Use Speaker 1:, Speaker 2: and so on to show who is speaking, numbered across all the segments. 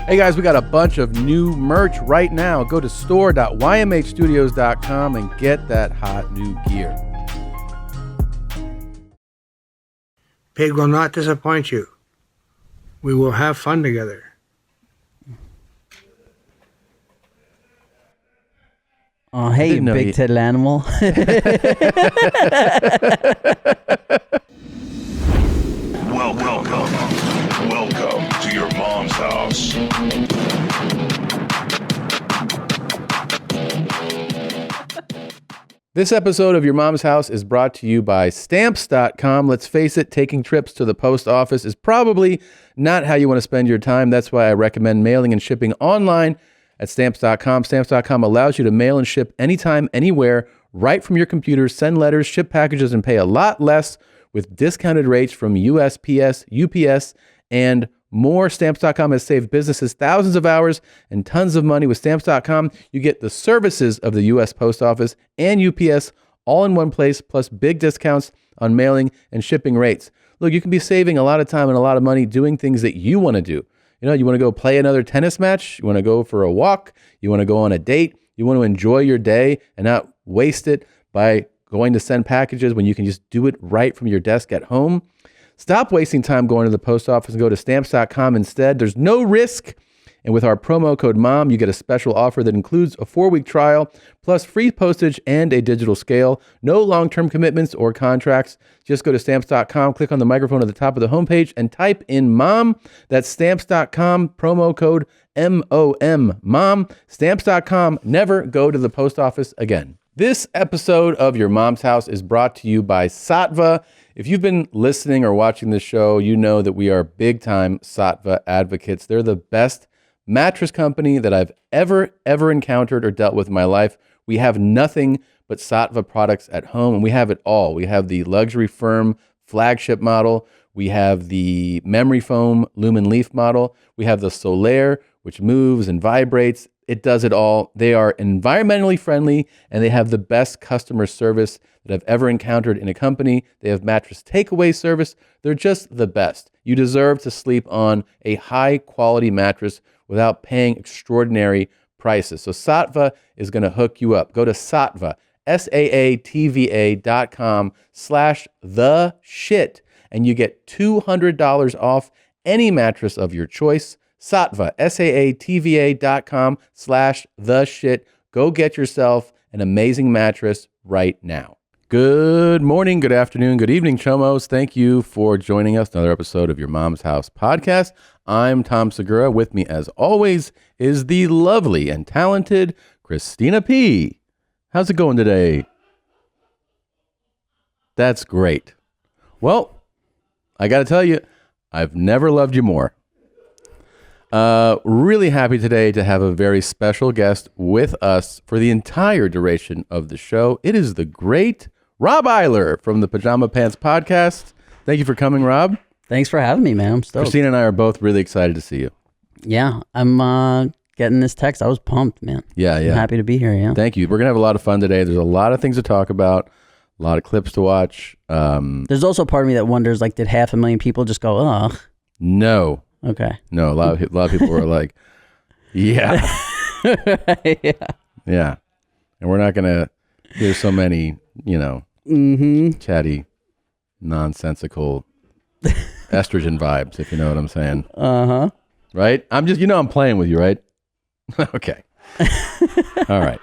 Speaker 1: Hey guys, we got a bunch of new merch right now. Go to store.ymhstudios.com and get that hot new gear.
Speaker 2: Pig will not disappoint you. We will have fun together.
Speaker 3: Oh, hey, big titted animal.
Speaker 4: Welcome to your mom's house.
Speaker 1: This episode of Your Mom's House is brought to you by Stamps.com. Let's face it, taking trips to the post office is probably not how you want to spend your time. That's why I recommend mailing and shipping online at Stamps.com. Stamps.com allows you to mail and ship anytime, anywhere, right from your computer, send letters, ship packages, and pay a lot less with discounted rates from USPS, UPS, and more. Stamps.com has saved businesses thousands of hours and tons of money. With Stamps.com, you get the services of the U.S. Post Office and UPS all in one place, plus big discounts on mailing and shipping rates. Look, you can be saving a lot of time and a lot of money doing things that you want to do. You know, you want to go play another tennis match, you want to go for a walk, you want to go on a date, you want to enjoy your day and not waste it by going to send packages when you can just do it right from your desk at home. Stop wasting time going to the post office and go to Stamps.com instead. There's no risk. And with our promo code MOM, you get a special offer that includes a 4-week trial, plus free postage and a digital scale. No long-term commitments or contracts. Just go to Stamps.com, click on the microphone at the top of the homepage, and type in MOM. That's Stamps.com, promo code MOM, MOM. Stamps.com, never go to the post office again. This episode of Your Mom's House is brought to you by Saatva. If you've been listening or watching this show, you know that we are big-time Saatva advocates. They're the best mattress company that I've ever encountered or dealt with in my life. We have nothing but Saatva products at home, and we have it all. We have the luxury firm flagship model. We have the memory foam Lumen Leaf model. We have the Solaire, which moves and vibrates. It does it all. They are environmentally friendly, and they have the best customer service that I've ever encountered in a company. They have mattress takeaway service. They're just the best. You deserve to sleep on a high-quality mattress without paying extraordinary prices. So Saatva is going to hook you up. Go to Saatva, SAATVA.com/theshit, and you get $200 off any mattress of your choice. Saatva, SAATVA.com/theshit. Go get yourself an amazing mattress right now. Good morning, good afternoon, good evening, Chomos. Thank you for joining us. Another episode of Your Mom's House podcast. I'm Tom Segura. With me, as always, is the lovely and talented Christina P. How's it going today? That's great. Well, I got to tell you, I've never loved you more. Really happy today to have a very special guest with us for the entire duration of the show. It is the great Rob Iler from the Pajama Pants podcast. Thank you for coming, Rob.
Speaker 3: Thanks for having me, man. I'm stoked.
Speaker 1: Christina and I are both really excited to see you.
Speaker 3: Yeah, I'm getting this text. I was pumped, man.
Speaker 1: Yeah.
Speaker 3: I'm happy to be here, yeah.
Speaker 1: Thank you. We're going to have a lot of fun today. There's a lot of things to talk about, a lot of clips to watch.
Speaker 3: There's also a part of me that wonders, like, did 500,000 people just go, ugh?
Speaker 1: No.
Speaker 3: Okay.
Speaker 1: No, a lot of people were like, yeah. Yeah. And we're not going to hear so many, chatty, nonsensical estrogen vibes, if you know what I'm saying.
Speaker 3: Uh-huh.
Speaker 1: Right? I'm playing with you, right? Okay. All right.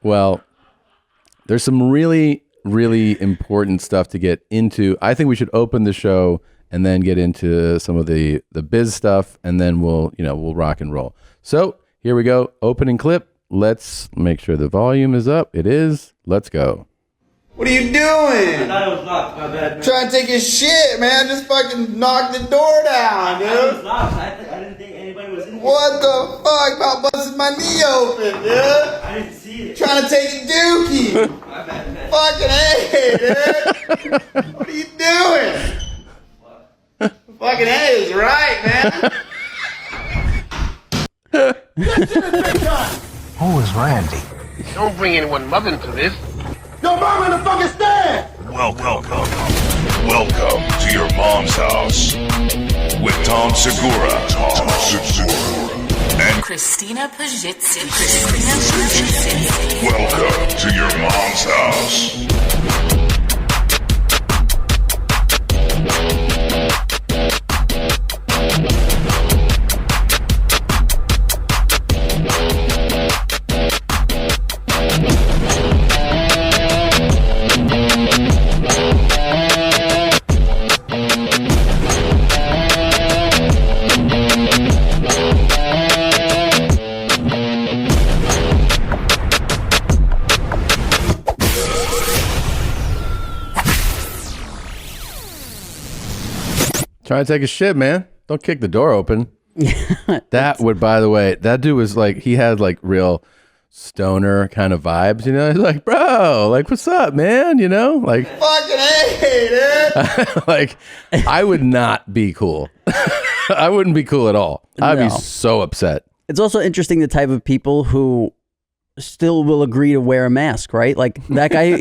Speaker 1: Well, there's some really, really important stuff to get into. I think we should open the show and then get into some of the biz stuff, and then we'll rock and roll. So here we go. Opening clip. Let's make sure the volume is up. It is. Let's go.
Speaker 5: What are you doing?
Speaker 6: I thought it was locked. My bad, man.
Speaker 5: Trying to take his shit, man. Just fucking knock the door down, dude.
Speaker 6: It was locked. I didn't think anybody was in here.
Speaker 5: What the fuck? About busting my knee open, dude.
Speaker 6: I didn't see it.
Speaker 5: Trying to take a dookie.
Speaker 6: My bad, man.
Speaker 5: Fucking A, dude. What are you doing? Fucking A is right, man.
Speaker 2: Who is Randy?
Speaker 7: Don't bring anyone mother into this.
Speaker 5: Yo, mom in the fucking stand.
Speaker 4: Welcome to your mom's house with Tom Segura.
Speaker 8: Christina Pajitski.
Speaker 4: Welcome to your mom's house.
Speaker 1: Trying to take a shit, man. Don't kick the door open. That would, by the way, that dude was like, he had like real stoner kind of vibes, you know? He's like, bro, like, what's up, man? You know? Like,
Speaker 5: Fucking hey, dude.
Speaker 1: like, I would not be cool. I wouldn't be cool at all. I'd be so upset.
Speaker 3: It's also interesting the type of people who still will agree to wear a mask, right? Like that guy,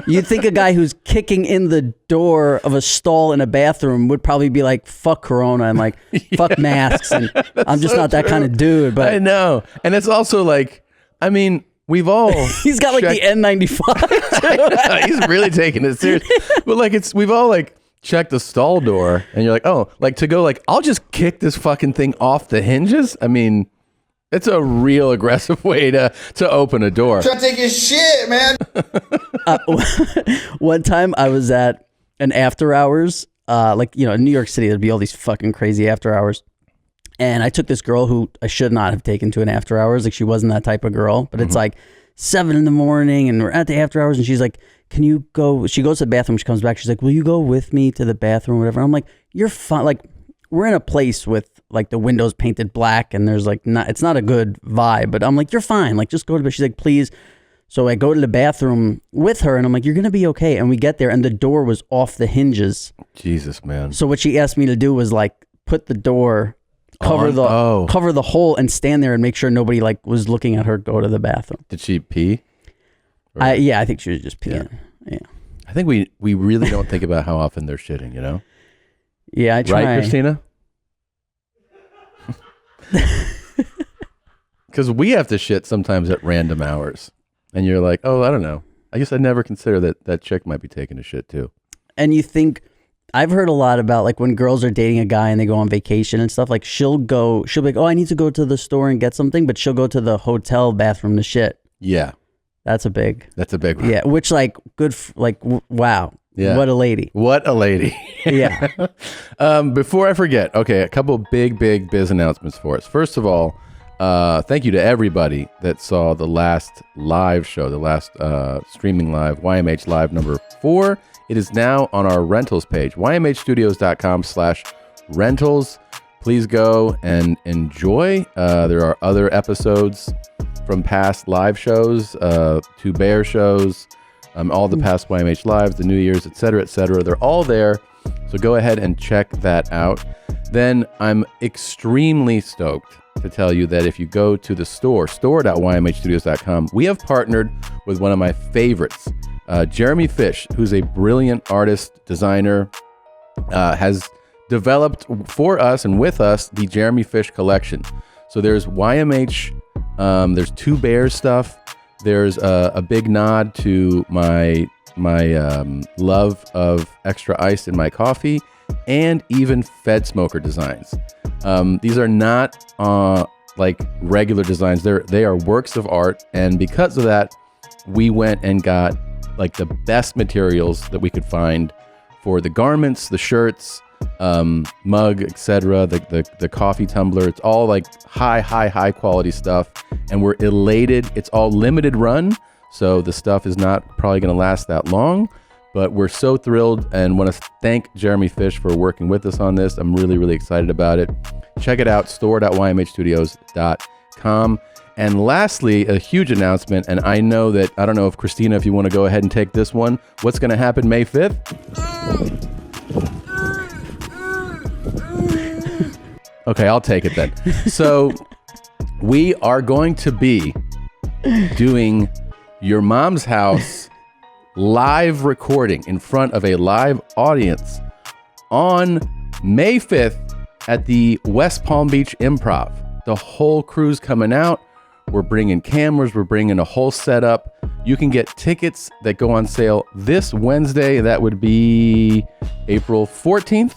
Speaker 3: you'd think a guy who's kicking in the door of a stall in a bathroom would probably be like, fuck Corona and like, fuck masks. And I'm just not that kind of dude, but
Speaker 1: I know. And it's also like, I mean, we've all
Speaker 3: he's got like the N95.
Speaker 1: He's really taking it serious. But like, we've all like checked the stall door and you're like, oh, like to go like, I'll just kick this fucking thing off the hinges. I mean, it's a real aggressive way to open a door.
Speaker 5: Trying to take his shit, man.
Speaker 3: One time I was at an after hours, like, you know, in New York City, there'd be all these fucking crazy after hours. And I took this girl who I should not have taken to an after hours. Like she wasn't that type of girl, but it's like 7 a.m. and we're at the after hours and she's like, can you go? She goes to the bathroom. She comes back. She's like, will you go with me to the bathroom or whatever? I'm like, you're fine. Like we're in a place with like the windows painted black and there's like it's not a good vibe, but I'm like, you're fine. Like just go to bed. She's like, please. So I go to the bathroom with her and I'm like, you're going to be okay. And we get there and the door was off the hinges.
Speaker 1: Jesus, man.
Speaker 3: So what she asked me to do was like put the door, cover the hole and stand there and make sure nobody like was looking at her go to the bathroom.
Speaker 1: Did she pee?
Speaker 3: Yeah, I think she was just peeing. Yeah.
Speaker 1: I think we really don't think about how often they're shitting, you know?
Speaker 3: Yeah, I try.
Speaker 1: Right, Christina? Because we have to shit sometimes at random hours. And you're like, oh, I don't know. I guess I never consider that chick might be taking a shit too.
Speaker 3: And you think, I've heard a lot about like when girls are dating a guy and they go on vacation and stuff, like she'll be like, oh, I need to go to the store and get something, but she'll go to the hotel bathroom to shit.
Speaker 1: Yeah.
Speaker 3: That's a big one. Yeah, which like good, wow. Yeah. What a lady.
Speaker 1: What a lady.
Speaker 3: Yeah.
Speaker 1: Before I forget, okay, a couple big biz announcements for us. First of all, thank you to everybody that saw the last live show, the last streaming live, YMH Live number 4. It is now on our rentals page, ymhstudios.com/rentals. Please go and enjoy. There are other episodes from past live shows, 2 bear shows, all the past YMH Lives, the New Year's, etc., etc. They're all there. So go ahead and check that out. Then I'm extremely stoked to tell you that if you go to the store.ymhstudios.com, we have partnered with one of my favorites, Jeremy Fish, who's a brilliant artist, designer, has developed for us and with us the Jeremy Fish collection. So there's YMH, there's 2 Bears stuff. There's a big nod to my love of extra ice in my coffee, and even Fed Smoker designs. These are not like regular designs. They are works of art, and because of that, we went and got like the best materials that we could find for the garments, the shirts, mug, etc., the coffee tumbler. It's all like high quality stuff, and we're elated. It's all limited run, so the stuff is not probably going to last that long, but we're so thrilled and want to thank Jeremy Fish for working with us on this. I'm really excited about it. Check it out, store.ymhstudios.com. And lastly, a huge announcement, and I don't know if Christina, if you want to go ahead and take this one. What's going to happen May 5th? Okay, I'll take it then. So we are going to be doing Your Mom's House live recording in front of a live audience on May 5th at the West Palm Beach Improv. The whole crew's coming out. We're bringing cameras. We're bringing a whole setup. You can get tickets that go on sale this Wednesday. That would be April 14th.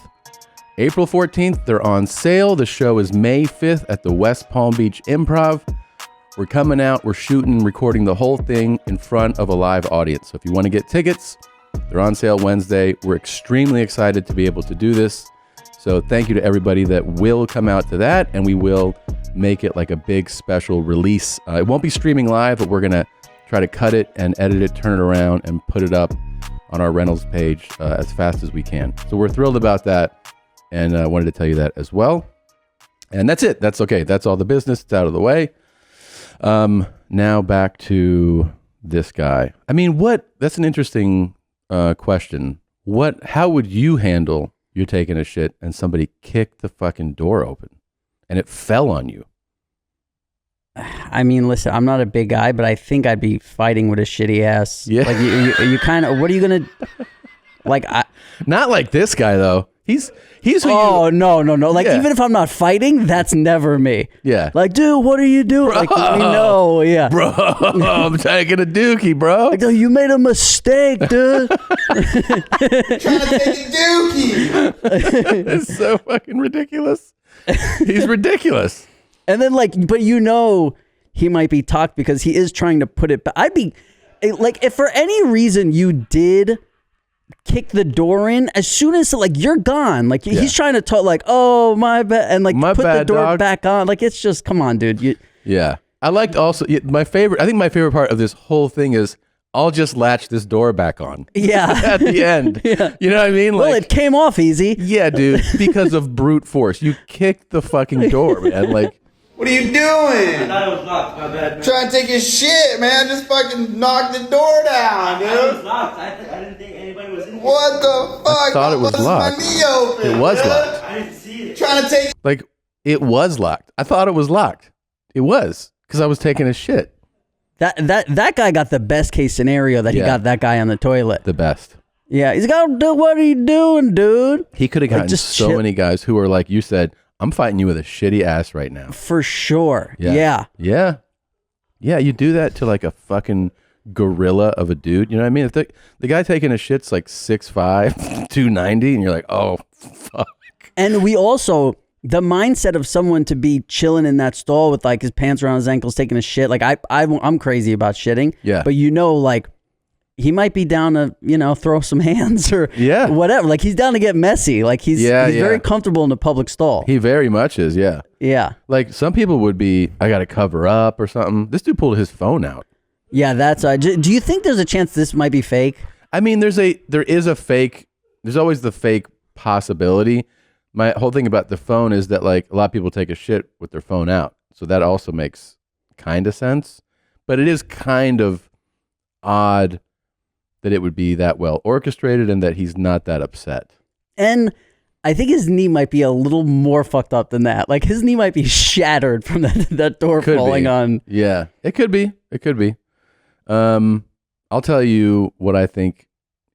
Speaker 1: April 14th, they're on sale. The show is May 5th at the West Palm Beach Improv. We're coming out. We're shooting, recording the whole thing in front of a live audience. So if you want to get tickets, they're on sale Wednesday. We're extremely excited to be able to do this. So thank you to everybody that will come out to that, and we will make it like a big special release. It won't be streaming live, but we're going to try to cut it and edit it, turn it around, and put it up on our rentals page as fast as we can. So we're thrilled about that, and I wanted to tell you that as well. And that's it. That's okay. That's all the business. It's out of the way. Now back to this guy. I mean, that's an interesting question. How would you handle you're taking a shit and somebody kicked the fucking door open and it fell on you?
Speaker 3: I mean, listen, I'm not a big guy, but I think I'd be fighting with a shitty ass.
Speaker 1: Yeah.
Speaker 3: Like you kind of, what are you going to, like,
Speaker 1: not like this guy though. He's who
Speaker 3: oh,
Speaker 1: you,
Speaker 3: no. Like,
Speaker 1: Yeah.
Speaker 3: even if I'm not fighting, that's never me.
Speaker 1: Yeah.
Speaker 3: Like, dude, what are you doing?
Speaker 1: Bro.
Speaker 3: Like, no, yeah.
Speaker 1: Bro, I'm taking a dookie, bro.
Speaker 3: Like, oh, you made a mistake, dude.
Speaker 5: Trying to take a dookie.
Speaker 1: It's so fucking ridiculous. He's ridiculous.
Speaker 3: And then, like, but he might be talked because he is trying to put it back. I'd be, like, if for any reason you did kick the door in, as soon as, like, you're gone. Like, he's trying to talk, like, oh, my bad, and, like, put the door
Speaker 1: dog.
Speaker 3: back on. Like, it's just, come on, dude.
Speaker 1: Yeah. I liked also, I think my favorite part of this whole thing is I'll just latch this door back on.
Speaker 3: Yeah.
Speaker 1: At the end.
Speaker 3: Yeah.
Speaker 1: You know what I mean?
Speaker 3: Well, it came off easy.
Speaker 1: Yeah, dude, because of brute force. You kicked the fucking door, man. Like,
Speaker 5: What are you
Speaker 6: I
Speaker 5: doing?
Speaker 6: thought it was locked. My bad, man.
Speaker 5: Trying to take your shit, man. Just fucking knock the door down,
Speaker 6: I thought it was
Speaker 5: dude.
Speaker 6: locked. I didn't think anybody was in here.
Speaker 5: What the fuck?
Speaker 1: I thought it was
Speaker 5: Busted
Speaker 1: locked.
Speaker 5: My knee open,
Speaker 1: It was
Speaker 5: dude.
Speaker 1: locked.
Speaker 6: I didn't see it.
Speaker 5: Trying to take.
Speaker 1: like it was locked. I thought it was locked. It was because I was taking a shit.
Speaker 3: That guy got the best case scenario that he
Speaker 1: Yeah.
Speaker 3: got that guy on the toilet.
Speaker 1: The best.
Speaker 3: Yeah, he's got, dude, what are you doing, dude?
Speaker 1: He could have
Speaker 3: Like,
Speaker 1: gotten
Speaker 3: just
Speaker 1: so
Speaker 3: chill.
Speaker 1: many guys who are like you said, I'm fighting you with a shitty ass right now.
Speaker 3: For sure.
Speaker 1: Yeah.
Speaker 3: Yeah.
Speaker 1: Yeah, you do that to like a fucking gorilla of a dude. You know what I mean? If the guy taking a shit's like 6'5", 290, and you're like, oh, fuck.
Speaker 3: And we also, the mindset of someone to be chilling in that stall with like his pants around his ankles, taking a shit. Like I'm crazy about shitting.
Speaker 1: Yeah.
Speaker 3: But like he might be down to, throw some hands or
Speaker 1: Yeah.
Speaker 3: whatever. Like he's down to get messy. Like he's very comfortable in the public stall.
Speaker 1: He very much is, yeah.
Speaker 3: Yeah.
Speaker 1: Like some people would be, I got to cover up or something. This dude pulled his phone out.
Speaker 3: Yeah, that's, do you think there's a chance this might be fake?
Speaker 1: I mean, there's always the fake possibility. My whole thing about the phone is that like a lot of people take a shit with their phone out. So that also makes kind of sense, but it is kind of odd that it would be that well orchestrated and that he's not that upset.
Speaker 3: And I think his knee might be a little more fucked up than that. Like his knee might be shattered from that door
Speaker 1: Could
Speaker 3: falling
Speaker 1: be.
Speaker 3: on.
Speaker 1: Yeah, it could be. It could be. I'll tell you what I think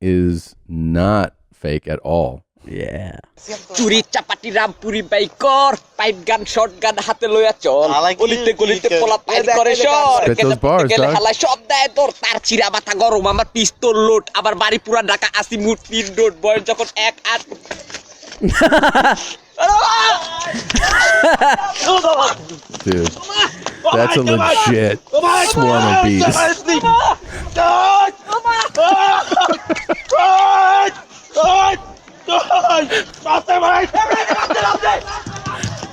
Speaker 1: is not fake at all.
Speaker 3: Yeah.
Speaker 8: Curi chapati rampuri baikor, pipe gun, shotgun, hate loya chol. Ulite gulite pola pipe kore shot.
Speaker 1: Spit those bars, dog.
Speaker 8: Hala shop deয় তোর তার চিরা মাথা গরম আমার পিস্তল load আবার বাড়ি পুরা ঢাকা আসি মুট তিন ডোট বয়স যখন 1-8
Speaker 1: Dude, that's a legit swarm of bees.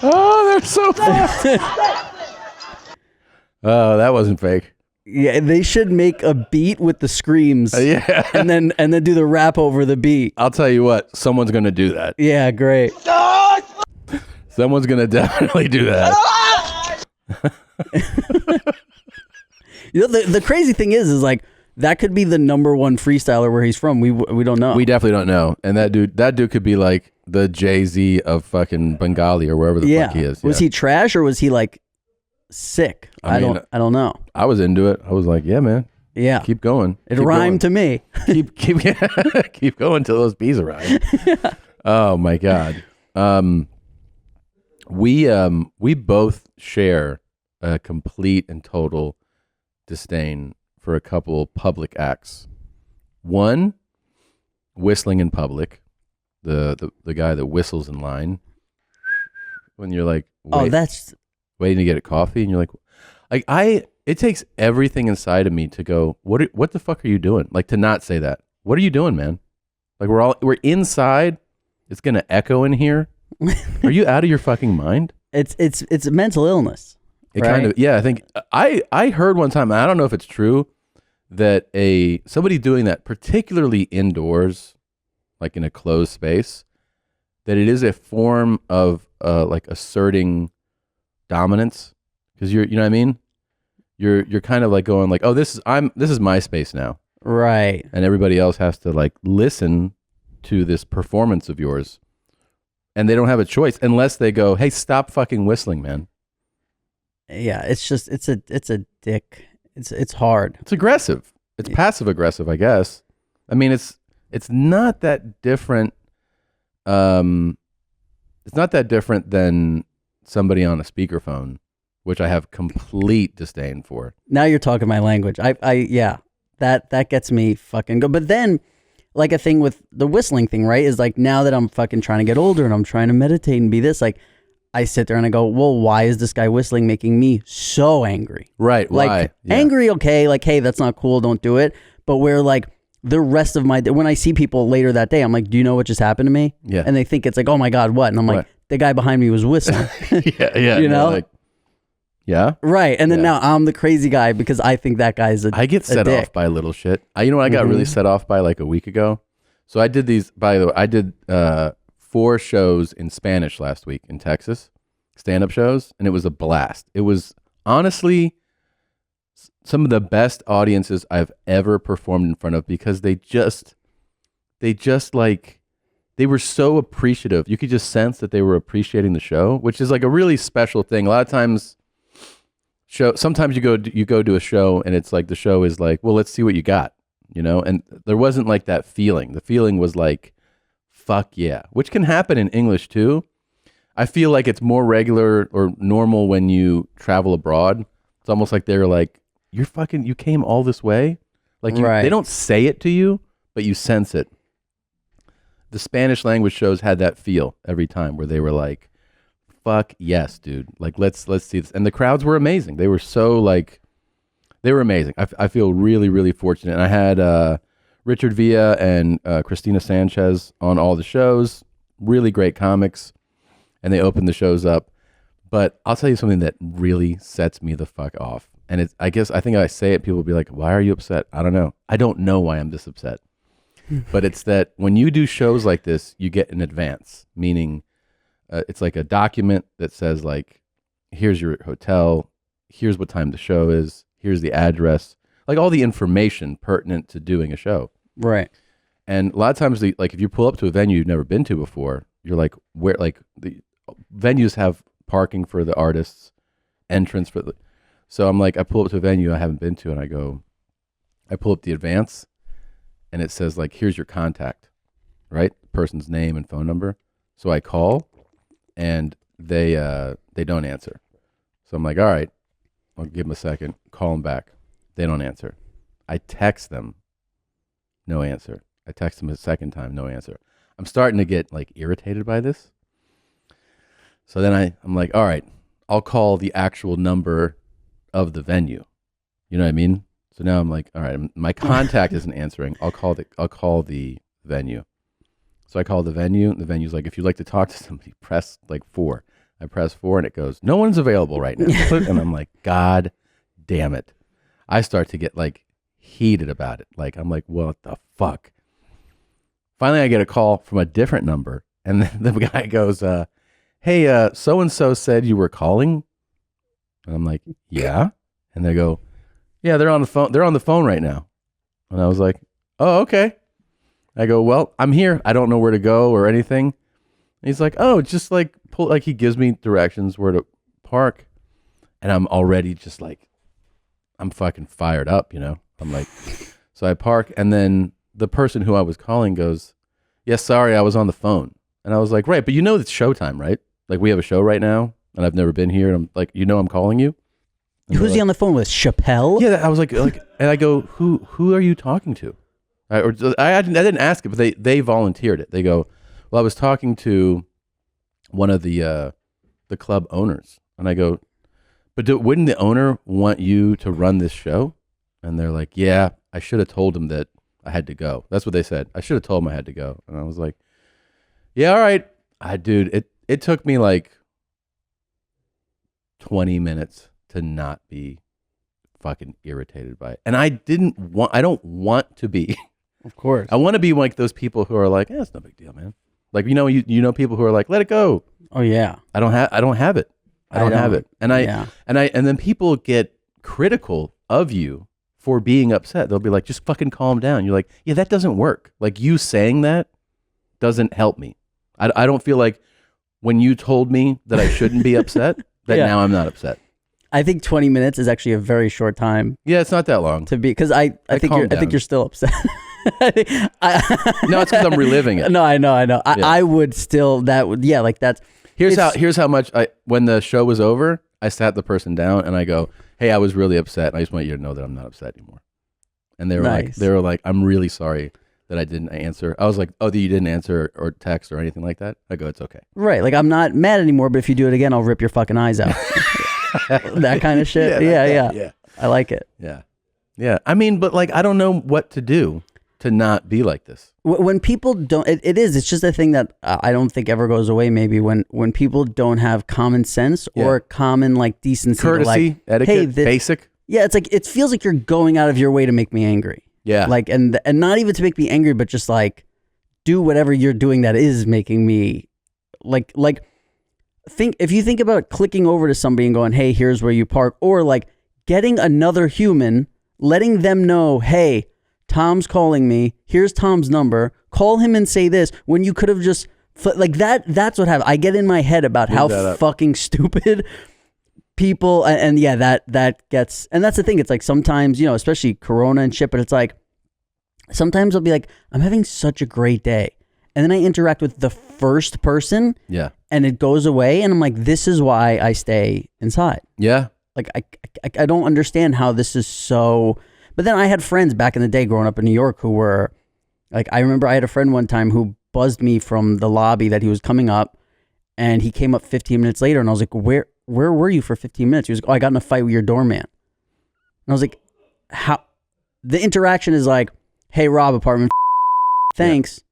Speaker 1: Oh, they're so fast. Oh, that wasn't fake.
Speaker 3: Yeah, they should make a beat with the screams.
Speaker 1: Yeah.
Speaker 3: And then do the rap over the beat.
Speaker 1: I'll tell you what, someone's going to do that.
Speaker 3: Yeah, great.
Speaker 1: Someone's going to definitely do that.
Speaker 3: The crazy thing is like that could be the number one freestyler where he's from. We don't know.
Speaker 1: We definitely don't know. And that dude could be like the Jay-Z of fucking Bengali or wherever the fuck he is.
Speaker 3: Was he trash or was he like sick? I don't know.
Speaker 1: I was into it. I was like, yeah, man.
Speaker 3: Yeah.
Speaker 1: Keep going.
Speaker 3: It rhymed to me.
Speaker 1: keep keep going till those bees arrive. Oh my God. We both share a complete and total disdain for a couple public acts. One, whistling in public. The guy that whistles in line when you're like,
Speaker 3: that's
Speaker 1: waiting to get a coffee, and you're like it takes everything inside of me to go, what the fuck are you doing? Like, to not say that. What are you doing, man? Like, we're inside. It's gonna echo in here. Are you out of your fucking mind?
Speaker 3: It's a mental illness.
Speaker 1: It
Speaker 3: right?
Speaker 1: kind of, yeah. I think I heard one time, and I don't know if it's true, that somebody doing that, particularly indoors, like in a closed space, that it is a form of like asserting dominance, because you know what I mean. You're kind of like going like, oh, this is my space now,
Speaker 3: right?
Speaker 1: And everybody else has to like listen to this performance of yours, and they don't have a choice unless they go, hey, stop fucking whistling, man.
Speaker 3: Yeah, it's a dick. It's hard.
Speaker 1: It's aggressive. It's passive aggressive, I guess. I mean, it's not that different. It's not that different than somebody on a speakerphone, which I have complete disdain for.
Speaker 3: Now you're talking my language. Yeah, that gets me fucking go. But then, like, a thing with the whistling thing, right, is like, now that I'm fucking trying to get older and I'm trying to meditate and be this, like, I sit there and I go, well, why is this guy whistling making me so angry?
Speaker 1: Right.
Speaker 3: Like,
Speaker 1: why? Yeah.
Speaker 3: angry, okay, like, hey, that's not cool, don't do it. But where, like, the rest of my day, when I see people later that day, I'm like, do you know what just happened to me?
Speaker 1: Yeah.
Speaker 3: And they think it's like, oh my God, what? And I'm like, the guy behind me was whistling.
Speaker 1: yeah.
Speaker 3: You know?
Speaker 1: Like, yeah.
Speaker 3: Right. And then now I'm the crazy guy because I think that guy's
Speaker 1: I get set
Speaker 3: dick.
Speaker 1: off by little shit. You know what I got really set off by like a week ago? So I did these, by the way, I did 4 shows in Spanish last week in Texas, stand-up shows, and it was a blast. It was honestly some of the best audiences I've ever performed in front of, because they just like, they were so appreciative. You could just sense that they were appreciating the show, which is like a really special thing. A lot of times, sometimes you go to a show and it's like, the show is like, well, let's see what you got, you know? And there wasn't like that feeling. The feeling was like, fuck yeah, which can happen in English too. I feel like it's more regular or normal when you travel abroad. It's almost like they're like, you came all this way. Like, they don't say it to you, but you sense it. The Spanish language shows had that feel every time, where they were like, fuck yes, dude. Like, let's see this. And the crowds were amazing. They were so like, they were amazing. I feel really, really fortunate. And I had Richard Villa and Christina Sanchez on all the shows. Really great comics. And they opened the shows up. But I'll tell you something that really sets me the fuck off. And I think I say it, people will be like, why are you upset? I don't know. I don't know why I'm this upset. But it's that when you do shows like this, you get an advance, meaning it's like a document that says like, here's your hotel, here's what time the show is, here's the address, like all the information pertinent to doing a show.
Speaker 3: Right.
Speaker 1: And a lot of times, like, if you pull up to a venue you've never been to before, you're like, where, like, the venues have parking for the artists, entrance for the, so I'm like, I pull up to a venue I haven't been to, and I pull up the advance, and it says like, here's your contact, right? Person's name and phone number. So I call, and they don't answer. So I'm like, all right, I'll give them a second, call them back. They don't answer. I text them, no answer. I text them a second time, no answer. I'm starting to get like irritated by this. So then I'm like, all right, I'll call the actual number of the venue. You know what I mean? So now I'm like, all right, my contact isn't answering. I'll call the venue. So I call the venue, and the venue's like, if you'd like to talk to somebody, press like 4. I press 4, and it goes, no one's available right now. And I'm like, God damn it. I start to get like heated about it. Like, I'm like, what the fuck? Finally, I get a call from a different number, and the guy goes, hey, so-and-so said you were calling. And I'm like, yeah. And they go, yeah, they're on the phone. They're on the phone right now. And I was like, oh, okay. I go, well, I'm here. I don't know where to go or anything. And he's like, oh, just like he gives me directions where to park. And I'm already just like, I'm fucking fired up, you know? I'm like, so I park, and then the person who I was calling goes, yeah, sorry, I was on the phone. And I was like, right, but you know it's showtime, right? like we have a show right now and I've never been here and I'm like, I'm calling you. And
Speaker 3: Who's he on the phone with? Chappelle?
Speaker 1: Yeah, I was like, and I go, who are you talking to? I didn't ask it, but they volunteered it. They go, well, I was talking to one of the club owners, and I go, but wouldn't the owner want you to run this show? And they're like, yeah, I should have told him that I had to go. That's what they said. I should have told him I had to go. And I was like, yeah, all right. Dude, it took me like 20 minutes to not be fucking irritated by it. And I don't want to be.
Speaker 3: Of course.
Speaker 1: I want to be like those people who are like, it's no big deal, man. Like, you know people who are like, let it go.
Speaker 3: Oh yeah.
Speaker 1: I don't have it. I don't have it. And then people get critical of you for being upset. They'll be like, just fucking calm down. You're like, yeah, that doesn't work. Like, you saying that doesn't help me. I don't feel like when you told me that I shouldn't be upset, that now I'm not upset.
Speaker 3: I think 20 minutes is actually a very short time.
Speaker 1: Yeah, it's not that long
Speaker 3: to be, because I think you're still upset.
Speaker 1: No, it's because I'm reliving it.
Speaker 3: No, I know. I would still, here's how much when the show was over, I sat the person down and I go, hey, I was really upset. I just want you to know that I'm not upset anymore. And they were like, I'm really sorry that I didn't answer. I was like, oh, that you didn't answer or text or anything like that? I go, it's okay. Right. Like, I'm not mad anymore, but if you do it again, I'll rip your fucking eyes out. That kind of shit. Yeah. I like it.
Speaker 1: Yeah. Yeah. I mean, but like, I don't know what to do to not be like this.
Speaker 3: When people don't, it's just a thing that I don't think ever goes away. Maybe when people don't have common sense or common like decency,
Speaker 1: courtesy,
Speaker 3: like,
Speaker 1: etiquette, basic.
Speaker 3: Yeah. It's like, it feels like you're going out of your way to make me angry.
Speaker 1: Yeah.
Speaker 3: Like, and not even to make me angry, but just like do whatever you're doing that is making me like, if you think about clicking over to somebody and going, hey, here's where you park, or like getting another human, letting them know, hey, Tom's calling me, here's Tom's number, call him and say this, when you could have just, like that's what happened. I get in my head about how fucking stupid people, and that gets, and that's the thing, it's like sometimes, especially Corona and shit, but it's like, sometimes I'll be like, I'm having such a great day. And then I interact with the first person.
Speaker 1: Yeah.
Speaker 3: And it goes away. And I'm like, this is why I stay inside.
Speaker 1: Yeah.
Speaker 3: Like, I don't understand how this is so. But then I had friends back in the day growing up in New York who were like, I remember I had a friend one time who buzzed me from the lobby that he was coming up. And he came up 15 minutes later. And I was like, where were you for 15 minutes? He was like, oh, I got in a fight with your doorman. And I was like, how? The interaction is like, hey, Rob, apartment. Thanks.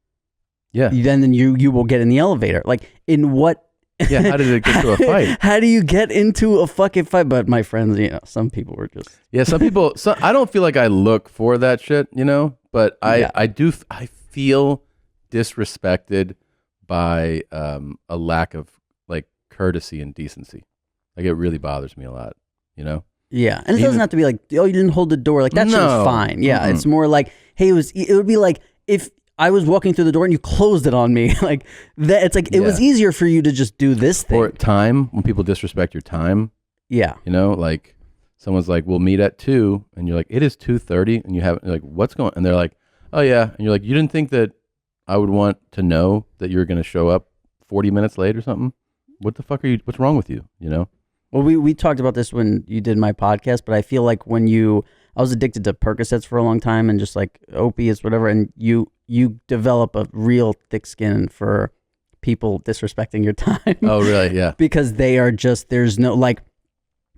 Speaker 1: Yeah.
Speaker 3: Then you will get in the elevator. Like, in what?
Speaker 1: Yeah. How did it get to a fight?
Speaker 3: How do you get into a fucking fight? But my friends, some people were just.
Speaker 1: Yeah. Some people. I don't feel like I look for that shit, but I feel disrespected by a lack of like courtesy and decency. Like, it really bothers me a lot,
Speaker 3: Yeah. And it doesn't have to be like, oh, you didn't hold the door. Like, that shit is fine. Yeah. Mm-hmm. It's more like, hey, it would be like if I was walking through the door and you closed it on me. Like that. It's like, it was easier for you to just do this thing.
Speaker 1: Or time, when people disrespect your time.
Speaker 3: Yeah.
Speaker 1: Like someone's like, we'll meet at 2:00, and you're like, it is 2:30, and you're like, what's going on? And they're like, oh yeah. And you're like, you didn't think that I would want to know that you're going to show up 40 minutes late or something? What the fuck what's wrong with you?
Speaker 3: Well, we talked about this when you did my podcast, but I feel like I was addicted to Percocets for a long time and just like opiates, whatever. And you develop a real thick skin for people disrespecting your time.
Speaker 1: Oh, really? Yeah.
Speaker 3: Because they are just, there's no, like,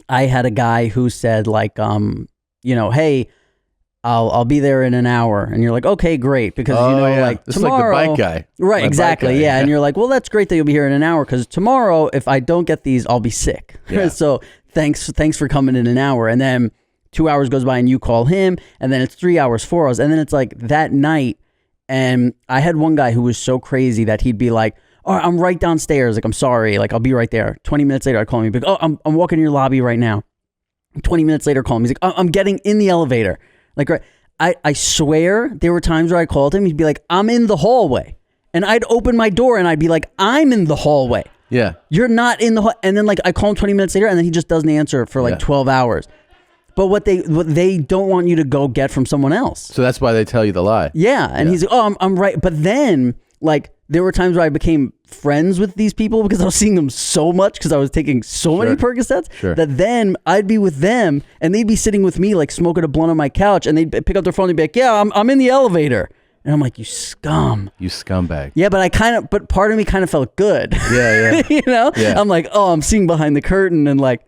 Speaker 3: I had a guy who said like, hey, I'll be there in an hour. And you're like, okay, great. Because, like
Speaker 1: this
Speaker 3: tomorrow.
Speaker 1: Is like the bike guy.
Speaker 3: Right, exactly. Guy, yeah. And you're like, well, that's great that you'll be here in an hour. Because tomorrow, if I don't get these, I'll be sick. Yeah. So thanks for coming in an hour. And then 2 hours goes by and you call him. And then it's 3 hours, 4 hours. And then it's like that night. And I had one guy who was so crazy that he'd be like, oh, I'm right downstairs. Like, I'm sorry. Like, I'll be right there. 20 minutes later, I'd call him. He'd be like, oh, I'm walking in your lobby right now. 20 minutes later, call him. He's like, oh, I'm getting in the elevator. Like, right. I swear there were times where I called him. He'd be like, I'm in the hallway. And I'd open my door and I'd be like, I'm in the hallway.
Speaker 1: Yeah.
Speaker 3: You're not in the hall. And then like I call him 20 minutes later and then he just doesn't answer for like 12 hours. But what they don't want you to go get from someone else.
Speaker 1: So that's why they tell you the lie.
Speaker 3: Yeah. And he's like, oh, I'm right. But then like there were times where I became friends with these people because I was seeing them so much because I was taking so many Percocets that then I'd be with them and they'd be sitting with me like smoking a blunt on my couch and they'd pick up their phone and be like, yeah, I'm in the elevator. And I'm like, you scum.
Speaker 1: You scumbag.
Speaker 3: Yeah, but part of me kind of felt good.
Speaker 1: Yeah.
Speaker 3: You know?
Speaker 1: Yeah.
Speaker 3: I'm like, oh, I'm seeing behind the curtain and like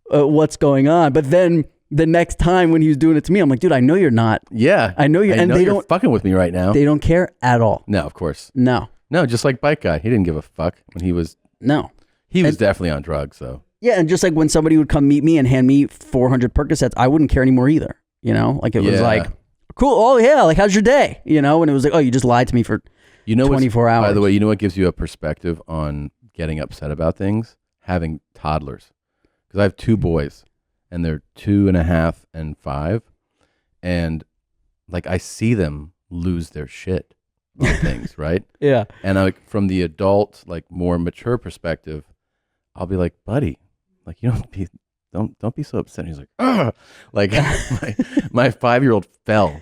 Speaker 3: what's going on. But then the next time when he was doing it to me, I'm like, dude, I know you're not.
Speaker 1: Yeah.
Speaker 3: I know you're. And they don't
Speaker 1: fucking with me right now.
Speaker 3: They don't care at all.
Speaker 1: No, of course.
Speaker 3: No,
Speaker 1: just like Bike Guy. He didn't give a fuck when he was.
Speaker 3: No.
Speaker 1: He was definitely on drugs, so.
Speaker 3: Yeah, and just like when somebody would come meet me and hand me 400 Percocets, I wouldn't care anymore either. You know, like it was like, cool. Oh yeah, like how's your day? You know, and it was like, oh, you just lied to me for 24 hours.
Speaker 1: By the way, you know what gives you a perspective on getting upset about things? Having toddlers, because I have 2 boys, and they're 2.5 and 5, and like I see them lose their shit on things, right?
Speaker 3: Yeah.
Speaker 1: And I, from the adult, like more mature perspective, I'll be like, buddy, like you don't be so upset. And he's like, ugh. Like my 5-year-old fell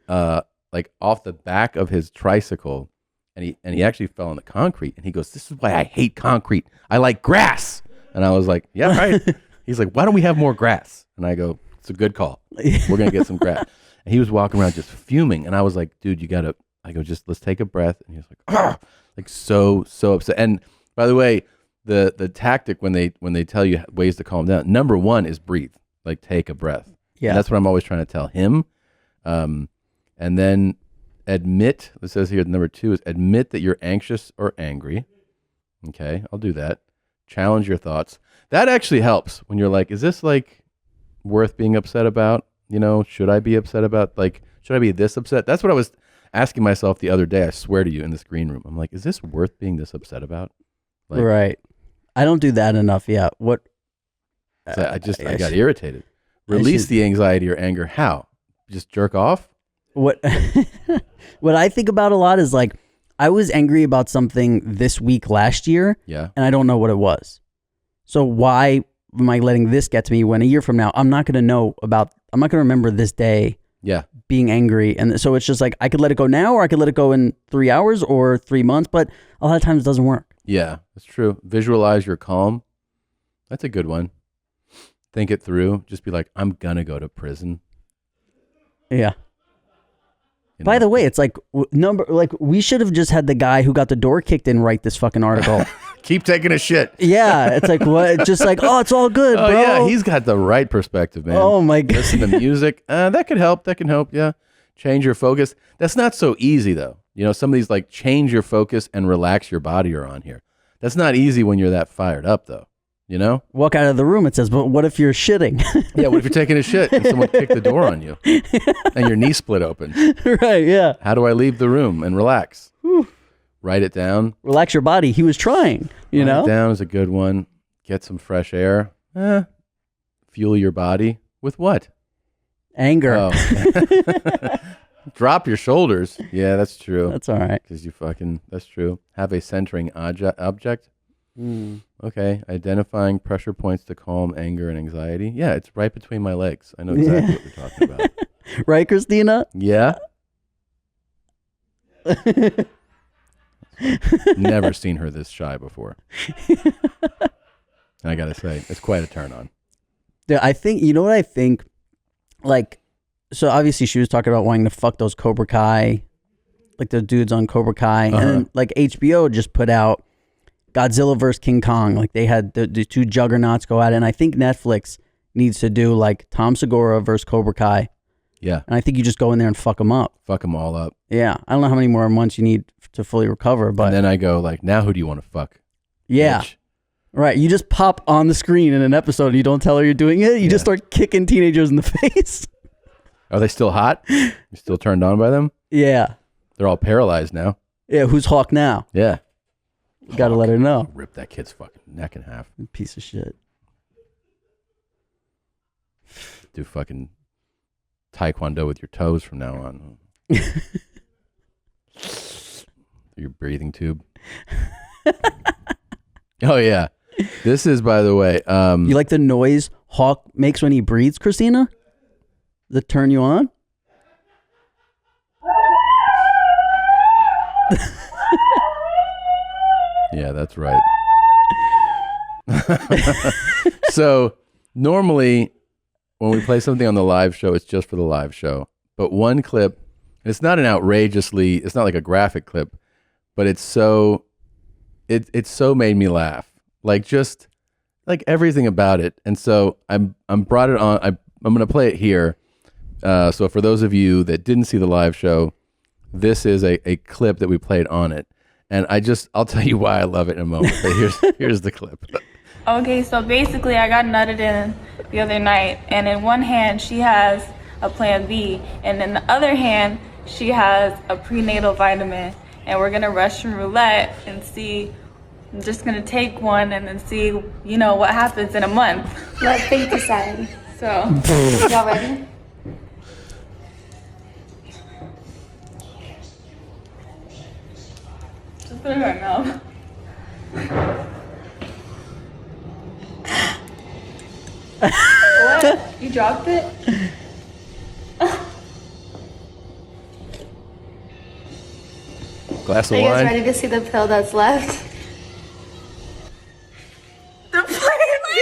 Speaker 1: like off the back of his tricycle, and he actually fell on the concrete, and he goes, this is why I hate concrete. I like grass. And I was like, yeah, right. He's like, why don't we have more grass? And I go, it's a good call. We're gonna get some grass. And he was walking around just fuming, and I was like, dude, you gotta. I go, just let's take a breath. And he was like, ah, like so upset. And by the way, the tactic when they tell you ways to calm down, number 1 is breathe, like take a breath. Yeah, and that's what I'm always trying to tell him. And then admit. It says here number 2 is admit that you're anxious or angry. Okay, I'll do that. Challenge your thoughts. That actually helps when you're like, is this like worth being upset about? You know, should I be upset about, like, should I be this upset? That's what I was asking myself the other day. I swear to you, in this green room, I'm like, is this worth being this upset about? Like,
Speaker 3: right. I don't do that enough. Yeah. What?
Speaker 1: So I got irritated. Release the anxiety or anger. How? Just jerk off?
Speaker 3: What I think about a lot is like, I was angry about something this week last year.
Speaker 1: Yeah.
Speaker 3: And I don't know what it was. So why am I letting this get to me when a year from now, I'm not going to remember this day.
Speaker 1: Yeah.
Speaker 3: Being angry. And so it's just like, I could let it go now, or I could let it go in 3 hours or 3 months, but a lot of times it doesn't work.
Speaker 1: Yeah, that's true. Visualize your calm. That's a good one. Think it through. Just be like, I'm gonna go to prison.
Speaker 3: Yeah.
Speaker 1: You know?
Speaker 3: By the way, it's like we should have just had the guy who got the door kicked in write this fucking article.
Speaker 1: Keep taking a shit.
Speaker 3: Yeah, it's like what? Just like, oh, it's all good, bro.
Speaker 1: Yeah, he's got the right perspective, man.
Speaker 3: Oh my god.
Speaker 1: Listen to music. That could help. That can help. Yeah. Change your focus. That's not so easy though. You know, some of these like change your focus and relax your body are on here. That's not easy when you're that fired up though. You know?
Speaker 3: Walk out of the room, it says, but what if you're shitting?
Speaker 1: Yeah, what if you're taking a shit and someone kicked the door on you and your knee split open?
Speaker 3: Right, yeah.
Speaker 1: How do I leave the room and relax? Whew. Write it down.
Speaker 3: Relax your body. He was trying, you know?
Speaker 1: Write it down is a good one. Get some fresh air. Fuel your body with what?
Speaker 3: Anger.
Speaker 1: Oh. Drop your shoulders. Yeah, that's true.
Speaker 3: That's all right.
Speaker 1: Because that's true. Have a centering object. Okay. Identifying pressure points to calm anger and anxiety. Yeah, it's right between my legs. I know exactly what you're talking about.
Speaker 3: Right, Christina?
Speaker 1: Yeah. Never seen her this shy before. I gotta say, it's quite a turn on.
Speaker 3: Yeah, I think, you know what I think? Like, so obviously she was talking about wanting to fuck those Cobra Kai, like the dudes on Cobra Kai.
Speaker 1: Uh-huh.
Speaker 3: And like HBO just put out Godzilla vs. King Kong. Like they had the 2 juggernauts go at it. And I think Netflix needs to do like Tom Segura versus Cobra Kai.
Speaker 1: Yeah.
Speaker 3: And I think you just go in there and fuck them up.
Speaker 1: Fuck them all up.
Speaker 3: Yeah. I don't know how many more months you need to fully recover, but.
Speaker 1: And then I go like, now who do you want to fuck?
Speaker 3: Yeah.
Speaker 1: Bitch.
Speaker 3: Right. You just pop on the screen in an episode and you don't tell her you're doing it. You just start kicking teenagers in the face.
Speaker 1: Are they still hot? You still turned on by them?
Speaker 3: Yeah.
Speaker 1: They're all paralyzed now.
Speaker 3: Yeah. Who's Hawk now?
Speaker 1: Yeah.
Speaker 3: You got to let her know.
Speaker 1: Rip that kid's fucking neck in half.
Speaker 3: Piece of shit.
Speaker 1: Do fucking taekwondo with your toes from now on. Your breathing tube. Oh yeah. This is, by the way,
Speaker 3: you like the noise Hawk makes when he breathes, Christina? Does it turn you on?
Speaker 1: Yeah, that's right. So normally when we play something on the live show, it's just for the live show. But one clip, and it's not it's not like a graphic clip, but it's so made me laugh. Like just like everything about it. And so I'm brought it on. I'm going to play it here. So for those of you that didn't see the live show, this is a clip that we played on it. And I'll tell you why I love it in a moment. But here's the clip.
Speaker 9: Okay, so basically I got nutted in the other night, and in one hand she has a plan B, and in the other hand she has a prenatal vitamin, and we're gonna Russian roulette and see. I'm just gonna take one and then see, what happens in a month.
Speaker 10: Let fate decide.
Speaker 9: So,
Speaker 10: y'all ready?
Speaker 9: just put it in my mouth. What? You dropped it?
Speaker 1: Glass of
Speaker 10: Are you guys
Speaker 1: wine.
Speaker 10: ready to see the pill that's left?
Speaker 9: The plan B.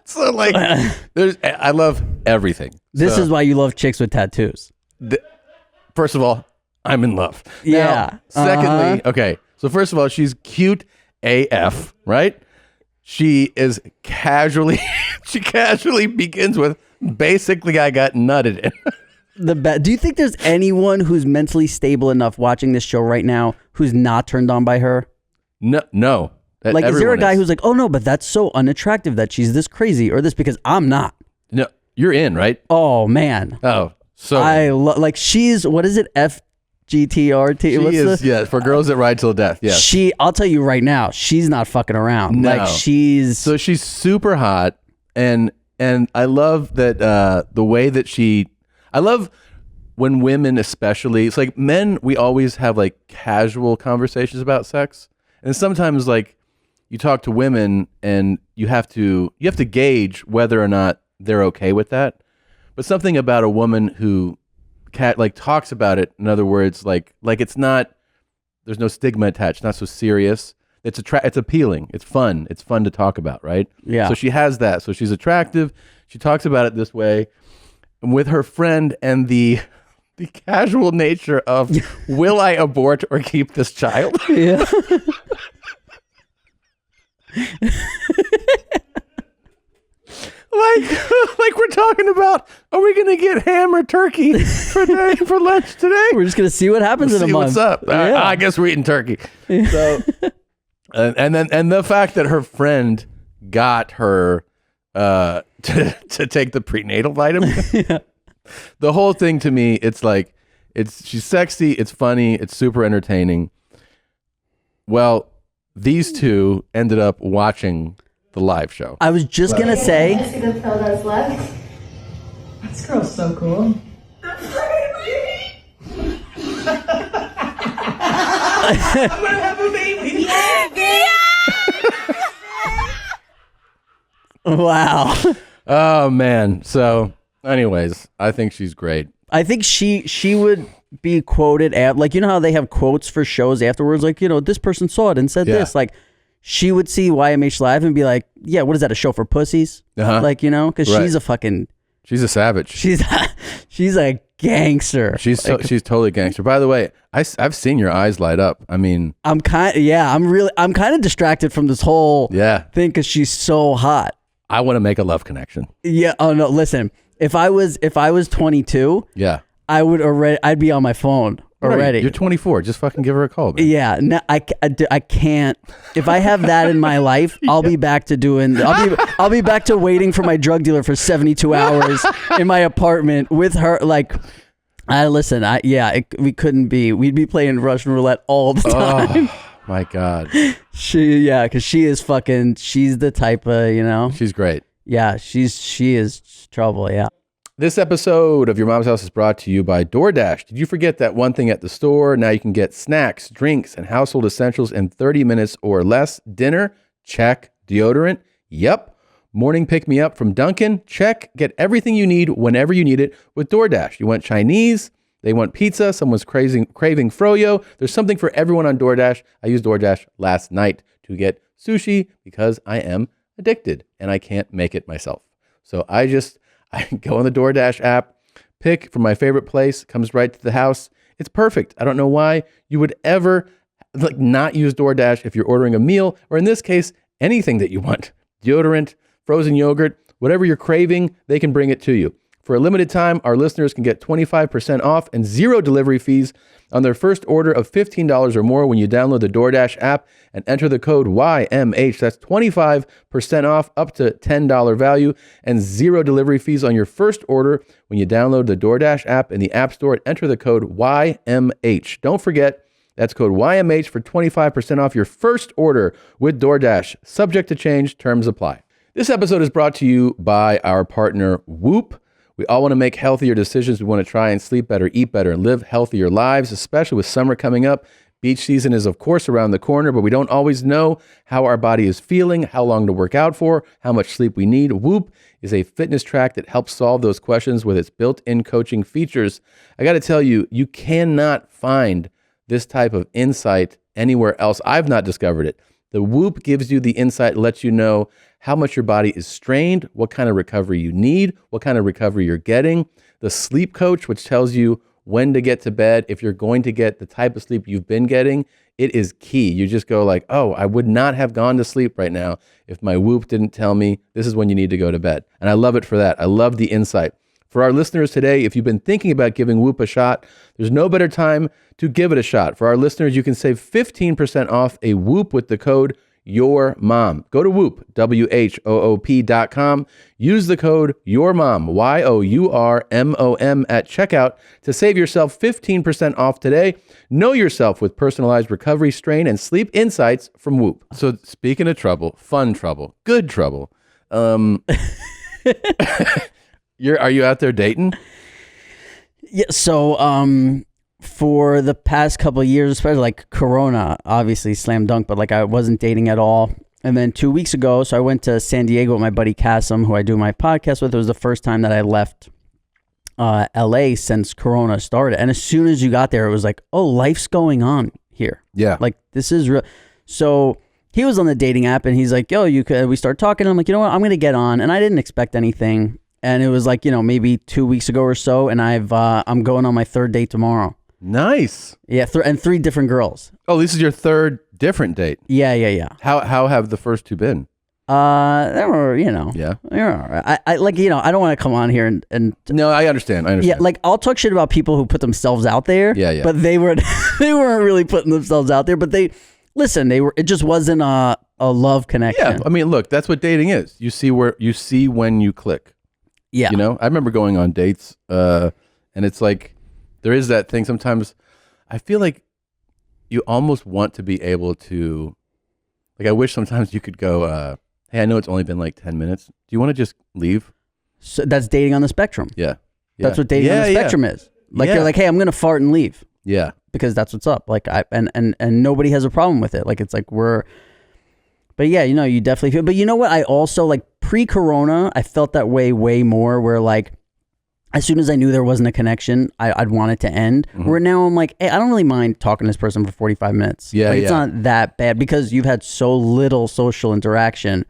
Speaker 1: So like, I love everything.
Speaker 3: This
Speaker 1: So,
Speaker 3: is why you love chicks with tattoos.
Speaker 1: first of all, I'm in love.
Speaker 3: Yeah.
Speaker 1: Now, secondly, okay. So first of all, she's cute AF, right? She is she casually begins with, basically, I got nutted in.
Speaker 3: Do you think there's anyone who's mentally stable enough watching this show right now who's not turned on by her?
Speaker 1: No.
Speaker 3: Like, is there a guy who's like, oh no, but that's so unattractive that she's this crazy or this, because I'm not.
Speaker 1: No, you're in, right?
Speaker 3: Oh man.
Speaker 1: Oh, so
Speaker 3: I like she's, what is it? FGTRT?
Speaker 1: she is, yeah, for girls that ride till death. Yeah.
Speaker 3: I'll tell you right now, she's not fucking around.
Speaker 1: No.
Speaker 3: Like she's
Speaker 1: super hot, and I love that the way that I love when women, especially, it's like men, we always have like casual conversations about sex, and sometimes like you talk to women and you have to gauge whether or not they're okay with that. But something about a woman who talks about it, in other words, like it's not, there's no stigma attached, not so serious. It's appealing. It's fun. It's fun to talk about, right?
Speaker 3: Yeah.
Speaker 1: So she has that. So she's attractive. She talks about it this way, and with her friend, and the casual nature of, will I abort or keep this child?
Speaker 3: yeah.
Speaker 1: like we're talking about, are we gonna get ham or turkey for lunch today?
Speaker 3: We're just gonna see what happens in a
Speaker 1: See
Speaker 3: month.
Speaker 1: what's up.
Speaker 3: Yeah.
Speaker 1: I guess we're eating turkey. So, and the fact that her friend got her to take the prenatal vitamin.
Speaker 3: Yeah.
Speaker 1: The whole thing to me, it's like she's sexy, it's funny, it's super entertaining. Well, these two ended up watching the live show.
Speaker 3: I was just gonna say,
Speaker 10: See the pill that's left?
Speaker 11: This girl's so cool. I'm gonna have a baby.
Speaker 3: wow.
Speaker 1: Oh man. So anyways, I think she's great.
Speaker 3: I think she would be quoted at, like, you know how they have quotes for shows afterwards, like, this person saw it and said this, like, she would see YMH Live and be like, yeah, what is that, a show for pussies? Like, because
Speaker 1: Right.
Speaker 3: she's a
Speaker 1: savage.
Speaker 3: She's a gangster.
Speaker 1: She's totally gangster. By the way, I've seen your eyes light up. I mean,
Speaker 3: I'm kind of distracted from this whole thing because she's so hot.
Speaker 1: I want to make a love connection.
Speaker 3: Yeah. Oh no, listen. If I was 22, I'd be on my phone already.
Speaker 1: Right. You're 24. Just fucking give her a call, man.
Speaker 3: Yeah. No, I can't. If I have that in my life, I'll be back to doing. I'll be back to waiting for my drug dealer for 72 hours in my apartment with her. Like, we couldn't be. We'd be playing Russian roulette all the time.
Speaker 1: Oh my God.
Speaker 3: Because she is fucking. She's the type of,
Speaker 1: She's great.
Speaker 3: Yeah, she is trouble. Yeah.
Speaker 1: This episode of Your Mom's House is brought to you by DoorDash. Did you forget that one thing at the store? Now you can get snacks, drinks, and household essentials in 30 minutes or less. Dinner? Check. Deodorant? Yep. Morning pick-me-up from Dunkin'? Check. Get everything you need whenever you need it with DoorDash. You want Chinese? They want pizza. Someone's craving froyo. There's something for everyone on DoorDash. I used DoorDash last night to get sushi because I am addicted and I can't make it myself. So I go on the DoorDash app, pick from my favorite place, comes right to the house. It's perfect. I don't know why you would ever not use DoorDash if you're ordering a meal, or in this case, anything that you want. Deodorant, frozen yogurt, whatever you're craving, they can bring it to you. For a limited time, our listeners can get 25% off and 0 delivery fees on their first order of $15 or more when you download the DoorDash app and enter the code YMH. That's 25% off up to $10 value and 0 delivery fees on your first order when you download the DoorDash app in the App Store and enter the code YMH. Don't forget, that's code YMH for 25% off your first order with DoorDash. Subject to change, terms apply. This episode is brought to you by our partner, Whoop. We all want to make healthier decisions. We want to try and sleep better, eat better, and live healthier lives, especially with summer coming up. Beach season is, of course, around the corner, but we don't always know how our body is feeling, how long to work out for, how much sleep we need. Whoop is a fitness track that helps solve those questions with its built-in coaching features. I got to tell you, you cannot find this type of insight anywhere else. I've not discovered it. The Whoop gives you the insight, lets you know how much your body is strained, what kind of recovery you need, what kind of recovery you're getting. The sleep coach, which tells you when to get to bed, if you're going to get the type of sleep you've been getting, it is key. You just go like, oh, I would not have gone to sleep right now if my Whoop didn't tell me this is when you need to go to bed. And I love it for that. I love the insight. For our listeners today, if you've been thinking about giving Whoop a shot, there's no better time to give it a shot. For our listeners, you can save 15% off a Whoop with the code YourMom. Go to Whoop, WHOOP.com. Use the code YourMom, YOURMOM at checkout to save yourself 15% off today. Know yourself with personalized recovery, strain, and sleep insights from Whoop. So speaking of trouble, fun trouble, good trouble. Are you out there dating?
Speaker 3: Yeah. So, for the past couple of years, especially like Corona, obviously slam dunk, but like I wasn't dating at all. And then 2 weeks ago, so I went to San Diego with my buddy Cassim, who I do my podcast with. It was the first time that I left LA since Corona started. And as soon as you got there, it was like, oh, life's going on here.
Speaker 1: Yeah.
Speaker 3: Like this is real. So he was on the dating app and he's like, yo, we start talking. I'm like, you know what? I'm going to get on. And I didn't expect anything. And it was like, maybe 2 weeks ago or so. And I'm going on my third date tomorrow.
Speaker 1: Nice.
Speaker 3: Yeah, and 3 different girls.
Speaker 1: Oh, this is your third different date.
Speaker 3: Yeah.
Speaker 1: How have the first 2 been?
Speaker 3: They were,
Speaker 1: Yeah.
Speaker 3: They're all right. I like, I don't want to come on here and
Speaker 1: No, I understand.
Speaker 3: Yeah, like I'll talk shit about people who put themselves out there.
Speaker 1: Yeah.
Speaker 3: But they weren't really putting themselves out there. But it just wasn't a love connection.
Speaker 1: Yeah, I mean, look, that's what dating is. You see when you click.
Speaker 3: Yeah.
Speaker 1: I remember going on dates, and it's like, there is that thing sometimes. I feel like you almost want to be able to, like, I wish sometimes you could go, hey, I know it's only been like 10 minutes. Do you want to just leave?
Speaker 3: So that's dating on the spectrum.
Speaker 1: Yeah.
Speaker 3: That's what dating on the spectrum is. Like, you're like, hey, I'm going to fart and leave.
Speaker 1: Yeah.
Speaker 3: Because that's what's up. Like, and nobody has a problem with it. Like, it's like but yeah, you definitely feel, but you know what? I also, like, pre-corona, I felt that way more where, like, as soon as I knew there wasn't a connection, I'd want it to end. Mm-hmm. Where now I'm like, hey, I don't really mind talking to this person for 45 minutes.
Speaker 1: Yeah,
Speaker 3: It's not that bad because you've had so little social interaction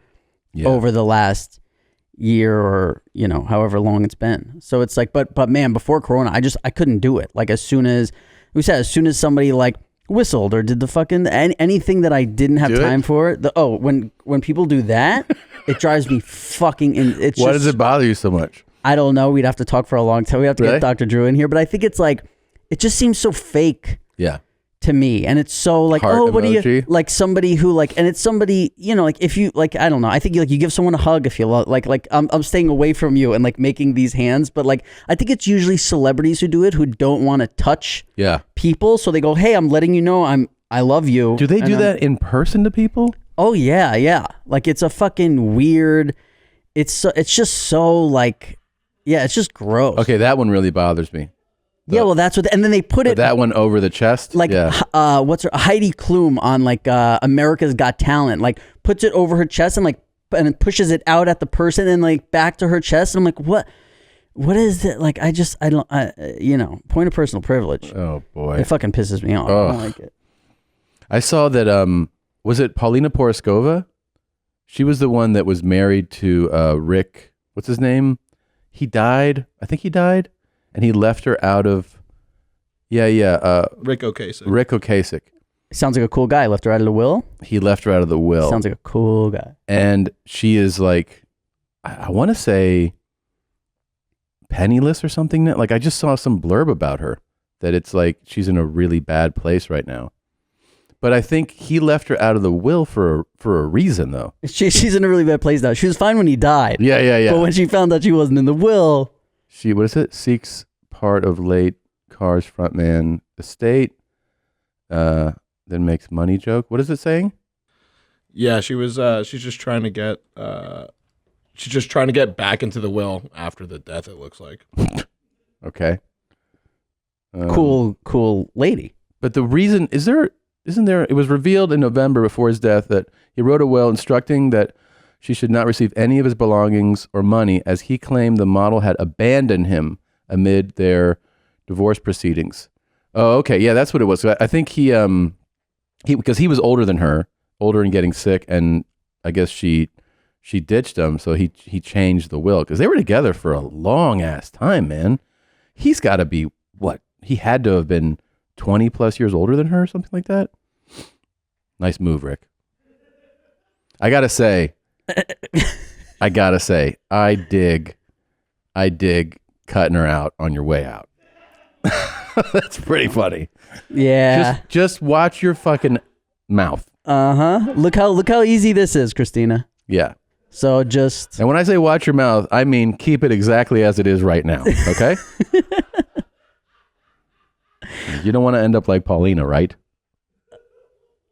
Speaker 3: over the last year or, however long it's been. So it's like, but man, before Corona, I couldn't do it. Like as soon as somebody like whistled or did the fucking anything that I didn't have time for, when people do that, it drives me fucking in.
Speaker 1: Why does it bother you so much?
Speaker 3: I don't know. We'd have to talk for a long time. We have to get Dr. Drew in here, but I think it's like, it just seems so fake.
Speaker 1: Yeah.
Speaker 3: To me. And it's so like,
Speaker 1: heart
Speaker 3: what
Speaker 1: emoji.
Speaker 3: do you, like somebody who like, and it's somebody, like if you like, I don't know. I think you give someone a hug if you like I'm staying away from you and like making these hands, but like, I think it's usually celebrities who do it, who don't want to touch people. So they go, hey, I'm letting you know I love you.
Speaker 1: Do they do that in person to people?
Speaker 3: Oh yeah. Like it's a fucking weird, it's just so like, yeah, it's just gross.
Speaker 1: Okay, that one really bothers me.
Speaker 3: Well, that's what, and then they put
Speaker 1: that one over the chest.
Speaker 3: Like, what's her Heidi Klum on like America's Got Talent, like puts it over her chest and then pushes it out at the person and like back to her chest. And I'm like, what? What is it? Like, I don't, point of personal privilege.
Speaker 1: Oh, boy.
Speaker 3: It fucking pisses me off. I don't like it.
Speaker 1: I saw that, was it Paulina Poroskova? She was the one that was married to Rick, what's his name? He died. I think he died. And he left her out of,
Speaker 12: Rick Ocasek.
Speaker 1: Rick Ocasek.
Speaker 3: Sounds like a cool guy. Left her out of the will?
Speaker 1: He left her out of the will.
Speaker 3: Sounds like a cool guy.
Speaker 1: And she is like, I want to say penniless or something. Like, I just saw some blurb about her that it's like she's in a really bad place right now. But I think he left her out of the will for a reason, though.
Speaker 3: She's in a really bad place now. She was fine when he died.
Speaker 1: Yeah.
Speaker 3: But when she found out she wasn't in the will,
Speaker 1: she, what is it? Seeks part of late Carr's frontman estate. Then makes money joke. What is it saying?
Speaker 12: Yeah, she was. She's just trying to get. She's just trying to get back into the will after the death. It looks like.
Speaker 1: Okay.
Speaker 3: Cool lady.
Speaker 1: But the reason isn't there? It was revealed in November before his death that he wrote a will instructing that she should not receive any of his belongings or money, as he claimed the model had abandoned him amid their divorce proceedings. Oh, okay, yeah, that's what it was. So I think he because he was older than her, older and getting sick, and I guess she ditched him, so he changed the will because they were together for a long ass time, man. He's got to be what? He had to have been 20 plus years older than her or something like that. Nice move, Rick. I gotta say, I dig cutting her out on your way out. That's pretty funny.
Speaker 3: Yeah.
Speaker 1: Just watch your fucking mouth.
Speaker 3: Look how easy this is, Christina.
Speaker 1: Yeah.
Speaker 3: So just.
Speaker 1: And when I say watch your mouth, I mean keep it exactly as it is right now. Okay. You don't want to end up like Paulina, right?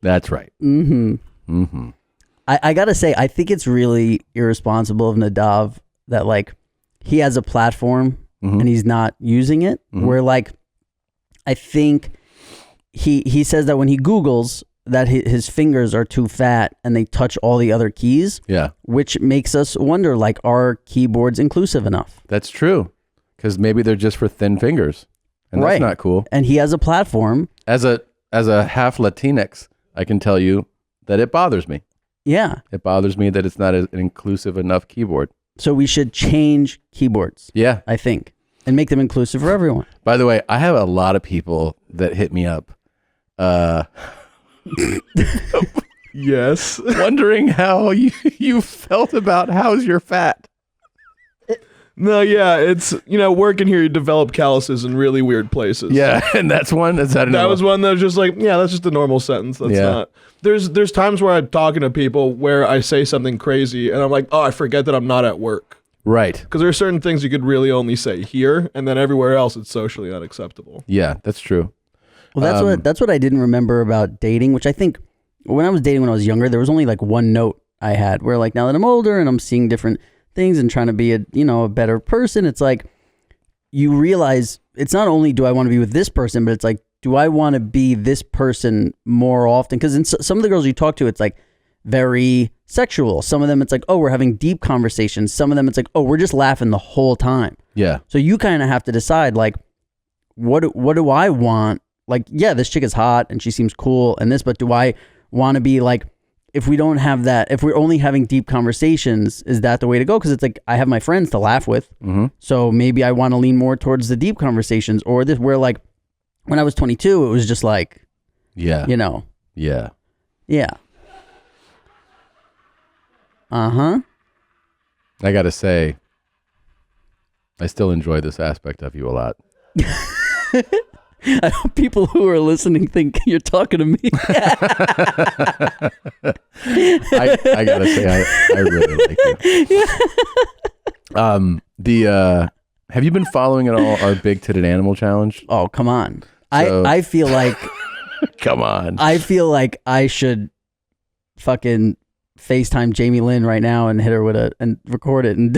Speaker 1: That's right.
Speaker 3: I gotta say, I think it's really irresponsible of Nadav that like he has a platform and he's not using it. Where like I think he says that when he Googles that his fingers are too fat and they touch all the other keys.
Speaker 1: Yeah.
Speaker 3: Which makes us wonder, like, are keyboards inclusive enough?
Speaker 1: That's true. Because maybe they're just for thin fingers. And that's not cool.
Speaker 3: And he has a platform.
Speaker 1: As a half Latinx, I can tell you that it bothers me.
Speaker 3: Yeah.
Speaker 1: It bothers me that it's not an inclusive enough keyboard.
Speaker 3: So we should change keyboards.
Speaker 1: Yeah.
Speaker 3: I think. And make them inclusive for everyone.
Speaker 1: By the way, I have a lot of people that hit me up.
Speaker 12: Yes.
Speaker 1: Wondering how you felt about how's your fat.
Speaker 12: No, yeah, it's, working here, you develop calluses in really weird places.
Speaker 1: Yeah, and that's one.
Speaker 12: That was one that was just like, yeah, that's just a normal sentence. That's not. There's times where I'm talking to people where I say something crazy and I'm like, oh, I forget that I'm not at work.
Speaker 1: Right.
Speaker 12: Because there are certain things you could really only say here, and then everywhere else it's socially unacceptable.
Speaker 1: Yeah, that's true.
Speaker 3: Well, that's what I didn't remember about dating, which I think when I was dating when I was younger, there was only like one note I had where like now that I'm older and I'm seeing different things and trying to be a better person, it's like you realize it's not only do I want to be with this person, but it's like, do I want to be this person more often? Because in some of the girls you talk to, it's like very sexual. Some of them it's like, oh, we're having deep conversations. Some of them it's like, oh, we're just laughing the whole time.
Speaker 1: Yeah. So
Speaker 3: you kind of have to decide like, what do I want? Like, yeah, this chick is hot and she seems cool and this, but do I want to be like, if we don't have that, if we're only having deep conversations, is that the way to go? Because it's like, I have my friends to laugh with. So maybe I want to lean more towards the deep conversations, or this where like when I was 22, it was just like,
Speaker 1: yeah.
Speaker 3: Yeah.
Speaker 1: I got to say, I still enjoy this aspect of you a lot.
Speaker 3: I hope people who are listening think you're talking to me.
Speaker 1: I gotta say, I really like you. Have you been following at all our Big Titted Animal challenge?
Speaker 3: Oh, come on. I feel like
Speaker 1: come on.
Speaker 3: I feel like I should fucking FaceTime Jamie Lynn right now and hit her with and record it and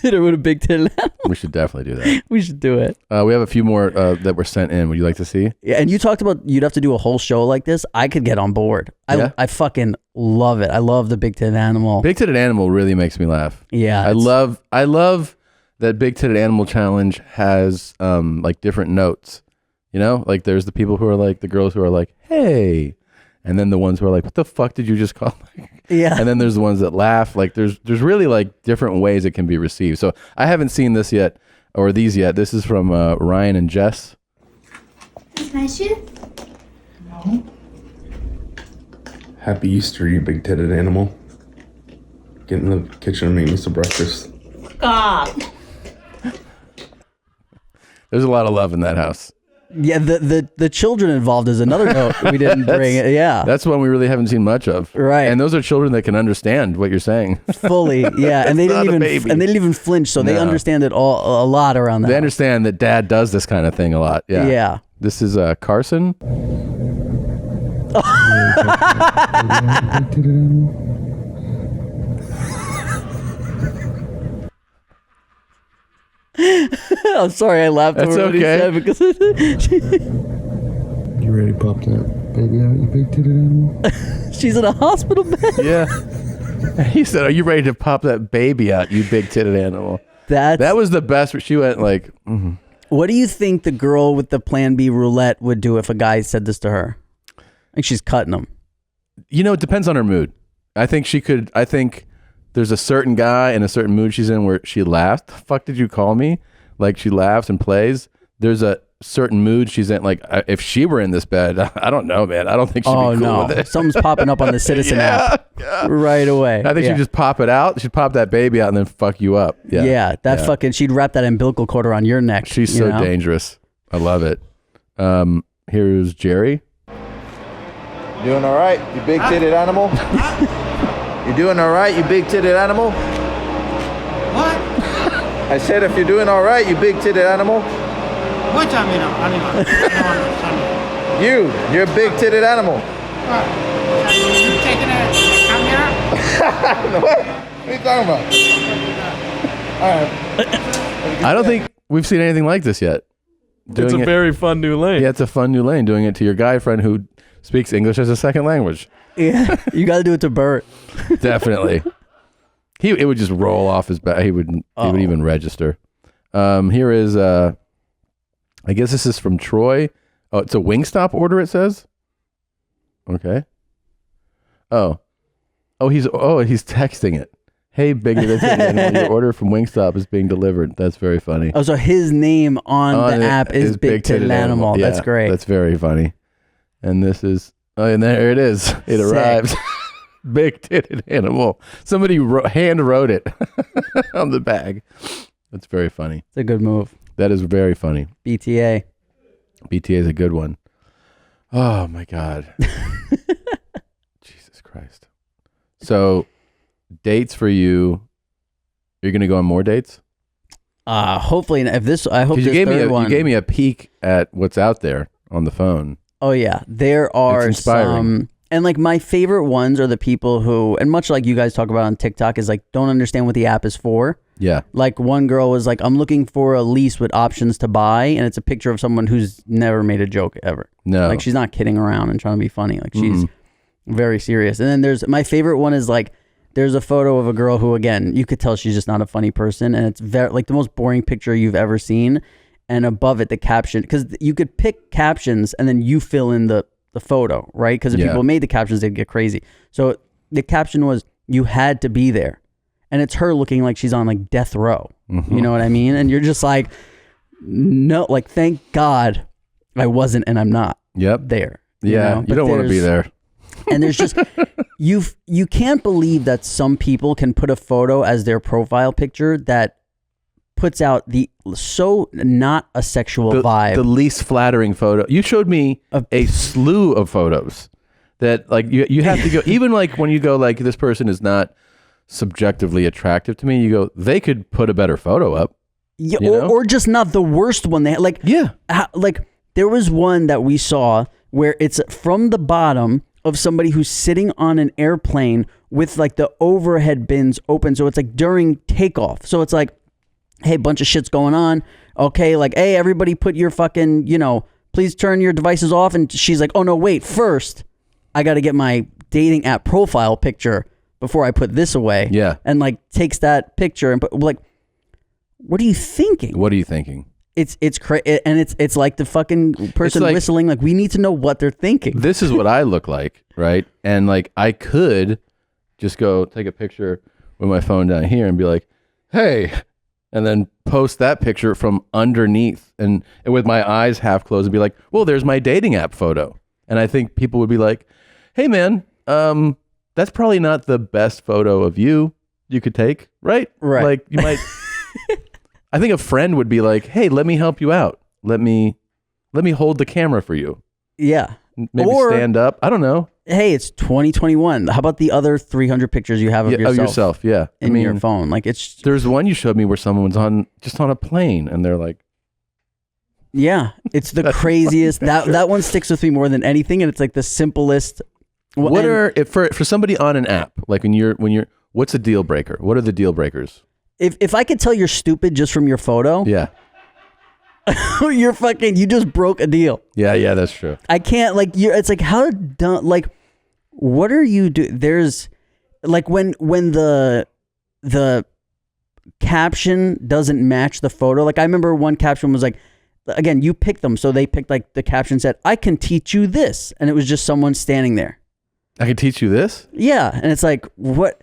Speaker 3: hit her with a Big Titted Animal.
Speaker 1: We should definitely do that.
Speaker 3: We should do it.
Speaker 1: We have a few more that were sent in. Would you like to see?
Speaker 3: Yeah, and you talked about you'd have to do a whole show like this. I could get on board. I fucking love it. I love the Big Titted Animal.
Speaker 1: Big Titted Animal really makes me laugh.
Speaker 3: Yeah.
Speaker 1: I love that Big Titted Animal challenge has like different notes. You know, like there's the people who are like the girls who are like, hey, and then the ones who are like, what the fuck did you just call me?
Speaker 3: Yeah.
Speaker 1: And then there's the ones that laugh. Like there's really like different ways it can be received. So I haven't seen this yet or these yet. This is from Ryan and Jess.
Speaker 10: Is my shoe?
Speaker 13: No. Happy Easter, you big titted animal. Get in the kitchen and make me some breakfast.
Speaker 11: God.
Speaker 1: There's a lot of love in that house.
Speaker 3: Yeah, the children involved is another note we didn't bring. Yeah,
Speaker 1: that's one we really haven't seen much of.
Speaker 3: Right,
Speaker 1: and those are children that can understand what you're saying
Speaker 3: fully. Yeah, and they didn't even flinch, so they understand it all a lot around that.
Speaker 1: They understand that Dad does this kind of thing a lot. Yeah.
Speaker 3: Yeah.
Speaker 1: This is Carson.
Speaker 3: I'm sorry, I laughed.
Speaker 1: That's
Speaker 3: over
Speaker 1: okay.
Speaker 3: What he said because
Speaker 13: You ready to pop that baby out, you big titted animal?
Speaker 3: She's in a hospital bed.
Speaker 1: Yeah. He said, "Are you ready to pop that baby out, you big titted animal?" That was the best. She went like. Mm-hmm.
Speaker 3: What do you think the girl with the Plan B roulette would do if a guy said this to her? I think she's cutting him.
Speaker 1: You know, it depends on her mood. I think she could. I think there's a certain guy in a certain mood she's in where she laughs. The fuck did you call me? Like she laughs and plays. There's a certain mood she's in. Like if she were in this bed, I don't know, man. I don't think she'd be cool with it.
Speaker 3: Something's popping up on the Citizen app right away.
Speaker 1: I think she'd just pop it out. She'd pop that baby out and then fuck you up. Yeah.
Speaker 3: Fucking. She'd wrap that umbilical cord around your neck.
Speaker 1: She's so dangerous. I love it. Here's Jerry.
Speaker 5: Doing all right, you big titted animal? You doing all right, you big titted animal?
Speaker 2: What?
Speaker 5: I said if you're doing all right, you big titted animal.
Speaker 2: Which animal?
Speaker 5: You're a big titted animal.
Speaker 2: You taking a camera?
Speaker 5: What are you talking about? All right.
Speaker 1: I don't think we've seen anything like this yet.
Speaker 12: It's a very fun new lane.
Speaker 1: Yeah, it's a fun new lane. Doing it to your guy friend who speaks English as a second language.
Speaker 3: Yeah, you got to do it to Bert.
Speaker 1: Definitely. It would just roll off his back. He wouldn't even register. Here is, I guess this is from Troy. Oh, it's a Wingstop order, it says. Okay. He's texting it. Hey, Big Titted Animal, your order from Wingstop is being delivered. That's very funny.
Speaker 3: Oh, so his name on the app is Big Titted Animal.
Speaker 1: Yeah,
Speaker 3: that's great.
Speaker 1: That's very funny. And this is, and there it is. It arrives. Big Titted Animal. Somebody hand wrote it on the bag. That's very funny.
Speaker 3: It's a good move.
Speaker 1: That is very funny.
Speaker 3: BTA.
Speaker 1: BTA is a good one. Oh my God. Jesus Christ. So, dates for you. You're going to go on more dates?
Speaker 3: Hopefully, I hope this
Speaker 1: you gave me a peek at what's out there on the phone.
Speaker 3: Oh yeah, there are some, and like my favorite ones are the people who, and much like you guys talk about on TikTok, is like don't understand what the app is for.
Speaker 1: Yeah.
Speaker 3: Like one girl was like, I'm looking for a lease with options to buy, and it's a picture of someone who's never made a joke ever.
Speaker 1: No.
Speaker 3: Like she's not kidding around and trying to be funny. Like she's very serious. And then there's my favorite one is like there's a photo of a girl who, again, you could tell she's just not a funny person, and it's very like the most boring picture you've ever seen. And above it, the caption, because you could pick captions and then you fill in the photo, right? Because if people made the captions, they'd get crazy. So the caption was, "You had to be there," and it's her looking like she's on like death row. You know what I mean? And you're just like, no, like thank God I wasn't, and I'm not. There.
Speaker 1: Yeah, you don't want to be there.
Speaker 3: And there's just you can't believe that some people can put a photo as their profile picture that puts out the so not a sexual vibe.
Speaker 1: The least flattering photo. You showed me a slew of photos that like you have to go, even like when you go like this person is not subjectively attractive to me, you go, they could put a better photo up.
Speaker 3: Yeah, or just not the worst one they had. Like, like there was one that we saw where it's from the bottom of somebody who's sitting on an airplane with like the overhead bins open. So it's like during takeoff. So it's like, hey, bunch of shit's going on. Okay, like, hey, everybody put your fucking, please turn your devices off. And she's like, oh, no, wait, first, I got to get my dating app profile picture before I put this away.
Speaker 1: Yeah.
Speaker 3: And like takes that picture and put like, what are you thinking?
Speaker 1: What are you thinking?
Speaker 3: It's and it's like the fucking person
Speaker 1: like,
Speaker 3: whistling. Like we need to know what they're thinking.
Speaker 1: This is what I look like, right? And like I could just go take a picture with my phone down here and be like, hey, and then post that picture from underneath and with my eyes half closed and be like, well, there's my dating app photo. And I think people would be like, hey man, that's probably not the best photo of you could take, right?
Speaker 3: Right.
Speaker 1: Like you might, I think a friend would be like, hey, let me help you out. Let me hold the camera for you.
Speaker 3: Yeah.
Speaker 1: Maybe stand up. I don't know.
Speaker 3: Hey, it's 2021. How about the other 300 pictures you have of yourself?
Speaker 1: Of yourself, yeah.
Speaker 3: In your phone. Like it's.
Speaker 1: There's one you showed me where someone's on a plane and they're like.
Speaker 3: Yeah, it's the craziest. That one sticks with me more than anything, and it's like the simplest.
Speaker 1: For somebody on an app, like when you're what's a deal breaker? What are the deal breakers?
Speaker 3: If I could tell you're stupid just from your photo,
Speaker 1: yeah.
Speaker 3: you just broke a deal.
Speaker 1: Yeah, that's true.
Speaker 3: I can't it's like how dumb, like what are you doing? There's like when the caption doesn't match the photo. Like I remember one caption was like, again, you picked them, so they picked like the caption said, I can teach you this, and it was just someone standing there.
Speaker 1: I can teach you this?
Speaker 3: Yeah, and it's like, what?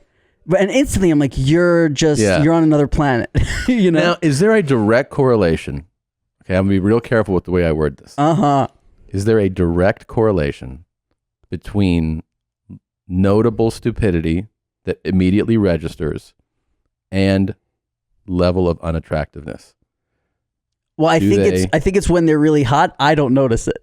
Speaker 3: And instantly I'm like, you're on another planet. You know?
Speaker 1: Now, is there a direct correlation? Okay, I'm going to be real careful with the way I word this. Is there a direct correlation between notable stupidity that immediately registers and level of unattractiveness?
Speaker 3: Well, I think it's when they're really hot. I don't notice it.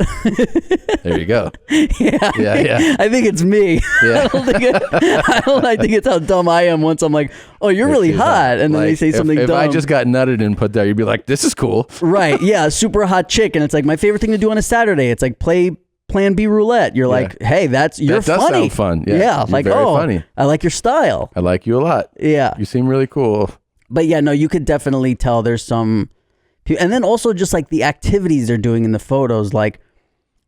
Speaker 1: There you go.
Speaker 3: Yeah. I think it's me.
Speaker 1: Yeah.
Speaker 3: I think it's how dumb I am. Once I'm like, oh, you're really hot, and then they say something dumb.
Speaker 1: If I just got nutted and put there, you'd be like, this is cool.
Speaker 3: Right? Yeah, super hot chick, and it's like my favorite thing to do on a Saturday. It's like play Plan B Roulette. You're like, hey, you're
Speaker 1: that does
Speaker 3: funny.
Speaker 1: Sound fun. Yeah,
Speaker 3: like
Speaker 1: very funny.
Speaker 3: I like your style.
Speaker 1: I like you a lot.
Speaker 3: Yeah,
Speaker 1: you seem really cool.
Speaker 3: But yeah, no, you could definitely tell there's some. And then also just like the activities they're doing in the photos, like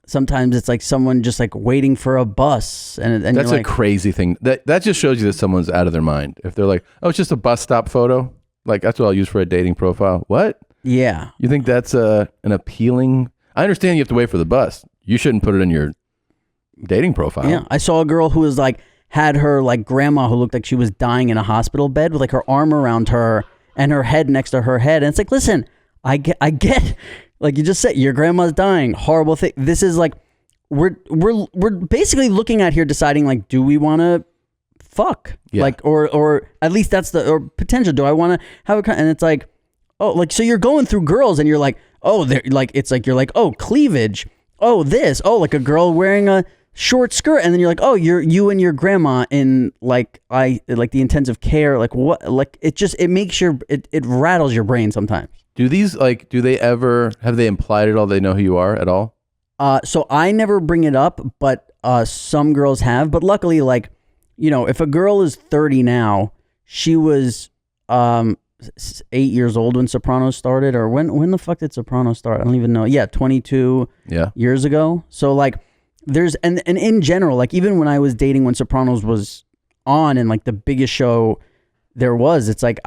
Speaker 3: sometimes it's like someone just like waiting for a bus, and
Speaker 1: that's a crazy thing. That just shows you that someone's out of their mind. If they're like, oh, it's just a bus stop photo, like that's what I'll use for a dating profile. What?
Speaker 3: Yeah.
Speaker 1: You think that's an appealing? I understand you have to wait for the bus. You shouldn't put it in your dating profile.
Speaker 3: Yeah, I saw a girl who was like had her like grandma who looked like she was dying in a hospital bed with like her arm around her and her head next to her head, and it's like, listen. I get, like you just said, your grandma's dying. Horrible thing. This is like, we're basically looking at here deciding like, do we want to fuck?
Speaker 1: Yeah.
Speaker 3: Like, or at least that's or potential. Do I want to have a, and it's like, oh, like, so you're going through girls and you're like, oh, they're like, it's like, you're like, oh, cleavage. Oh, this. Oh, like a girl wearing a short skirt. And then you're like, oh, you and your grandma in like the intensive care. Like what, like it makes it rattles your brain sometimes.
Speaker 1: Do these have they implied at all they know who you are at all?
Speaker 3: So I never bring it up, but some girls have. But luckily, like, you know, if a girl is 30 now, she was 8 years old when Sopranos started, or when the fuck did Sopranos start? I don't even know. Yeah, 22 years ago. So like there's and in general, like even when I was dating when Sopranos was on and like the biggest show there was, it's like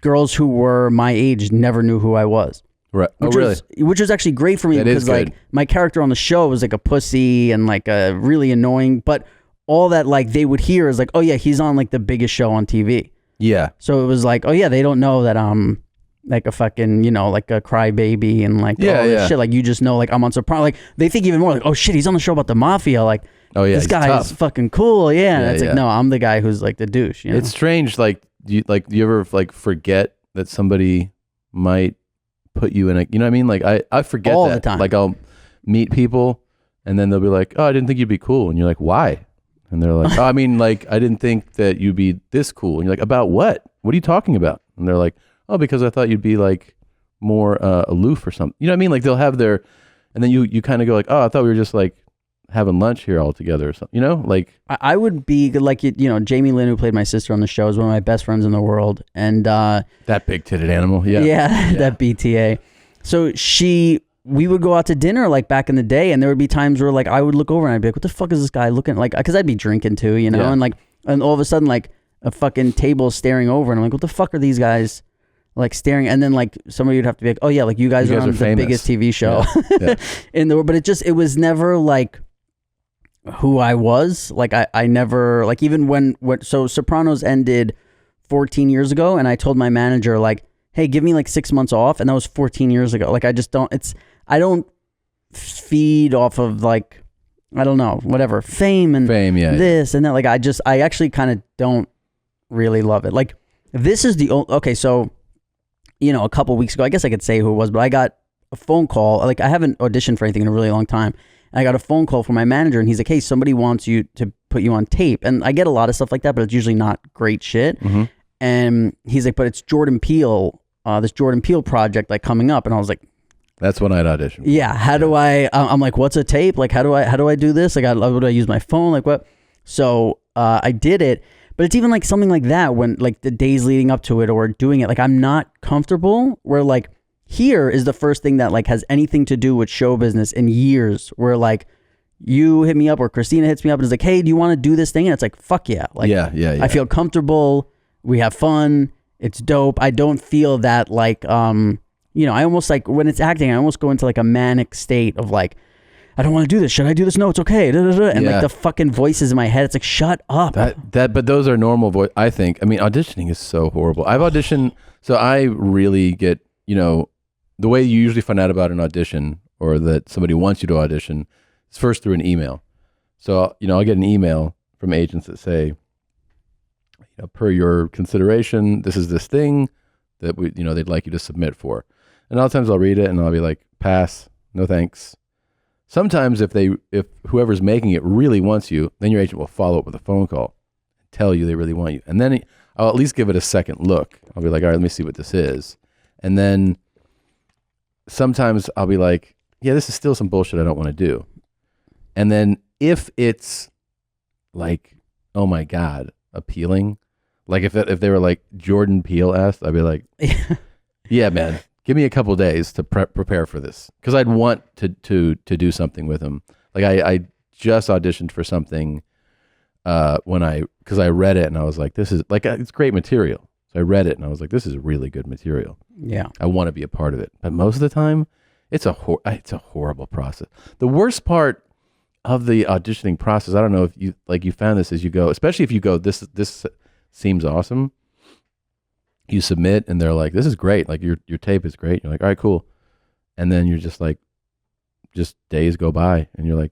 Speaker 3: girls who were my age never knew who I was.
Speaker 1: Right.
Speaker 3: Which was actually great for me because like my character on the show was like a pussy and like a really annoying, but all that like they would hear is like, oh yeah, he's on like the biggest show on TV.
Speaker 1: Yeah.
Speaker 3: So it was like, oh yeah, they don't know that I'm like a fucking, you know, like a crybaby and like all this shit. Like you just know like I'm on Sopranos. Like they think even more like, oh shit, he's on the show about the mafia. Like,
Speaker 1: oh yeah,
Speaker 3: this guy is fucking cool. Yeah. And it's
Speaker 1: yeah.
Speaker 3: like, no, I'm the guy who's like the douche. You know?
Speaker 1: It's strange. Like, do you ever like forget that somebody might put you in a, you know what I mean? Like I forget
Speaker 3: all
Speaker 1: that.
Speaker 3: The time.
Speaker 1: Like I'll meet people and then they'll be like, oh, I didn't think you'd be cool. And you're like, why? And they're like, oh, I mean, like, I didn't think that you'd be this cool. And you're like, about what? What are you talking about? And they're like, oh, because I thought you'd be like more aloof or something. You know what I mean? Like they'll have their, and then you kind of go like, oh, I thought we were just like having lunch here all together or something. You know, like
Speaker 3: I would be like, you know, Jamie Lynn, who played my sister on the show, is one of my best friends in the world. And
Speaker 1: that big titted animal. Yeah.
Speaker 3: Yeah. That BTA. So we would go out to dinner like back in the day, and there would be times where like I would look over and I'd be like, what the fuck is this guy looking like? Because I'd be drinking too, you know, and all of a sudden like a fucking table staring over, and I'm like, what the fuck are these guys like staring, and then like somebody would have to be like, oh yeah, like you guys are on the
Speaker 1: famous.
Speaker 3: biggest TV show
Speaker 1: Yeah.
Speaker 3: in the world. But it was never like who I was. Like I never, like even when so Sopranos ended 14 years ago, and I told my manager like, hey, give me like 6 months off, and that was 14 years ago. Like I don't feed off of like, I don't know, whatever, fame, this and that. Like I actually kind of don't really love it. Like this is the okay, so you know, a couple weeks ago, I guess I could say who it was, but I got a phone call. Like I haven't auditioned for anything in a really long time. And I got a phone call from my manager, and he's like, hey, somebody wants you to put you on tape. And I get a lot of stuff like that, but it's usually not great shit.
Speaker 1: Mm-hmm.
Speaker 3: And he's like, but it's Jordan Peele, this Jordan Peele project like coming up. And I was like,
Speaker 1: that's when I'd audition.
Speaker 3: Yeah. How do I'm like, what's a tape? Like, how do I do this? Like, how do I use my phone? Like what? So I did it. But it's even like something like that when like the days leading up to it or doing it, like I'm not comfortable where like here is the first thing that like has anything to do with show business in years where like you hit me up or Christina hits me up and is like, hey, do you want to do this thing? And it's like, fuck yeah. Like,
Speaker 1: yeah.
Speaker 3: I feel comfortable. We have fun. It's dope. I don't feel that like, you know, I almost like when it's acting, I almost go into like a manic state of like, I don't want to do this. Should I do this? No, it's okay. And like the fucking voices in my head, it's like, shut up.
Speaker 1: But those are normal voice. I think. I mean, auditioning is so horrible. I've auditioned, so I really get, you know, the way you usually find out about an audition or that somebody wants you to audition is first through an email. So, you know, I'll get an email from agents that say, you know, per your consideration, this is this thing that we, you know, they'd like you to submit for. And a lot of times I'll read it and I'll be like, pass, no thanks. Sometimes if whoever's making it really wants you, then your agent will follow up with a phone call, tell you they really want you. And then I'll at least give it a second look. I'll be like, all right, let me see what this is. And then sometimes I'll be like, yeah, this is still some bullshit I don't want to do. And then if it's like, oh my God, appealing, like if they were like Jordan Peele asked, I'd be like, yeah, man. Give me a couple of days to prepare for this because I'd want to do something with him. Like I just auditioned for something because I read it and I was like, this is like it's great material. So I read it and I was like, this is really good material.
Speaker 3: Yeah,
Speaker 1: I want to be a part of it. But most of the time, it's a horrible process. The worst part of the auditioning process, I don't know if you found this as you go, especially if you go, this seems awesome. You submit and they're like, this is great. Like your tape is great. You're like, all right, cool. And then you're just like, just days go by and you're like,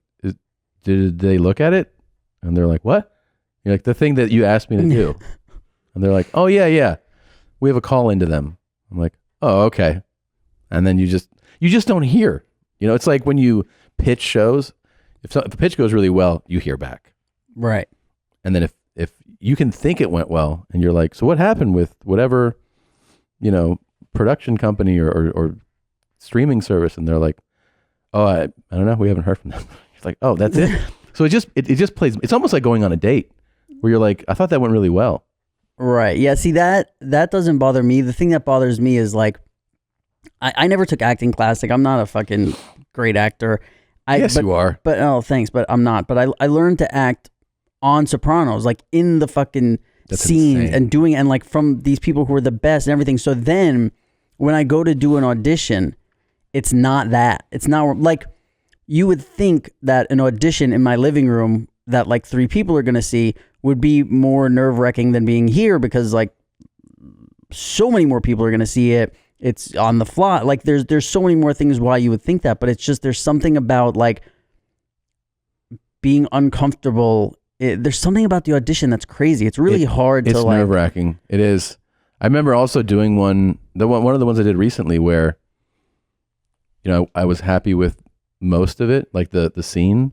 Speaker 1: did they look at it? And they're like, what? You're like, the thing that you asked me to do. And they're like, oh yeah. We have a call into them. I'm like, oh, okay. And then you just don't hear, you know, it's like when you pitch shows, if the pitch goes really well, you hear back.
Speaker 3: Right.
Speaker 1: And then if you can think it went well and you're like, so what happened with whatever, you know, production company or streaming service? And they're like, oh, I don't know. We haven't heard from them. It's like, oh, that's it. So it just plays. It's almost like going on a date where you're like, I thought that went really well.
Speaker 3: Right. Yeah. See, that doesn't bother me. The thing that bothers me is like, I never took acting class. Like I'm not a fucking great actor.
Speaker 1: Yes, you are.
Speaker 3: But oh, thanks. But I'm not. But I learned to act on Sopranos, like in the fucking scenes and doing, and like from these people who are the best and everything. So then when I go to do an audition, it's not that. It's not like you would think that an audition in my living room that like 3 people are going to see would be more nerve wracking than being here because like so many more people are going to see it. It's on the fly. Like there's so many more things why you would think that, but it's just, there's something about like being uncomfortable. There's something about the audition that's crazy. It's really hard to like.
Speaker 1: It's nerve wracking. It is. I remember also doing one of the ones I did recently where, you know, I was happy with most of it, like the scene.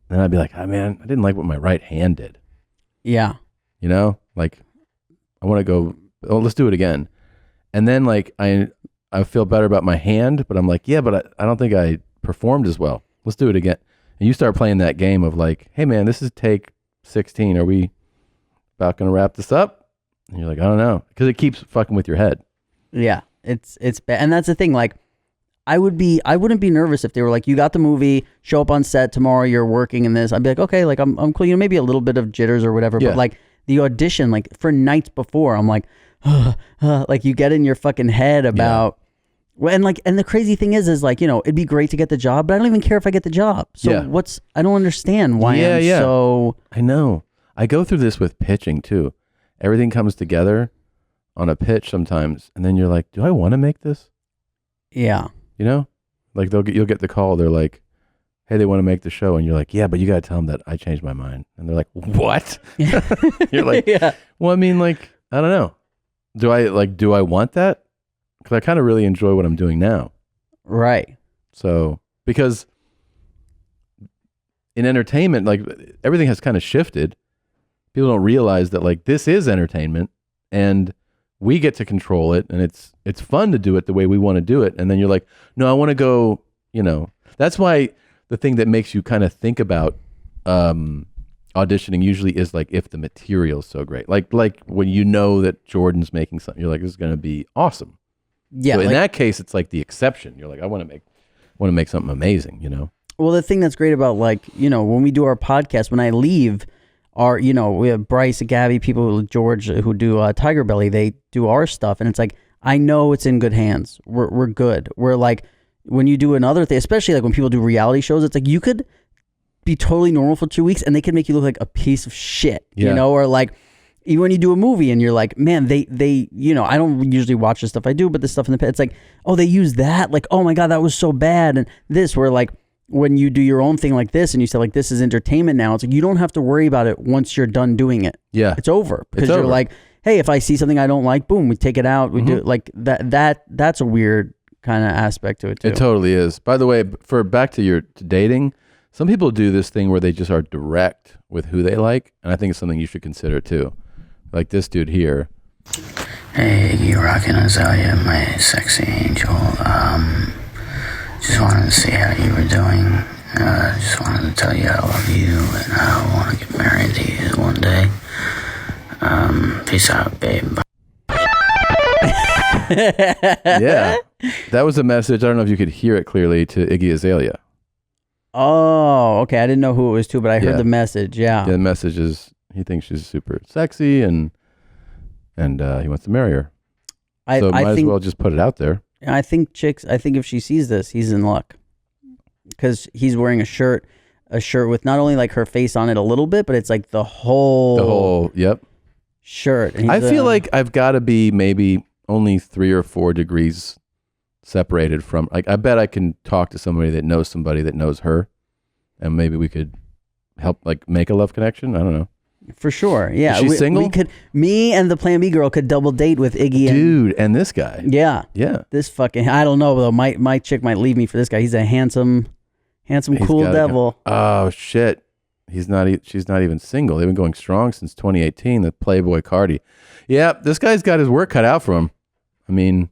Speaker 1: And I'd be like, oh man, I didn't like what my right hand did.
Speaker 3: Yeah.
Speaker 1: You know, like I want to go, oh, let's do it again. And then like, I feel better about my hand, but I'm like, yeah, but I don't think I performed as well. Let's do it again. And you start playing that game of like, hey man, this is take 16. Are we about going to wrap this up? And you're like, I don't know. Because it keeps fucking with your head.
Speaker 3: Yeah, it's bad. And that's the thing. Like, I wouldn't be nervous if they were like, you got the movie, show up on set tomorrow, you're working in this. I'd be like, okay, like I'm cool. You know, maybe a little bit of jitters or whatever.
Speaker 1: Yeah.
Speaker 3: But like the audition, like for nights before, I'm like, like you get in your fucking head about. Well, and the crazy thing is like, it'd be great to get the job, but I don't even care if I get the job. So I don't understand why so.
Speaker 1: I know. I go through this with pitching too. Everything comes together on a pitch sometimes, and then you're like, do I want to make this?
Speaker 3: Yeah.
Speaker 1: Like you'll get the call. They're like, hey, they want to make the show, and you're like, yeah, but you got to tell them that I changed my mind. And they're like, what? You're like, well, I mean, like, I don't know. Do I want that? Because I kind of really enjoy what I'm doing now.
Speaker 3: Right.
Speaker 1: So, because in entertainment, like everything has kind of shifted. People don't realize that like this is entertainment and we get to control it, and it's fun to do it the way we want to do it. And then you're like, no, I want to go, that's why the thing that makes you kind of think about auditioning usually is like if the material is so great. Like when you know that Jordan's making something, you're like, this is going to be awesome.
Speaker 3: Yeah.
Speaker 1: So in that case, it's like the exception. You're like, I want to make something amazing,
Speaker 3: Well, the thing that's great about when we do our podcast, when I leave, we have Bryce, Gabby, people, George who do Tiger Belly, they do our stuff, and it's like I know it's in good hands. We're good. We're like when you do another thing, especially like when people do reality shows, it's like you could be totally normal for 2 weeks and they can make you look like a piece of shit, or like even when you do a movie and you're like, man, they I don't usually watch the stuff I do, but the stuff in the past, it's like, oh, they use that, like, oh my God, that was so bad, and this, where like. When you do your own thing like this and you say like this is entertainment now, it's like you don't have to worry about it once you're done doing it.
Speaker 1: Yeah.
Speaker 3: It's over. Because you're like, hey, if I see something I don't like, boom, we take it out. We do it like that's a weird kind of aspect to it too.
Speaker 1: It totally is. By the way, for back to dating, some people do this thing where they just are direct with who they like, and I think it's something you should consider too. Like this dude here.
Speaker 14: Hey, Iggy Azalea, my sexy angel. Just wanted to see how you were doing. Just wanted to tell you I love you and I want to get married to you one day. Peace out, babe.
Speaker 1: Yeah. That was a message. I don't know if you could hear it clearly to Iggy Azalea.
Speaker 3: Oh, okay. I didn't know who it was to, but I heard the message. Yeah.
Speaker 1: The message is he thinks she's super sexy and he wants to marry her. So might as well just put it out there.
Speaker 3: I think if she sees this, he's in luck, because he's wearing a shirt with not only like her face on it a little bit, but it's like the whole shirt. And
Speaker 1: I feel like I've got to be maybe only 3 or 4 degrees separated from, like, I bet I can talk to somebody that knows her, and maybe we could help like make a love connection. I don't know. For sure. Yeah.
Speaker 3: Is she single? Me and the Plan B girl could double date with Iggy.
Speaker 1: And this guy.
Speaker 3: Yeah.
Speaker 1: Yeah.
Speaker 3: This fucking, I don't know though. My chick might leave me for this guy. He's a handsome, cool devil.
Speaker 1: Oh shit. She's not even single. They've been going strong since 2018. The Playboy Cardi. Yeah. This guy's got his work cut out for him. I mean,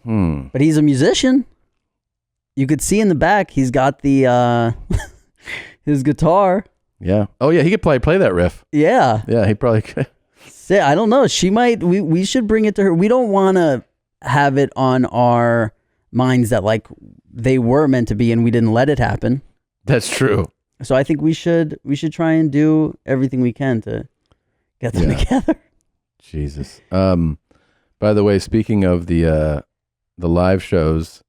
Speaker 3: but he's a musician. You could see in the back, he's got the, his guitar.
Speaker 1: Yeah. Oh yeah, he could play that riff.
Speaker 3: Yeah.
Speaker 1: Yeah, he probably could.
Speaker 3: I don't know. She might. We should bring it to her. We don't want to have it on our minds that like they were meant to be and we didn't let it happen.
Speaker 1: That's true.
Speaker 3: So I think we should try and do everything we can to get them together.
Speaker 1: Jesus. By the way, speaking of the live shows,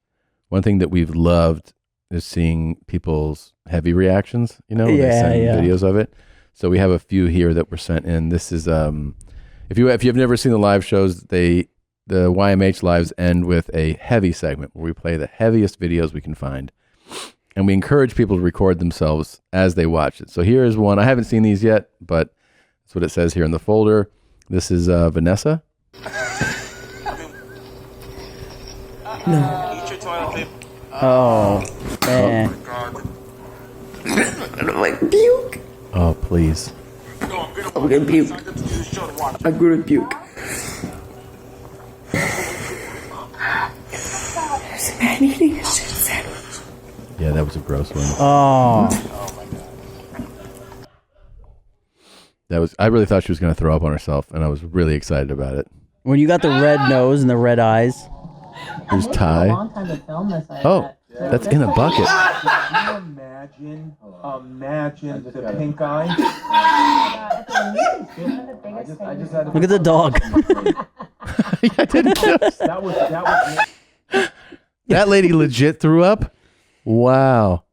Speaker 1: one thing that we've loved is seeing people's heavy reactions, when they send videos of it. So we have a few here that were sent in. This is if you've never seen the live shows, the YMH lives end with a heavy segment where we play the heaviest videos we can find, and we encourage people to record themselves as they watch it. So here is one. I haven't seen these yet, but that's what it says here in the folder. This is Vanessa.
Speaker 11: No.
Speaker 3: Oh, man.
Speaker 11: Oh my God. I'm gonna puke.
Speaker 1: Oh, please.
Speaker 11: I'm gonna puke. I'm gonna puke. There's a man eating a shit sandwich.
Speaker 1: Yeah, that was a gross one.
Speaker 3: Oh.
Speaker 1: I really thought she was going to throw up on herself, and I was really excited about it.
Speaker 3: When you got the red nose and the red eyes.
Speaker 1: There's Ty.
Speaker 3: A long time to film this,
Speaker 1: Oh, That's in a bucket.
Speaker 15: Imagine the pink eye.
Speaker 3: Look at the dog.
Speaker 1: I didn't That lady legit threw up? Wow.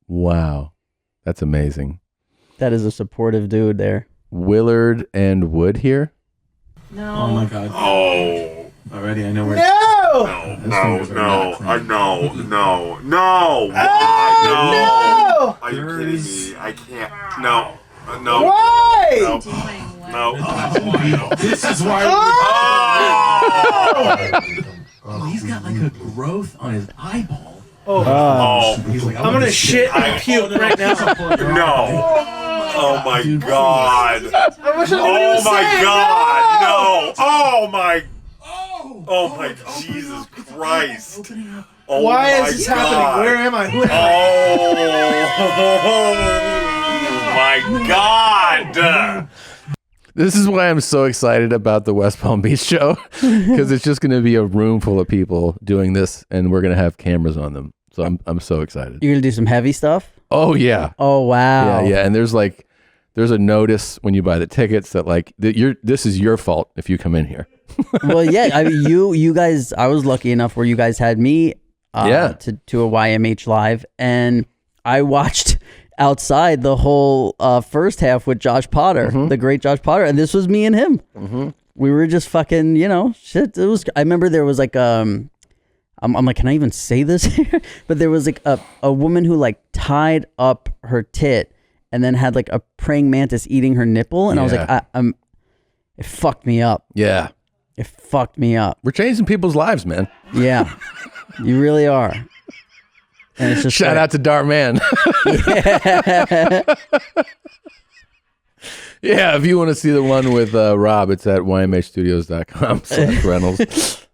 Speaker 1: Wow. That's amazing.
Speaker 3: That is a supportive dude there.
Speaker 1: Willard and Wood here?
Speaker 15: No. Oh my God.
Speaker 4: Oh.
Speaker 15: Already, I know where.
Speaker 4: No! No. Are you kidding me? I can't. No. No.
Speaker 2: Why?
Speaker 4: No.
Speaker 15: This is why.
Speaker 16: Oh, he's got like a growth on his eyeball.
Speaker 15: He's like,
Speaker 2: I'm gonna shit and puke right now.
Speaker 4: No. Oh my God.
Speaker 2: I wish I knew what he
Speaker 4: Oh
Speaker 2: was
Speaker 4: my
Speaker 2: saying.
Speaker 4: God.
Speaker 2: No.
Speaker 4: No. Oh my. Oh my Jesus Christ. Oh
Speaker 2: Why
Speaker 4: my
Speaker 2: is this
Speaker 4: God.
Speaker 2: happening? Where am I? Who am I?
Speaker 4: Oh my God.
Speaker 1: This is why I'm so excited about the West Palm Beach show, because it's just going to be a room full of people doing this, and we're going to have cameras on them. So I'm so excited.
Speaker 3: You're gonna do some heavy stuff?
Speaker 1: Oh yeah.
Speaker 3: Oh wow.
Speaker 1: Yeah. And there's a notice when you buy the tickets that this is your fault if you come in here.
Speaker 3: Well, yeah. I mean, you guys. I was lucky enough where you guys had me. To a YMH live, and I watched outside the whole first half with Josh Potter, the great Josh Potter, and this was me and him. We were just fucking, shit. It was. I remember there was like I'm like, can I even say this here? But there was like a woman who like tied up her tit and then had like a praying mantis eating her nipple, and I was like, it fucked me up.
Speaker 1: Yeah,
Speaker 3: it fucked me up.
Speaker 1: We're changing people's lives, man.
Speaker 3: Yeah, you really are. And it's just
Speaker 1: shout out to Darman. Yeah, if you want to see the one with Rob, it's at ymhstudios.com/Reynolds.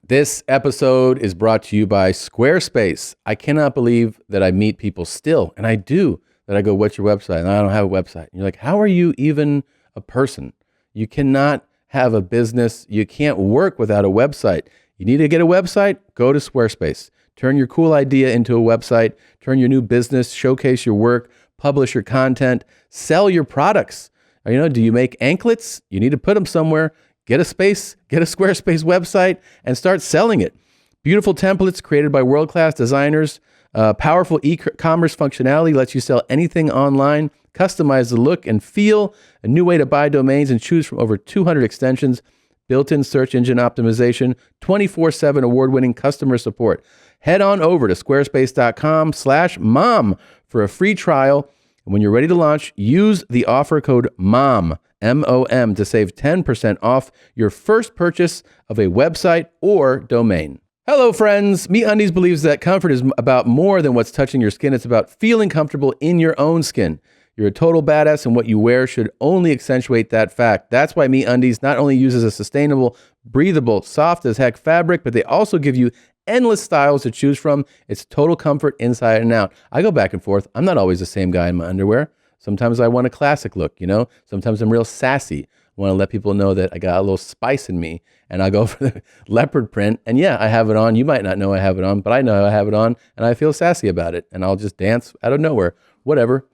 Speaker 1: This episode is brought to you by Squarespace. I cannot believe that I meet people still, and I do, that I go, what's your website? And I don't have a website. And you're like, how are you even a person? You cannot have a business. You can't work without a website. You need to get a website? Go to Squarespace. Turn your cool idea into a website. Turn your new business, showcase your work, publish your content, sell your products. Do you make anklets? You need to put them somewhere. Get a Squarespace website and start selling it. Beautiful templates created by world-class designers. Powerful e-commerce functionality lets you sell anything online. Customize the look and feel. A new way to buy domains and choose from over 200 extensions. Built-in search engine optimization. 24/7 award-winning customer support. Head on over to squarespace.com/mom for a free trial. And when you're ready to launch, use the offer code MOM, M-O-M, to save 10% off your first purchase of a website or domain. Hello, friends. MeUndies believes that comfort is about more than what's touching your skin. It's about feeling comfortable in your own skin. You're a total badass, and what you wear should only accentuate that fact. That's why MeUndies not only uses a sustainable, breathable, soft as heck fabric, but they also give you endless styles to choose from. It's total comfort inside and out. I go back and forth. I'm not always the same guy in my underwear. Sometimes I want a classic look, Sometimes I'm real sassy. I want to let people know that I got a little spice in me, and I go for the leopard print. And yeah, I have it on. You might not know I have it on, but I know I have it on, and I feel sassy about it. And I'll just dance out of nowhere. Whatever.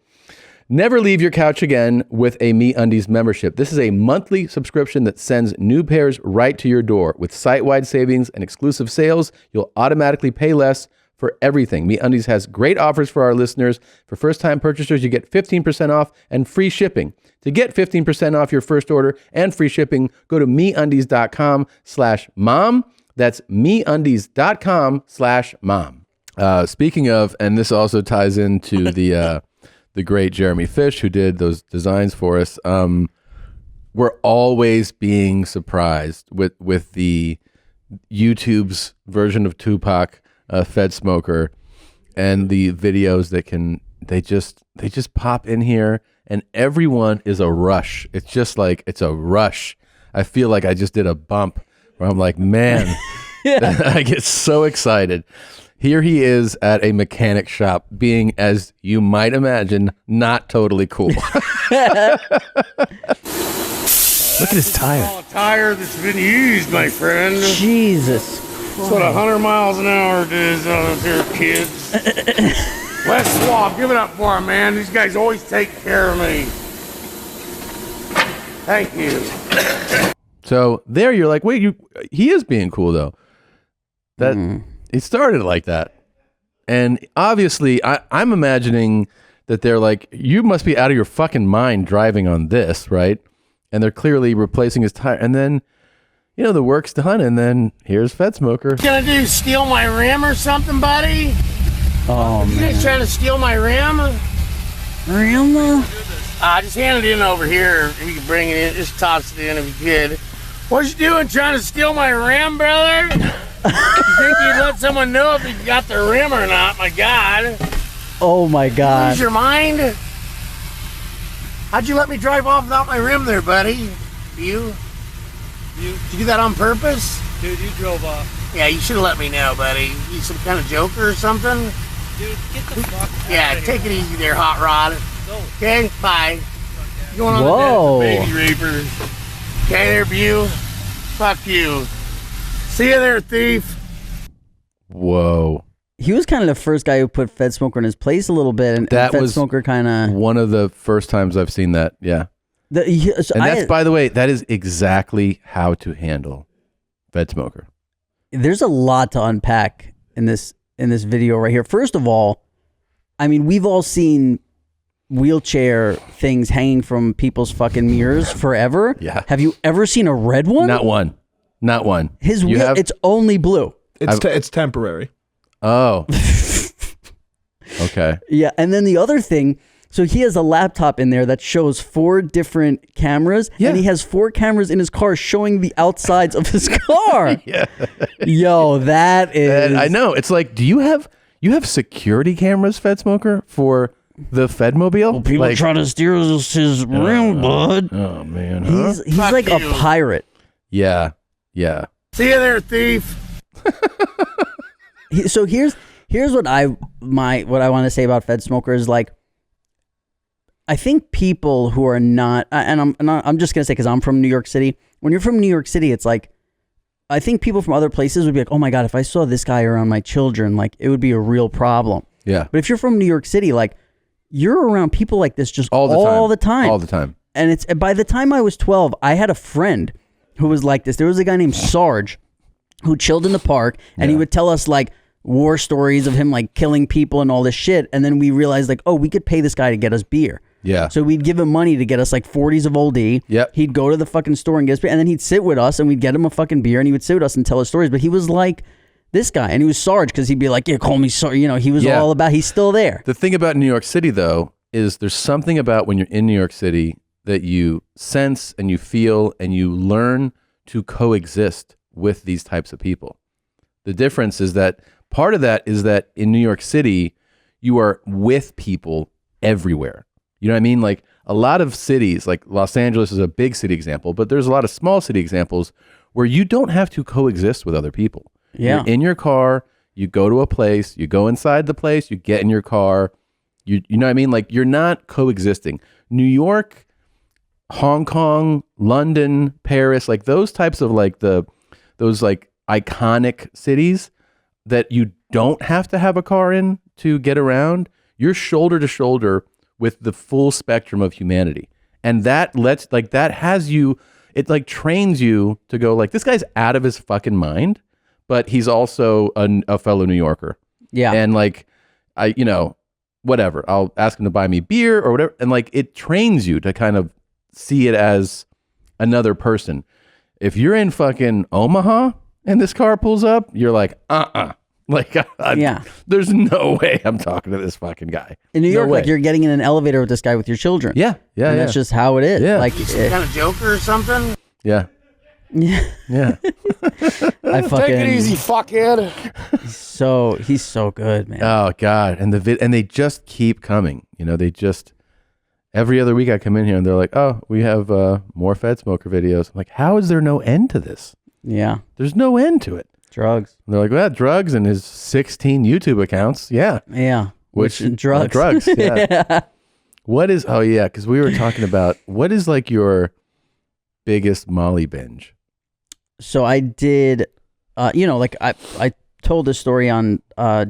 Speaker 1: Never leave your couch again with a MeUndies membership. This is a monthly subscription that sends new pairs right to your door. With site-wide savings and exclusive sales, you'll automatically pay less for everything. MeUndies has great offers for our listeners. For first-time purchasers, you get 15% off and free shipping. To get 15% off your first order and free shipping, go to MeUndies.com/mom. That's MeUndies.com/mom. Speaking of, and this also ties into the great Jeremy Fish, who did those designs for us. We're always being surprised with the YouTube's version of Tupac, Fed Smoker, and the videos that they just pop in here, and everyone is a rush. It's just like, it's a rush. I feel like I just did a bump where I'm like, man, I get so excited. Here he is at a mechanic shop, being, as you might imagine, not totally cool. Look at his tire.
Speaker 2: Tire that's been used, my friend.
Speaker 3: Jesus
Speaker 7: That's what 100 miles an hour does out there, kids. Let's swap. Give it up for him, man. These guys always take care of me. Thank you.
Speaker 1: So there you're like, wait, he is being cool though. That he started like that. And obviously I'm imagining that they're like, you must be out of your fucking mind driving on this, right? And they're clearly replacing his tire. And then, you know, the work's done. And then here's Fed Smoker.
Speaker 7: Gonna do steal my rim or something, buddy?
Speaker 3: Oh,
Speaker 7: you guys trying to steal my rim?
Speaker 3: Rim?
Speaker 7: Just hand it in over here. If you can bring it in, just toss it in if you could. What you doing, trying to steal my rim, brother? You think you'd let someone know if you got the rim or not? My God.
Speaker 3: Oh my God.
Speaker 7: Lose your mind? How'd you let me drive off without my rim there, buddy? You? Did you do that on purpose?
Speaker 17: Dude, you drove off.
Speaker 7: Yeah, you should have let me know, buddy. You some kind of joker or something?
Speaker 17: Dude, get the fuck
Speaker 7: Yeah,
Speaker 17: out of
Speaker 7: take
Speaker 17: here.
Speaker 7: it easy there, Hot Rod. Okay, bye. You going on
Speaker 3: Whoa.
Speaker 7: the baby rapers? Okay, there, Bew. Fuck you. See you there, thief.
Speaker 1: Whoa.
Speaker 3: He was kind of the first guy who put Fed Smoker in his place a little bit, and
Speaker 1: That
Speaker 3: Fed
Speaker 1: was
Speaker 3: Smoker kind of
Speaker 1: one of the first times I've seen that. Yeah.
Speaker 3: So
Speaker 1: and that's, by the way, that is exactly how to handle Fed Smoker.
Speaker 3: There's a lot to unpack in this video right here. First of all, I mean, we've all seen wheelchair things hanging from people's fucking mirrors forever.
Speaker 1: Yeah.
Speaker 3: Have you ever seen a red one?
Speaker 1: Not one. Not one.
Speaker 3: His
Speaker 1: You
Speaker 3: wheel,
Speaker 1: have?
Speaker 3: it's only blue.
Speaker 12: It's temporary.
Speaker 1: Oh. Okay.
Speaker 3: Yeah, and then the other thing, so he has a laptop in there that shows 4 different cameras, and he has 4 cameras in his car showing the outsides of his car.
Speaker 1: Yeah.
Speaker 3: Yo, that is...
Speaker 1: And I know. It's like, do you have security cameras, Fed Smoker, for the Fedmobile?
Speaker 3: Well, people trying to steer his rim, bud.
Speaker 1: Oh, man. Huh?
Speaker 3: He's like a pirate.
Speaker 1: Yeah. Yeah.
Speaker 7: See you there, thief.
Speaker 3: So here's what I want to say about Fed Smoker is like, I think people who are not, and I'm just gonna say because I'm from New York City. When you're from New York City, it's like, I think people from other places would be like, oh my God, if I saw this guy around my children, like it would be a real problem.
Speaker 1: Yeah.
Speaker 3: But if you're from New York City, like you're around people like this just all the time.
Speaker 1: All the time.
Speaker 3: And it's by the time I was 12, I had a friend who was like this. There was a guy named Sarge who chilled in the park, and he would tell us like war stories of him like killing people and all this shit. And then we realized like, oh, we could pay this guy to get us beer.
Speaker 1: Yeah.
Speaker 3: So we'd give him money to get us like 40s of Old E.
Speaker 1: Yep.
Speaker 3: He'd go to the fucking store and get us beer, and then he'd sit with us and we'd get him a fucking beer, and he would sit with us and tell us stories. But he was like this guy, and he was Sarge because he'd be like, yeah, call me Sarge. You know, he was all about, he's still there.
Speaker 1: The thing about New York City, though, is there's something about when you're in New York City that you sense and you feel and you learn to coexist with these types of people. The difference is that part of that is that in New York City, you are with people everywhere. You know what I mean? Like a lot of cities, like Los Angeles is a big city example, but there's a lot of small city examples where you don't have to coexist with other people.
Speaker 3: Yeah.
Speaker 1: You're in your car, you go to a place, you go inside the place, you get in your car, you know what I mean? Like you're not coexisting. New York, Hong Kong, London, Paris, like those types of like those like iconic cities that you don't have to have a car in to get around, you're shoulder to shoulder with the full spectrum of humanity. And that has you, it like trains you to go like, this guy's out of his fucking mind, but he's also a fellow New Yorker.
Speaker 3: Yeah.
Speaker 1: And like, whatever, I'll ask him to buy me beer or whatever. And like, it trains you to kind of see it as another person. If you're in fucking Omaha and this car pulls up, you're like, like,
Speaker 3: yeah,
Speaker 1: there's no way I'm talking to this fucking guy.
Speaker 3: In New York,
Speaker 1: way.
Speaker 3: like you're getting in an elevator with this guy with your children.
Speaker 1: Yeah, yeah,
Speaker 3: and
Speaker 1: yeah.
Speaker 3: that's just how it is.
Speaker 1: Yeah.
Speaker 3: Like,
Speaker 7: You some kind of joker or something?
Speaker 1: Yeah. Yeah.
Speaker 3: I fucking
Speaker 7: Take it easy, fuckhead.
Speaker 3: He's so good, man.
Speaker 1: Oh God, and and they just keep coming. You know, they just every other week I come in here and they're like, "Oh, we have more Fed Smoker videos." I'm like, how is there no end to this?
Speaker 3: Yeah,
Speaker 1: there's no end to it.
Speaker 3: Drugs.
Speaker 1: And they're like, well, drugs and his 16 YouTube accounts. Yeah.
Speaker 3: Yeah.
Speaker 1: Which
Speaker 3: drugs?
Speaker 1: Drugs. Yeah. What is? Oh yeah, because we were talking about what is like your biggest Molly binge.
Speaker 3: So I did like I told this story on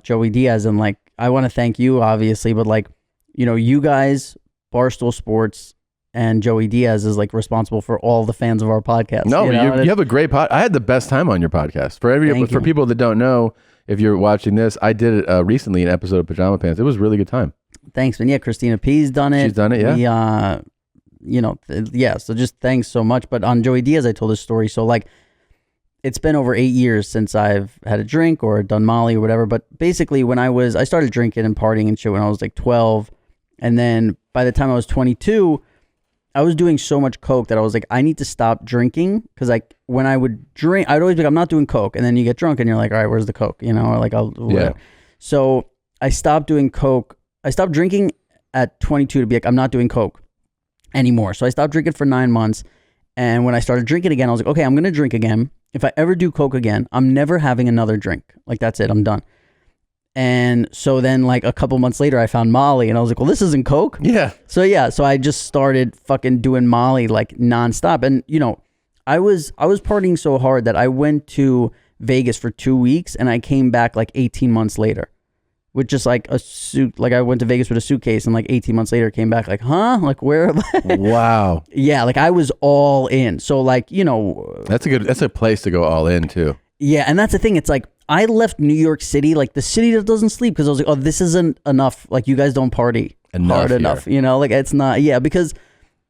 Speaker 3: Joey Diaz, and like I want to thank you obviously, but like, you guys, Barstool Sports, and Joey Diaz is like responsible for all the fans of our podcast.
Speaker 1: No, you have a great pod. I had the best time on your podcast. For people that don't know, if you're watching this, I did it recently, an episode of Pajama Pants. It was a really good time.
Speaker 3: Thanks, man. Yeah, Christina P's done it.
Speaker 1: She's done it, yeah.
Speaker 3: So just thanks so much. But on Joey Diaz, I told this story. So like, it's been over 8 years since I've had a drink or done Molly or whatever. But basically, when I started drinking and partying and shit when I was like 12, and then by the time I was 22, I was doing so much coke that I was like, I need to stop drinking, because like when I would drink, I'd always be like, I'm not doing coke, and then you get drunk and you're like, all right, where's the coke? Or like whatever. So I stopped doing coke. I stopped drinking at 22 to be like, I'm not doing coke anymore. So I stopped drinking for 9 months, and when I started drinking again, I was like, okay, I'm gonna drink again. If I ever do coke again, I'm never having another drink. Like, that's it, I'm done. And so then like a couple months later, I found Molly, and I was like, well, this isn't coke.
Speaker 1: Yeah.
Speaker 3: So I just started fucking doing Molly like nonstop. And I was partying so hard that I went to Vegas for 2 weeks, and I came back like 18 months later with just like a suit. Like I went to Vegas with a suitcase, and like 18 months later came back like, huh? Like where?
Speaker 1: Wow.
Speaker 3: Yeah. Like I was all in. So like,
Speaker 1: that's a place to go all in too.
Speaker 3: Yeah. And that's the thing. It's like, I left New York City, like the city that doesn't sleep, because I was like, oh, this isn't enough. Like, you guys don't party hard enough. Like it's not, because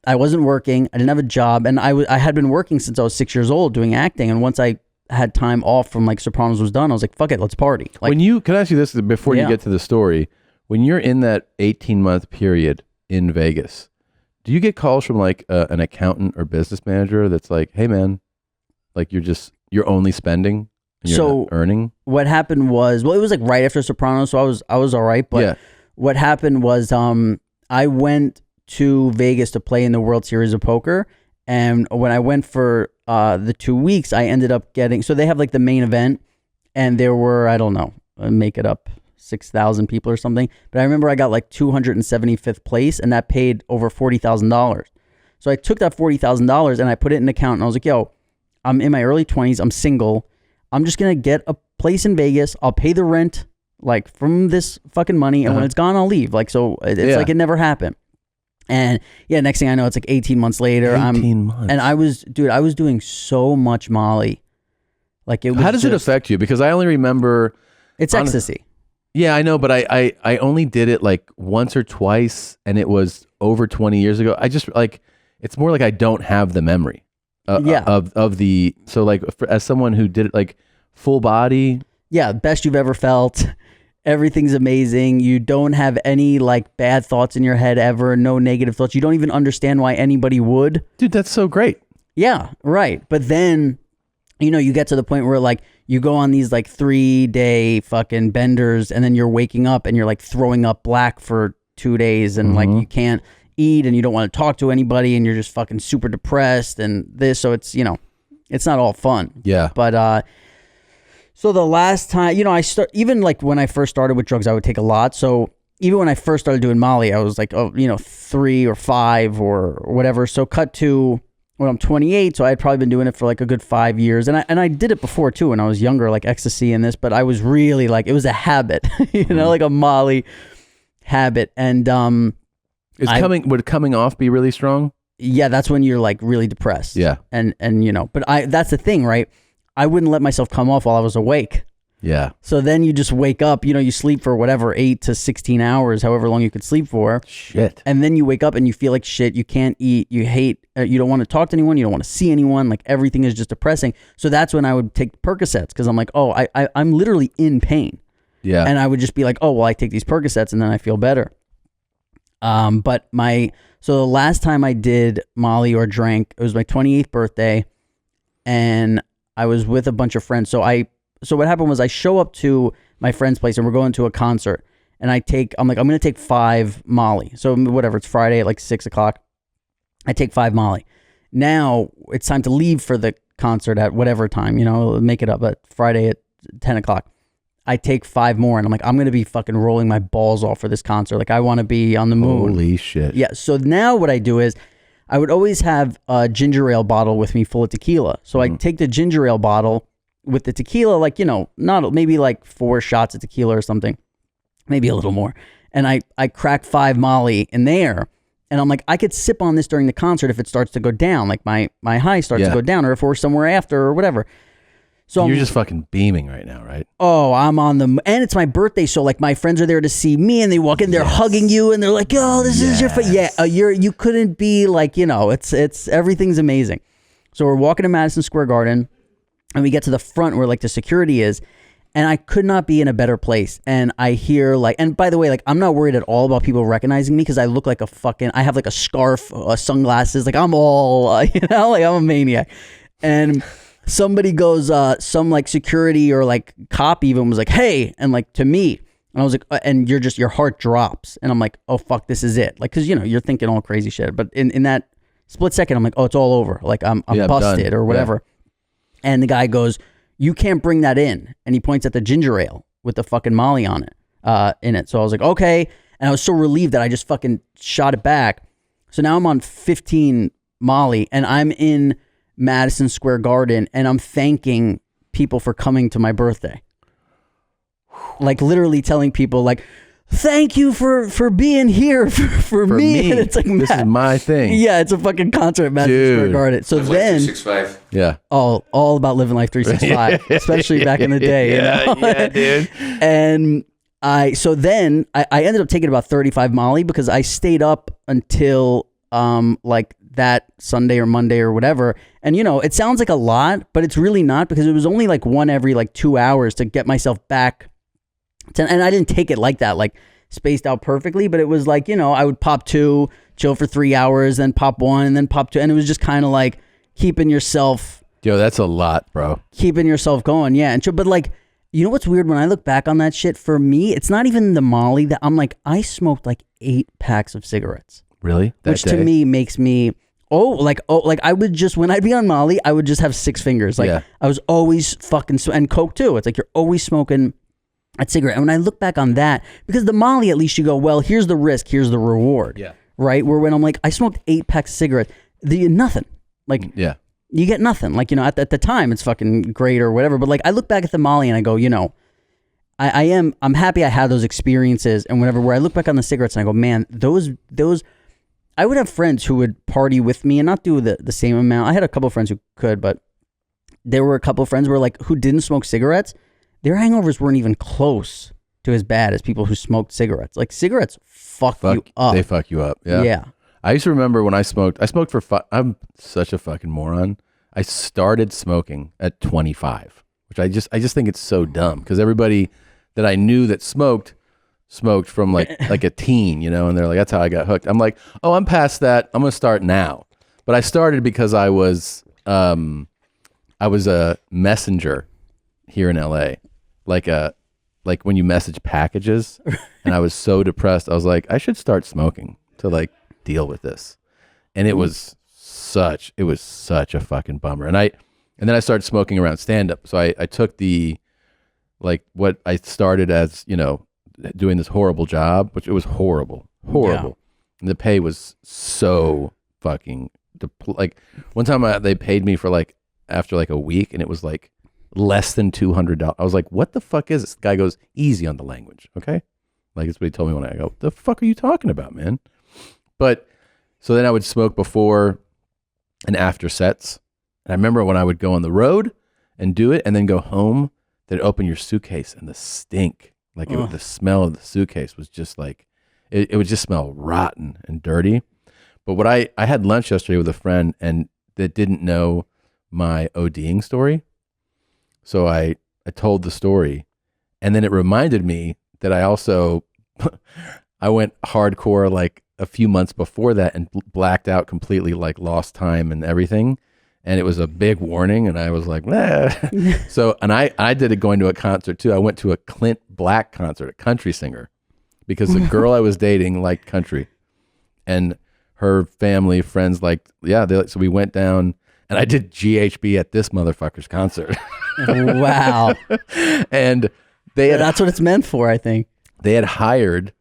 Speaker 3: I wasn't working. I didn't have a job. And I had been working since I was 6 years old doing acting. And once I had time off from like Sopranos was done, I was like, fuck it, let's party. Like,
Speaker 1: can I ask you this before you get to the story? When you're in that 18-month period in Vegas, do you get calls from like an accountant or business manager that's like, hey man, like you're only spending? You're not earning?
Speaker 3: What happened was, it was like right after Sopranos, so I was all right. But what happened was, I went to Vegas to play in the World Series of Poker, and when I went for the 2 weeks, I ended up getting. So they have like the main event, and there were, I don't know, make it up, 6,000 people or something. But I remember I got like 275th place, and that paid over $40,000. So I took that $40,000 and I put it in an account, and I was like, yo, I'm in my early 20s, I'm single. I'm just going to get a place in Vegas. I'll pay the rent like from this fucking money. And when it's gone, I'll leave. Like, so it's like, it never happened. And next thing I know, it's like 18 months later.
Speaker 1: 18 months.
Speaker 3: And I was doing so much Molly. Like it was.
Speaker 1: How does it affect you? Because I only remember.
Speaker 3: It's ecstasy.
Speaker 1: Yeah, I know. But I only did it like once or twice, and it was over 20 years ago. I just like, it's more like I don't have the memory. Of the, so like as someone who did it like full body,
Speaker 3: best you've ever felt, everything's amazing, you don't have any like bad thoughts in your head ever, no negative thoughts, you don't even understand why anybody would.
Speaker 1: Dude, that's so great.
Speaker 3: Yeah, right. But then you get to the point where like you go on these like 3-day fucking benders, and then you're waking up and you're like throwing up black for 2 days, and like you can't eat, and you don't want to talk to anybody, and you're just fucking super depressed and this. So it's, it's not all fun.
Speaker 1: Yeah.
Speaker 3: But, so the last time, even like when I first started with drugs, I would take a lot. So even when I first started doing Molly, I was like, 3 or 5 or whatever. So cut to when I'm 28. So I had probably been doing it for like a good 5 years. And I did it before too, when I was younger, like ecstasy and this, but I was really like, it was a habit, like a Molly habit. And,
Speaker 1: would coming off be really strong?
Speaker 3: Yeah, that's when you're like really depressed.
Speaker 1: Yeah.
Speaker 3: And but that's the thing, right? I wouldn't let myself come off while I was awake.
Speaker 1: Yeah.
Speaker 3: So then you just wake up, you sleep for whatever, 8 to 16 hours, however long you could sleep for.
Speaker 1: Shit.
Speaker 3: And then you wake up and you feel like shit. You can't eat. You hate, you don't want to talk to anyone. You don't want to see anyone. Like everything is just depressing. So that's when I would take Percocets, because I'm like, I'm literally in pain.
Speaker 1: Yeah.
Speaker 3: And I would just be like, oh, well, I take these Percocets and then I feel better. So the last time I did Molly or drank, it was my 28th birthday, and I was with a bunch of friends. So what happened was I show up to my friend's place, and we're going to a concert, and I'm going to take 5 Molly. So whatever, it's Friday at like 6 o'clock. I take 5 Molly. Now it's time to leave for the concert at whatever time, make it up at Friday at 10 o'clock. I take 5 more, and I'm like, I'm going to be fucking rolling my balls off for this concert. Like, I want to be on the moon.
Speaker 1: Holy shit.
Speaker 3: Yeah. So now what I do is I would always have a ginger ale bottle with me full of tequila. So I take the ginger ale bottle with the tequila, like, you know, not maybe like 4 shots of tequila or something, maybe a little more. And I crack 5 Molly in there. And I'm like, I could sip on this during the concert if it starts to go down, like my high starts to go down, or if we're somewhere after or whatever. So
Speaker 1: you're just fucking beaming right now, right?
Speaker 3: Oh, I'm on the, and it's my birthday, so like my friends are there to see me, and they walk in, they're hugging you, and they're like, "Oh, this is your you couldn't be like, you know, it's everything's amazing." So we're walking to Madison Square Garden, and we get to the front where like the security is. And I could not be in a better place. And I hear like, and by the way, like I'm not worried at all about people recognizing me because I look like I have like a scarf, sunglasses, like I'm all, you know, like I'm a maniac. And somebody goes, some like security or like cop even was like, "Hey," and like to me. And I was like, and your heart drops. And I'm like, oh fuck, this is it. Like, cause you know, you're thinking all crazy shit. But in that split second, I'm like, oh, it's all over. Like I'm busted or whatever. Yeah. And the guy goes, "You can't bring that in." And he points at the ginger ale with the fucking Molly on it, in it. So I was like, okay. And I was so relieved that I just fucking shot it back. So now I'm on 15 Molly and I'm in Madison Square Garden and I'm thanking people for coming to my birthday. Like literally telling people like, "Thank you for being here for me." And it's like,
Speaker 1: this is my thing.
Speaker 3: Yeah, it's a fucking concert at Madison Square Garden. So then,
Speaker 4: 365.
Speaker 1: Yeah,
Speaker 3: all about living life 365, especially back in the day. You know?
Speaker 1: Yeah, dude.
Speaker 3: And I ended up taking about 35 Molly because I stayed up until like that Sunday or Monday or whatever. And you know, it sounds like a lot, but it's really not because it was only like one every like 2 hours to get myself back. And I didn't take it like that, like spaced out perfectly, but it was like, you know, I would pop 2, chill for 3 hours, then pop 1, and then pop 2. And it was just kind of like keeping yourself.
Speaker 1: Yo, that's a lot, bro.
Speaker 3: Keeping yourself going. Yeah. And but like, you know what's weird when I look back on that shit? For me, it's not even the Molly that I'm like, I smoked like 8 packs of cigarettes.
Speaker 1: Really?
Speaker 3: Which to me makes me, like I would just, when I'd be on Molly, I would just have 6 fingers. Like I was always fucking, and Coke too. It's like you're always smoking a cigarette. And when I look back on that, because the Molly, at least you go, well, here's the risk, here's the reward.
Speaker 1: Yeah.
Speaker 3: Right? Where when I'm like, I smoked 8 packs of cigarettes, nothing. Like, you get nothing. Like, you know, at the time it's fucking great or whatever. But like, I look back at the Molly and I go, you know, I'm happy I had those experiences and whatever, where I look back on the cigarettes and I go, man, those, I would have friends who would party with me and not do the same amount. I had a couple of friends who could, but there were a couple of friends who didn't smoke cigarettes. Their hangovers weren't even close to as bad as people who smoked cigarettes. Like cigarettes fuck you up.
Speaker 1: They fuck you up. Yeah.
Speaker 3: Yeah.
Speaker 1: I used to remember when I smoked for I'm such a fucking moron. I started smoking at 25, which I just think it's so dumb because everybody that I knew that smoked from like a teen, you know, and they're like, that's how I got hooked. I'm like, oh, I'm past that. I'm going to start now. But I started because I was a messenger here in LA. Like when you message packages, and I was so depressed. I was like, I should start smoking to like deal with this. And it was such a fucking bummer. And then I started smoking around stand up. So I took the, like what I started as, you know, doing this horrible job, which it was horrible. Yeah. And the pay was so fucking, like one time they paid me for like, after like a week, and it was like less than $200. I was like, what the fuck is this? The guy goes, easy on the language, okay? Like it's what he told me when I go, the fuck are you talking about, man? But so then I would smoke before and after sets. And I remember when I would go on the road and do it and then go home, they'd open your suitcase and the stink, like the smell of the suitcase was just like, it would just smell rotten and dirty. But what I had lunch yesterday with a friend and that didn't know my ODing story. So I told the story, and then it reminded me that I also, I went hardcore like a few months before that and blacked out completely, like lost time and everything. And it was a big warning, and I was like, nah. So, and I did it going to a concert too. I went to a Clint Black concert, a country singer, because the girl I was dating liked country, and her family, friends liked, so we went down. And I did GHB at this motherfucker's concert.
Speaker 3: Wow.
Speaker 1: And
Speaker 3: that's what it's meant for, I think.
Speaker 1: They had hired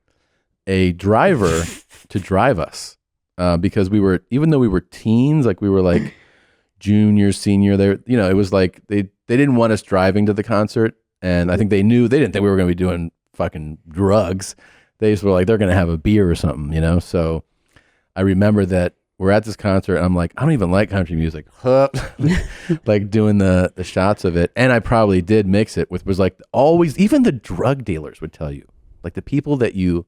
Speaker 1: a driver to drive us because even though we were teens, like we were like junior, senior, there, you know, it was like they didn't want us driving to the concert, and I think they didn't think we were going to be doing fucking drugs. They just were like, they're going to have a beer or something, you know? So I remember that we're at this concert, and I'm like, I don't even like country music. Like doing the shots of it. And I probably did mix it with, was like always, even the drug dealers would tell you, like the people that you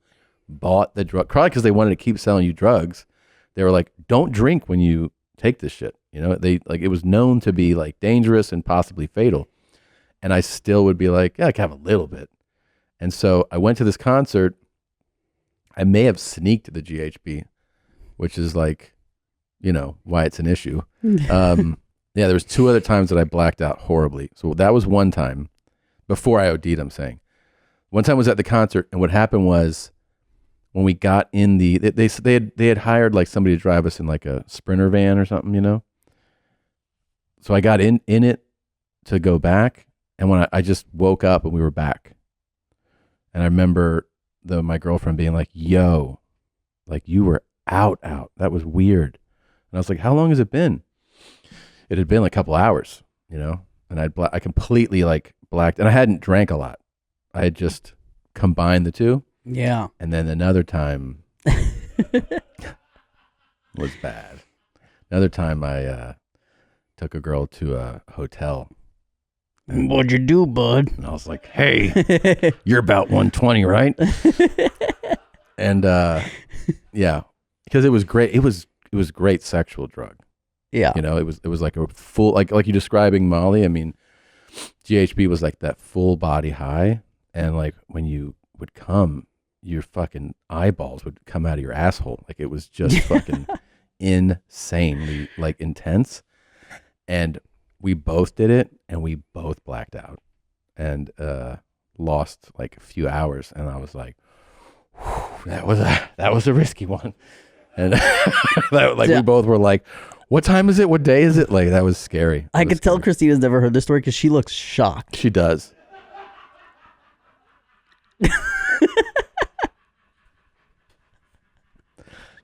Speaker 1: bought the drug, probably because they wanted to keep selling you drugs. They were like, don't drink when you take this shit. You know, they like, it was known to be like dangerous and possibly fatal. And I still would be like, yeah, I can have a little bit. And so I went to this concert. I may have sneaked the GHB, which is like, you know, why it's an issue. Yeah, there was 2 other times that I blacked out horribly. So that was one time before I OD'd, I'm saying. One time was at the concert, and what happened was when we got in they had hired like somebody to drive us in like a Sprinter van or something, you know? So I got in it to go back, and when I just woke up and we were back. And I remember my girlfriend being like, yo, like you were out. That was weird. And I was like, how long has it been? It had been like a couple hours, you know? And I completely like blacked, and I hadn't drank a lot. I had just combined the two.
Speaker 3: Yeah.
Speaker 1: And then another time was bad. Another time I took a girl to a hotel.
Speaker 3: What'd you do, bud?
Speaker 1: And I was like, hey, you're about 120, right? And yeah, because it was great. It was great sexual drug.
Speaker 3: Yeah.
Speaker 1: You know, it was like a full, like you're describing Molly. I mean, GHB was like that full body high. And like when you would come, your fucking eyeballs would come out of your asshole. Like it was just fucking insanely like intense. And we both did it, and we both blacked out and lost like a few hours. And I was like, that was a risky one. And we both were like, what time is it? What day is it? Like, that was scary.
Speaker 3: I could tell Christina's never heard this story because she looks shocked.
Speaker 1: She does.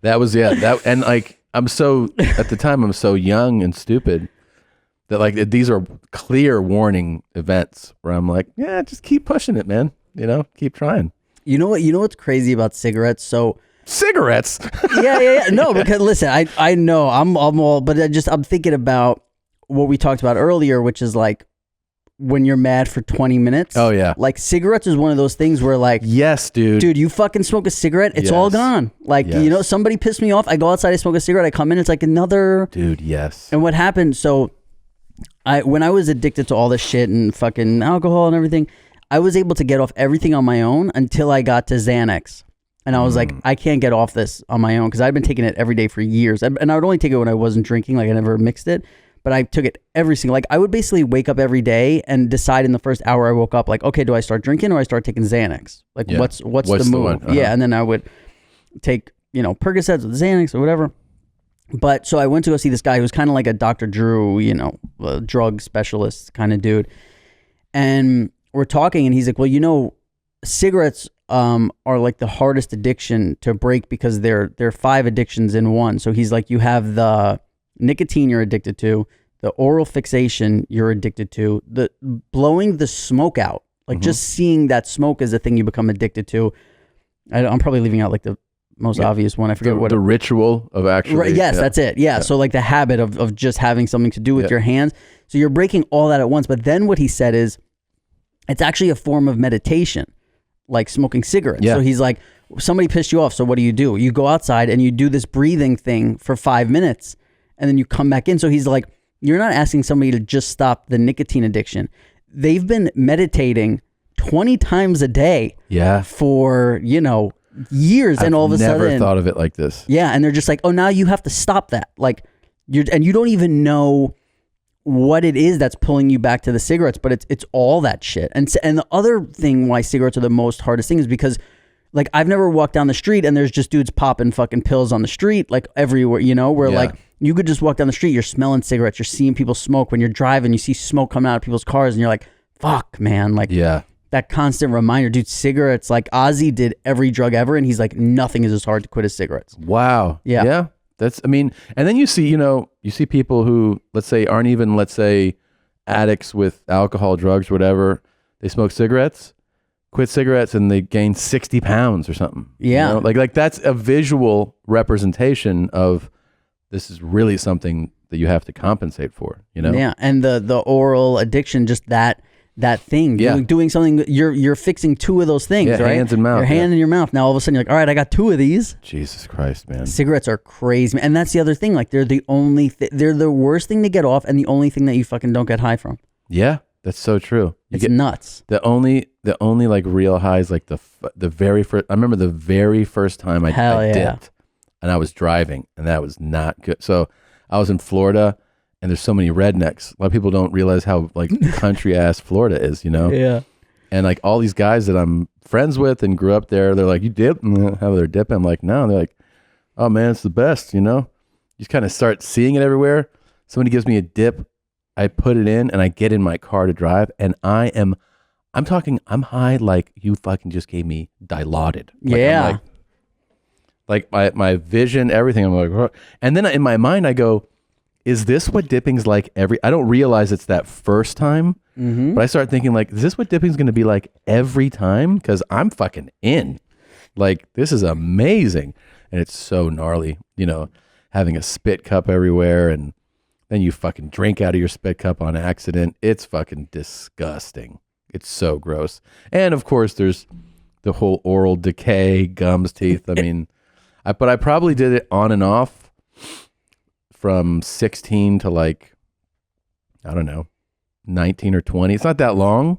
Speaker 1: That was, and like, at the time, I'm so young and stupid that like, these are clear warning events where I'm like, yeah, just keep pushing it, man. You know, keep trying.
Speaker 3: You know what's crazy about cigarettes? So
Speaker 1: cigarettes.
Speaker 3: Yeah. No, because listen, I know I'm all, but I'm thinking about what we talked about earlier, which is like when you're mad for 20 minutes.
Speaker 1: Oh yeah.
Speaker 3: Like cigarettes is one of those things where like,
Speaker 1: yes, dude,
Speaker 3: you fucking smoke a cigarette, it's all gone. Like, you know, somebody pissed me off. I go outside, I smoke a cigarette, I come in, it's like another.
Speaker 1: Dude, yes.
Speaker 3: And what happened? So when I was addicted to all this shit and fucking alcohol and everything, I was able to get off everything on my own until I got to Xanax. And I was like, I can't get off this on my own because I'd been taking it every day for years. And I would only take it when I wasn't drinking. Like I never mixed it. But I took it every single, like I would basically wake up every day and decide in the first hour I woke up, like, okay, do I start drinking or I start taking Xanax? Like what's the move? Yeah. And then I would take, Percocets with Xanax or whatever. But so I went to go see this guy who was kind of like a Dr. Drew, a drug specialist kind of dude. And we're talking and he's like, well, cigarettes are like the hardest addiction to break because they're 5 addictions in one. So he's like, you have the nicotine you're addicted to, the oral fixation you're addicted to, the blowing the smoke out, like just seeing that smoke is a thing you become addicted to. I'm probably leaving out like the most obvious one. I forget what
Speaker 1: the ritual of actually.
Speaker 3: Right, yes, that's it. Yeah. So like the habit of just having something to do with your hands. So you're breaking all that at once. But then what he said is, it's actually a form of meditation, like smoking cigarettes.
Speaker 1: Yeah.
Speaker 3: So he's like, somebody pissed you off. So what do? You go outside and you do this breathing thing for 5 minutes and then you come back in. So he's like, you're not asking somebody to just stop the nicotine addiction. They've been meditating 20 times a day for, years. And all of a sudden.
Speaker 1: I've never thought of it like this.
Speaker 3: Yeah. And they're just like, oh, now you have to stop that. Like you don't even know what it is that's pulling you back to the cigarettes, but it's all that shit. And the other thing why cigarettes are the most hardest thing is because like I've never walked down the street and there's just dudes popping fucking pills on the street like everywhere, where like you could just walk down the street, you're smelling cigarettes, you're seeing people smoke. When you're driving, you see smoke coming out of people's cars and you're like, fuck, man. Like that constant reminder, dude, cigarettes, like Ozzy did every drug ever and he's like, nothing is as hard to quit as cigarettes.
Speaker 1: Wow. Yeah. And then you see, you see people who, let's say, aren't even, addicts with alcohol, drugs, whatever, they smoke cigarettes, quit cigarettes, and they gain 60 pounds or something.
Speaker 3: Yeah.
Speaker 1: You know? Like that's a visual representation of this is really something that you have to compensate for, you know?
Speaker 3: Yeah, and the oral addiction, just that thing, doing something, you're fixing two of those things, right?
Speaker 1: Hands and mouth.
Speaker 3: Your hand and your mouth. Now all of a sudden you're like, all right, I got two of these.
Speaker 1: Jesus Christ, man.
Speaker 3: Cigarettes are crazy, and that's the other thing. Like they're the only, they're the worst thing to get off, and the only thing that you fucking don't get high from.
Speaker 1: Yeah, that's so true.
Speaker 3: It's nuts.
Speaker 1: The only like real highs, like the very first. I remember the very first time I dipped, and I was driving, and that was not good. So I was in Florida, and there's so many rednecks. A lot of people don't realize how like country ass Florida is, you know?
Speaker 3: Yeah.
Speaker 1: And like all these guys that I'm friends with and grew up there, they're like, "You dip?" How they're dipping? I'm like, "No." And they're like, "Oh man, it's the best," you know? You just kind of start seeing it everywhere. Somebody gives me a dip, I put it in, and I get in my car to drive, and I'm high like you fucking just gave me Dilaudid. Like,
Speaker 3: Yeah.
Speaker 1: Like my vision, everything. I'm like, "Oh." And then in my mind, I go, is this what dipping's like I don't realize it's that first time, but I start thinking like, is this what dipping's going to be like every time? Because I'm fucking in. Like, this is amazing. And it's so gnarly, you know, having a spit cup everywhere, and then you fucking drink out of your spit cup on accident. It's fucking disgusting. It's so gross. And of course, there's the whole oral decay, gums, teeth. I mean, but I probably did it on and off from 16 to like, I don't know, 19 or 20. It's not that long,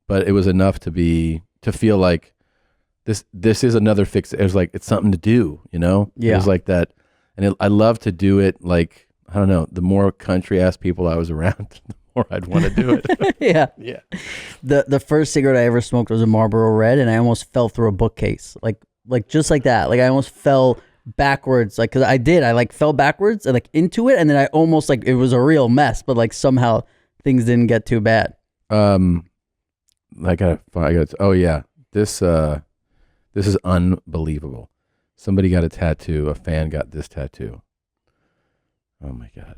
Speaker 1: but it was enough to feel like this is another fix. It was like, it's something to do, you know?
Speaker 3: Yeah.
Speaker 1: It was like that. And I love to do it. Like, I don't know, the more country ass people I was around, the more I'd want to do it.
Speaker 3: Yeah.
Speaker 1: Yeah.
Speaker 3: The first cigarette I ever smoked was a Marlboro Red, and I almost fell through a bookcase. Like just like that. Like I almost fell backwards, like, because I like fell backwards and like into it, and then I almost, like, it was a real mess, but like somehow things didn't get too bad.
Speaker 1: Oh yeah, this is unbelievable. Somebody got a tattoo. A fan got this tattoo. Oh my god,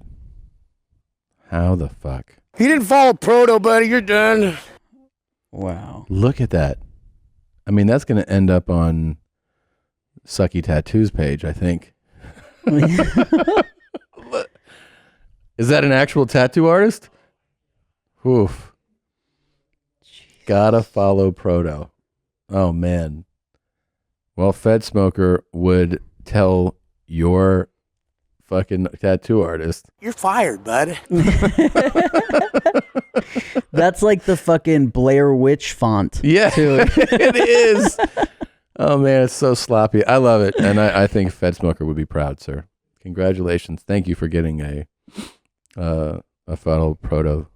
Speaker 1: how the fuck?
Speaker 7: He didn't follow Proto, buddy. You're done.
Speaker 3: Wow.
Speaker 1: Look at that. I mean, that's going to end up on Sucky Tattoos page, I think. Is that an actual tattoo artist? Oof. Gotta follow Proto. Oh man. Well, Fed Smoker would tell your fucking tattoo artist.
Speaker 7: You're fired, bud.
Speaker 3: That's like the fucking Blair Witch font.
Speaker 1: Yeah,
Speaker 3: too.
Speaker 1: it is. Oh man, it's so sloppy. I love it, and I think Fed Smoker would be proud, sir. Congratulations. Thank you for getting a funnel Proto.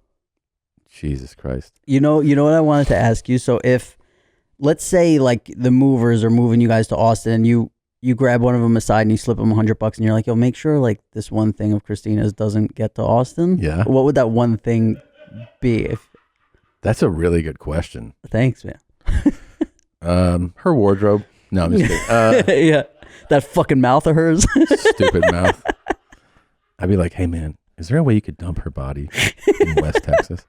Speaker 1: Jesus Christ.
Speaker 3: You know what I wanted to ask you? So if, let's say, like, the movers are moving you guys to Austin, and you grab one of them aside and you slip them $100, and you're like, yo, make sure like this one thing of Christina's doesn't get to Austin.
Speaker 1: Yeah.
Speaker 3: What would that one thing be?
Speaker 1: That's a really good question.
Speaker 3: Thanks, man.
Speaker 1: Her wardrobe. No, I'm just kidding.
Speaker 3: Yeah. That fucking mouth of hers.
Speaker 1: Stupid mouth. I'd be like, hey man, is there a way you could dump her body in West Texas?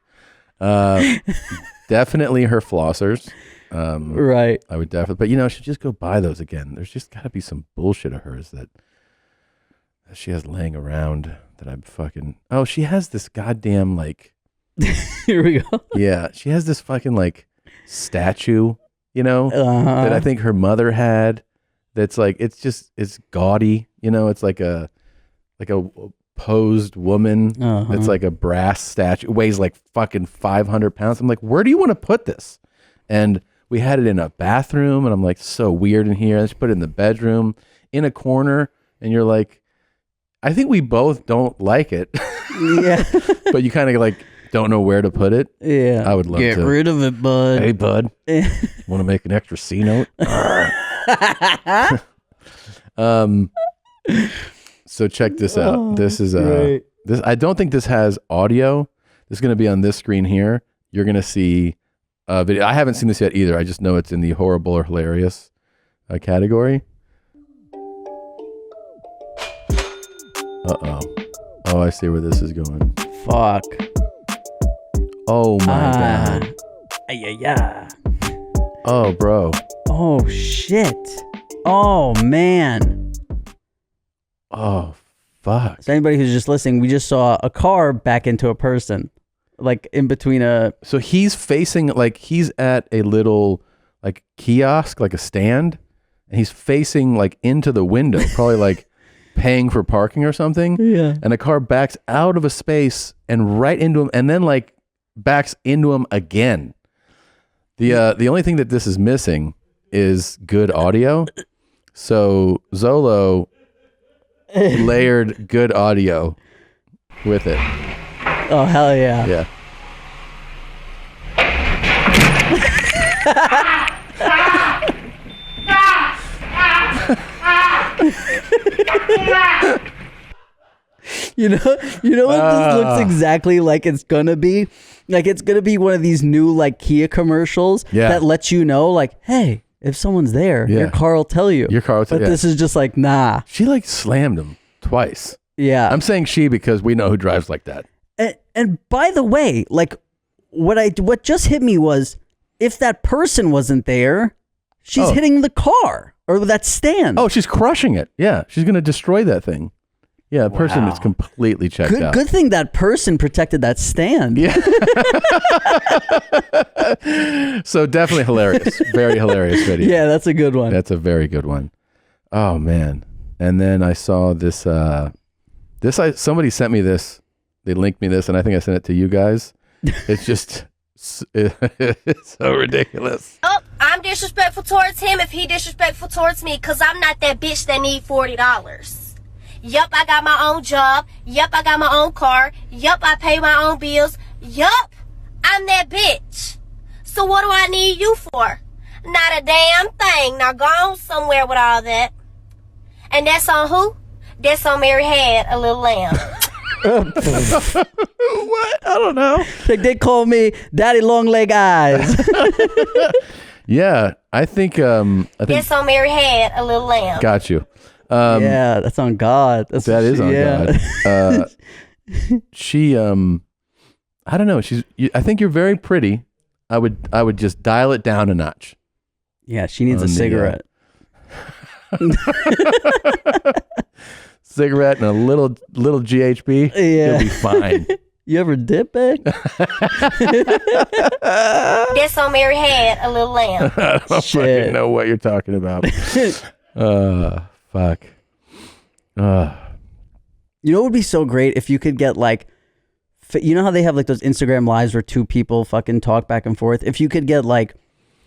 Speaker 1: Definitely her flossers.
Speaker 3: Right.
Speaker 1: I would definitely, but she'd just go buy those again. There's just got to be some bullshit of hers that she has laying around that I'm fucking. Oh, she has this goddamn like.
Speaker 3: Here we go.
Speaker 1: Yeah, she has this fucking like statue, that I think her mother had. That's like it's gaudy, It's like a posed woman. It's like a brass statue. It weighs like fucking 500 pounds. I'm like, where do you want to put this? And we had it in a bathroom, and I'm like, so weird in here. Let's put it in the bedroom, in a corner, and you're like, I think we both don't like it.
Speaker 3: Yeah.
Speaker 1: But you kind of like don't know where to put it.
Speaker 3: Yeah.
Speaker 1: I would love to.
Speaker 3: Get rid of it, bud.
Speaker 1: Hey, bud. Want to make an extra C note? So check this out. This is this. I don't think this has audio. This is going to be on this screen here. You're going to see video. I haven't seen this yet either. I just know it's in the horrible or hilarious category. Uh-oh. Oh, I see where this is going.
Speaker 3: Fuck.
Speaker 1: Oh my God.
Speaker 3: Yeah.
Speaker 1: Oh, bro.
Speaker 3: Oh shit. Oh man.
Speaker 1: Oh fuck.
Speaker 3: So anybody who's just listening, we just saw a car back into a person, like in between a.
Speaker 1: So he's facing, like he's at a little like kiosk, like a stand, and he's facing like into the window, probably like paying for parking or something.
Speaker 3: Yeah.
Speaker 1: And a car backs out of a space and right into him, and then like backs into him again. The only thing that this is missing is good audio. So Zolo layered good audio with it.
Speaker 3: Oh hell yeah.
Speaker 1: Yeah.
Speaker 3: You know what this looks exactly like it's gonna be? Like it's gonna be one of these new like Kia commercials that lets you know, like, hey, if someone's there, your car will tell you.
Speaker 1: Your car will tell
Speaker 3: you. But this is just like, nah.
Speaker 1: She like slammed him twice.
Speaker 3: Yeah.
Speaker 1: I'm saying she because we know who drives like that.
Speaker 3: And by the way, like what just hit me was if that person wasn't there, she's hitting the car or that stand.
Speaker 1: Oh, she's crushing it. Yeah. She's going to destroy that thing. Yeah. The person is completely checked out.
Speaker 3: Good thing that person protected that stand.
Speaker 1: Yeah. So definitely hilarious. Very hilarious video.
Speaker 3: Yeah, that's a good one.
Speaker 1: That's a very good one. Oh man. And then I saw this, somebody sent me this. They linked me this and I think I sent it to you guys. It's just, it's so ridiculous.
Speaker 18: Oh, I'm disrespectful towards him if he disrespectful towards me because I'm not that bitch that need $40. Yup, I got my own job. Yup, I got my own car. Yup, I pay my own bills. Yup, I'm that bitch. So what do I need you for? Not a damn thing. Now go on somewhere with all that. And that's on who? That's on Mary Had a Little Lamb.
Speaker 3: What? I don't know. Like they call me Daddy Long Leg Eyes.
Speaker 1: Yeah, I think.
Speaker 18: That's on Mary Had a Little Lamb.
Speaker 1: Got you.
Speaker 3: Yeah, that's on God. That is
Speaker 1: on God. She, I don't know. I think you're very pretty. I would just dial it down a notch.
Speaker 3: Yeah, she needs a cigarette.
Speaker 1: Cigarette and a little GHB.
Speaker 3: Yeah,
Speaker 1: you'll be fine.
Speaker 3: You ever dip, babe?
Speaker 18: That's on Mary Had a Little Lamb.
Speaker 1: I don't fucking know what you're talking about. Fuck.
Speaker 3: You know what would be so great if you could get like, you know how they have like those Instagram lives where two people fucking talk back and forth? If you could get like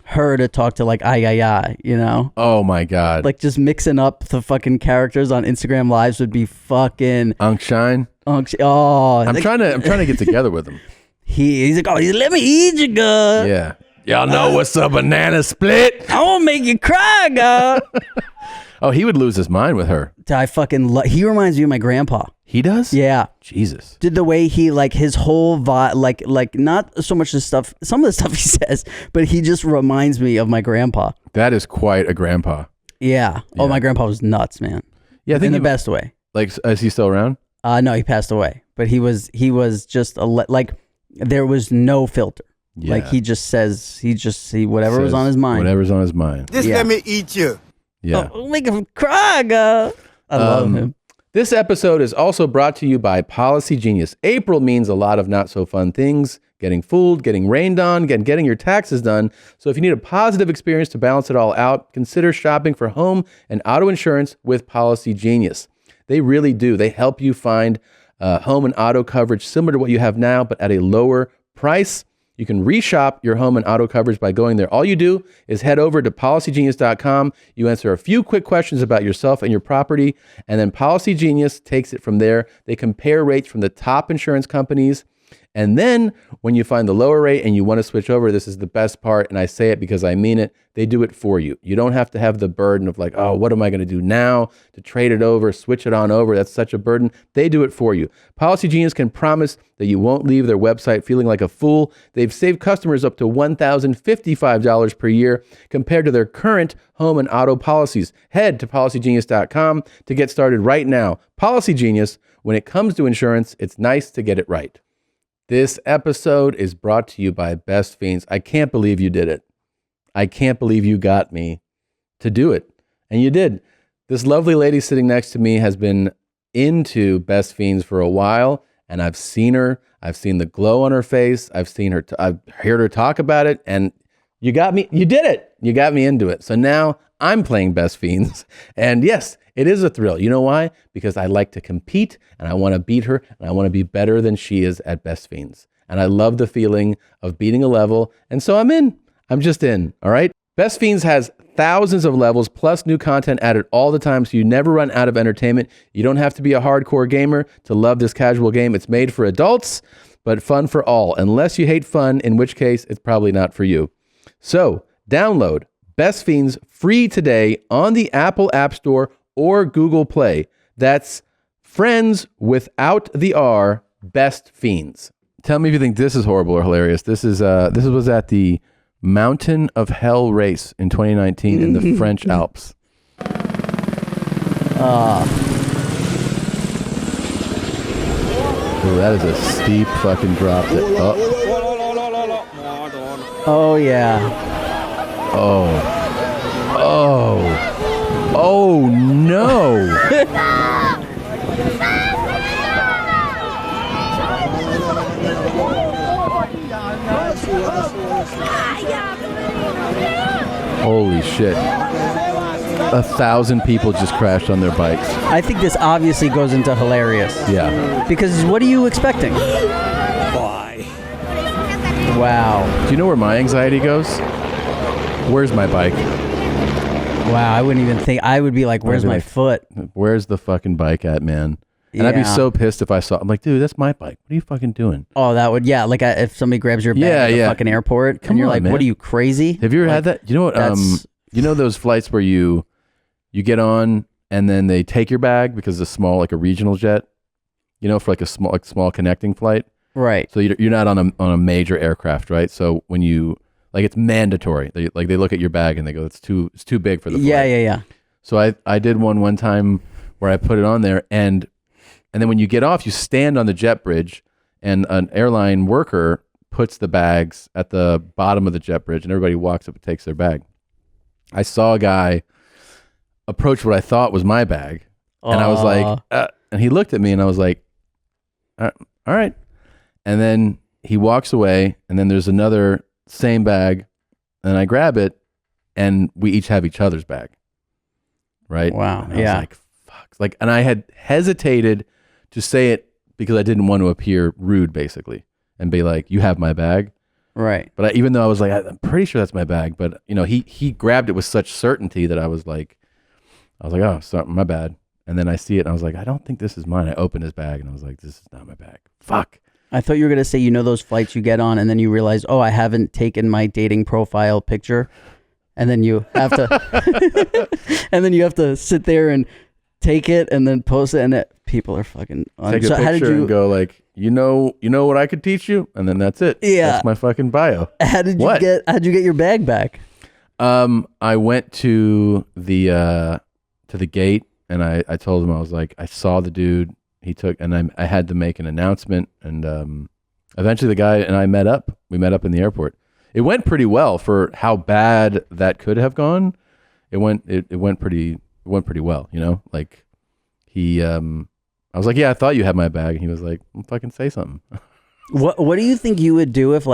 Speaker 3: her to talk to like ay, you know?
Speaker 1: Oh my God.
Speaker 3: Like just mixing up the fucking characters on Instagram lives would be fucking
Speaker 1: Unkshine.
Speaker 3: Oh,
Speaker 1: I'm
Speaker 3: like,
Speaker 1: trying to get together with him.
Speaker 3: He's like, oh, let me eat you, God.
Speaker 1: Yeah. Y'all know what's a banana split?
Speaker 3: I won't make you cry, God.
Speaker 1: Oh, he would lose his mind with her.
Speaker 3: I fucking he reminds me of my grandpa.
Speaker 1: He does?
Speaker 3: Yeah.
Speaker 1: Jesus.
Speaker 3: Did the way he like his whole vibe, like not so much the stuff, some of the stuff he says, but he just reminds me of my grandpa.
Speaker 1: That is quite a grandpa.
Speaker 3: Yeah. Oh, my grandpa was nuts, man.
Speaker 1: Yeah, I think
Speaker 3: in the best way.
Speaker 1: Like, is he still around?
Speaker 3: No, he passed away. But he was just like there was no filter.
Speaker 1: Yeah.
Speaker 3: Like he just says whatever was on his mind.
Speaker 1: Whatever's on his mind.
Speaker 2: Just let me eat you.
Speaker 1: Yeah.
Speaker 3: Oh, make him cry, God. I love him.
Speaker 1: This episode is also brought to you by Policy Genius. April means a lot of not so fun things. Getting fooled, getting rained on, getting your taxes done. So if you need a positive experience to balance it all out, consider shopping for home and auto insurance with Policy Genius. They really do. They help you find home and auto coverage similar to what you have now, but at a lower price. You can reshop your home and auto coverage by going there. All you do is head over to policygenius.com. You answer a few quick questions about yourself and your property, and then Policy Genius takes it from there. They compare rates from the top insurance companies. And then when you find the lower rate and you want to switch over, this is the best part, and I say it because I mean it, they do it for you. You don't have to have the burden of like, oh, what am I going to do now to trade it over, switch it on over? That's such a burden. They do it for you. Policy Genius can promise that you won't leave their website feeling like a fool. They've saved customers up to $1,055 per year compared to their current home and auto policies. Head to policygenius.com to get started right now. Policy Genius, when it comes to insurance, it's nice to get it right. This episode is brought to you by Best Fiends. I can't believe you did it. I can't believe you got me to do it. And you did. This lovely lady sitting next to me has been into Best Fiends for a while, and I've seen her. I've seen the glow on her face. I've heard her talk about it, and you got me. You did it. You got me into it. So now I'm playing Best Fiends, and yes, it is a thrill. You know why? Because I like to compete, and I want to beat her, and I want to be better than she is at Best Fiends. And I love the feeling of beating a level, and so I'm in. I'm just in, all right? Best Fiends has thousands of levels plus new content added all the time, so you never run out of entertainment. You don't have to be a hardcore gamer to love this casual game. It's made for adults, but fun for all. Unless you hate fun, in which case it's probably not for you. So download Best Fiends free today on the Apple App Store or Google Play. That's friends without the R, Best Fiends. Tell me if you think this is horrible or hilarious. This was at the Mountain of Hell race in 2019 in the French Alps. Ooh, that is a steep fucking drop.
Speaker 3: Oh yeah.
Speaker 1: Oh no. Holy shit. 1,000 people just crashed on their bikes.
Speaker 3: I think this obviously goes into hilarious.
Speaker 1: Yeah.
Speaker 3: Because what are you expecting?
Speaker 1: Why?
Speaker 3: Wow.
Speaker 1: Do you know where my anxiety goes? Where's my bike?
Speaker 3: Wow, I wouldn't even think. I would be like, where's my foot?
Speaker 1: Where's the fucking bike at, man? And I'd be so pissed if I saw. I'm like, dude, that's my bike. What are you fucking doing?
Speaker 3: Oh, that would, yeah. Like if somebody grabs your bag at the fucking airport, and you're like,
Speaker 1: man.
Speaker 3: what are you, crazy?
Speaker 1: Have you ever had that? You know what? You know those flights where you get on and then they take your bag because it's small, like a regional jet. You know, for like a small connecting flight.
Speaker 3: Right.
Speaker 1: So you're not on a major aircraft, right? So when you it's mandatory. They look at your bag and they go, it's too big for the flight.
Speaker 3: Yeah.
Speaker 1: So I did one time where I put it on there and then when you get off, you stand on the jet bridge and an airline worker puts the bags at the bottom of the jet bridge and everybody walks up and takes their bag. I saw a guy approach what I thought was my bag. And I was like, and he looked at me and I was like, all right. And then he walks away and then there's another same bag and I grab it and we each have each other's bag. Right?
Speaker 3: Wow.
Speaker 1: And I was like, fuck. And I had hesitated to say it because I didn't want to appear rude, basically, and be like, "You have my bag,"
Speaker 3: right?
Speaker 1: But even though I was like, "I'm pretty sure that's my bag," but he grabbed it with such certainty that I was like, "Oh, sorry, my bad." And then I see it, and I was like, "I don't think this is mine." I opened his bag, and I was like, "This is not my bag." Fuck.
Speaker 3: I thought you were gonna say, those flights you get on, and then you realize, oh, I haven't taken my dating profile picture, and then you have to, and then you have to sit there and take it and then post it, and people are fucking on.
Speaker 1: Take a picture and go like, you know what I could teach you, and then that's it.
Speaker 3: Yeah,
Speaker 1: that's my fucking bio.
Speaker 3: How'd you get your bag back?
Speaker 1: I went to the gate and I told him, I was like, I saw the dude he took, and I had to make an announcement, and eventually the guy and I met up. We met up in the airport. It went pretty well for how bad that could have gone. It went pretty well, like he, I was like, yeah, I thought you had my bag. And he was like, well, fucking say something.
Speaker 3: What do you think you would do if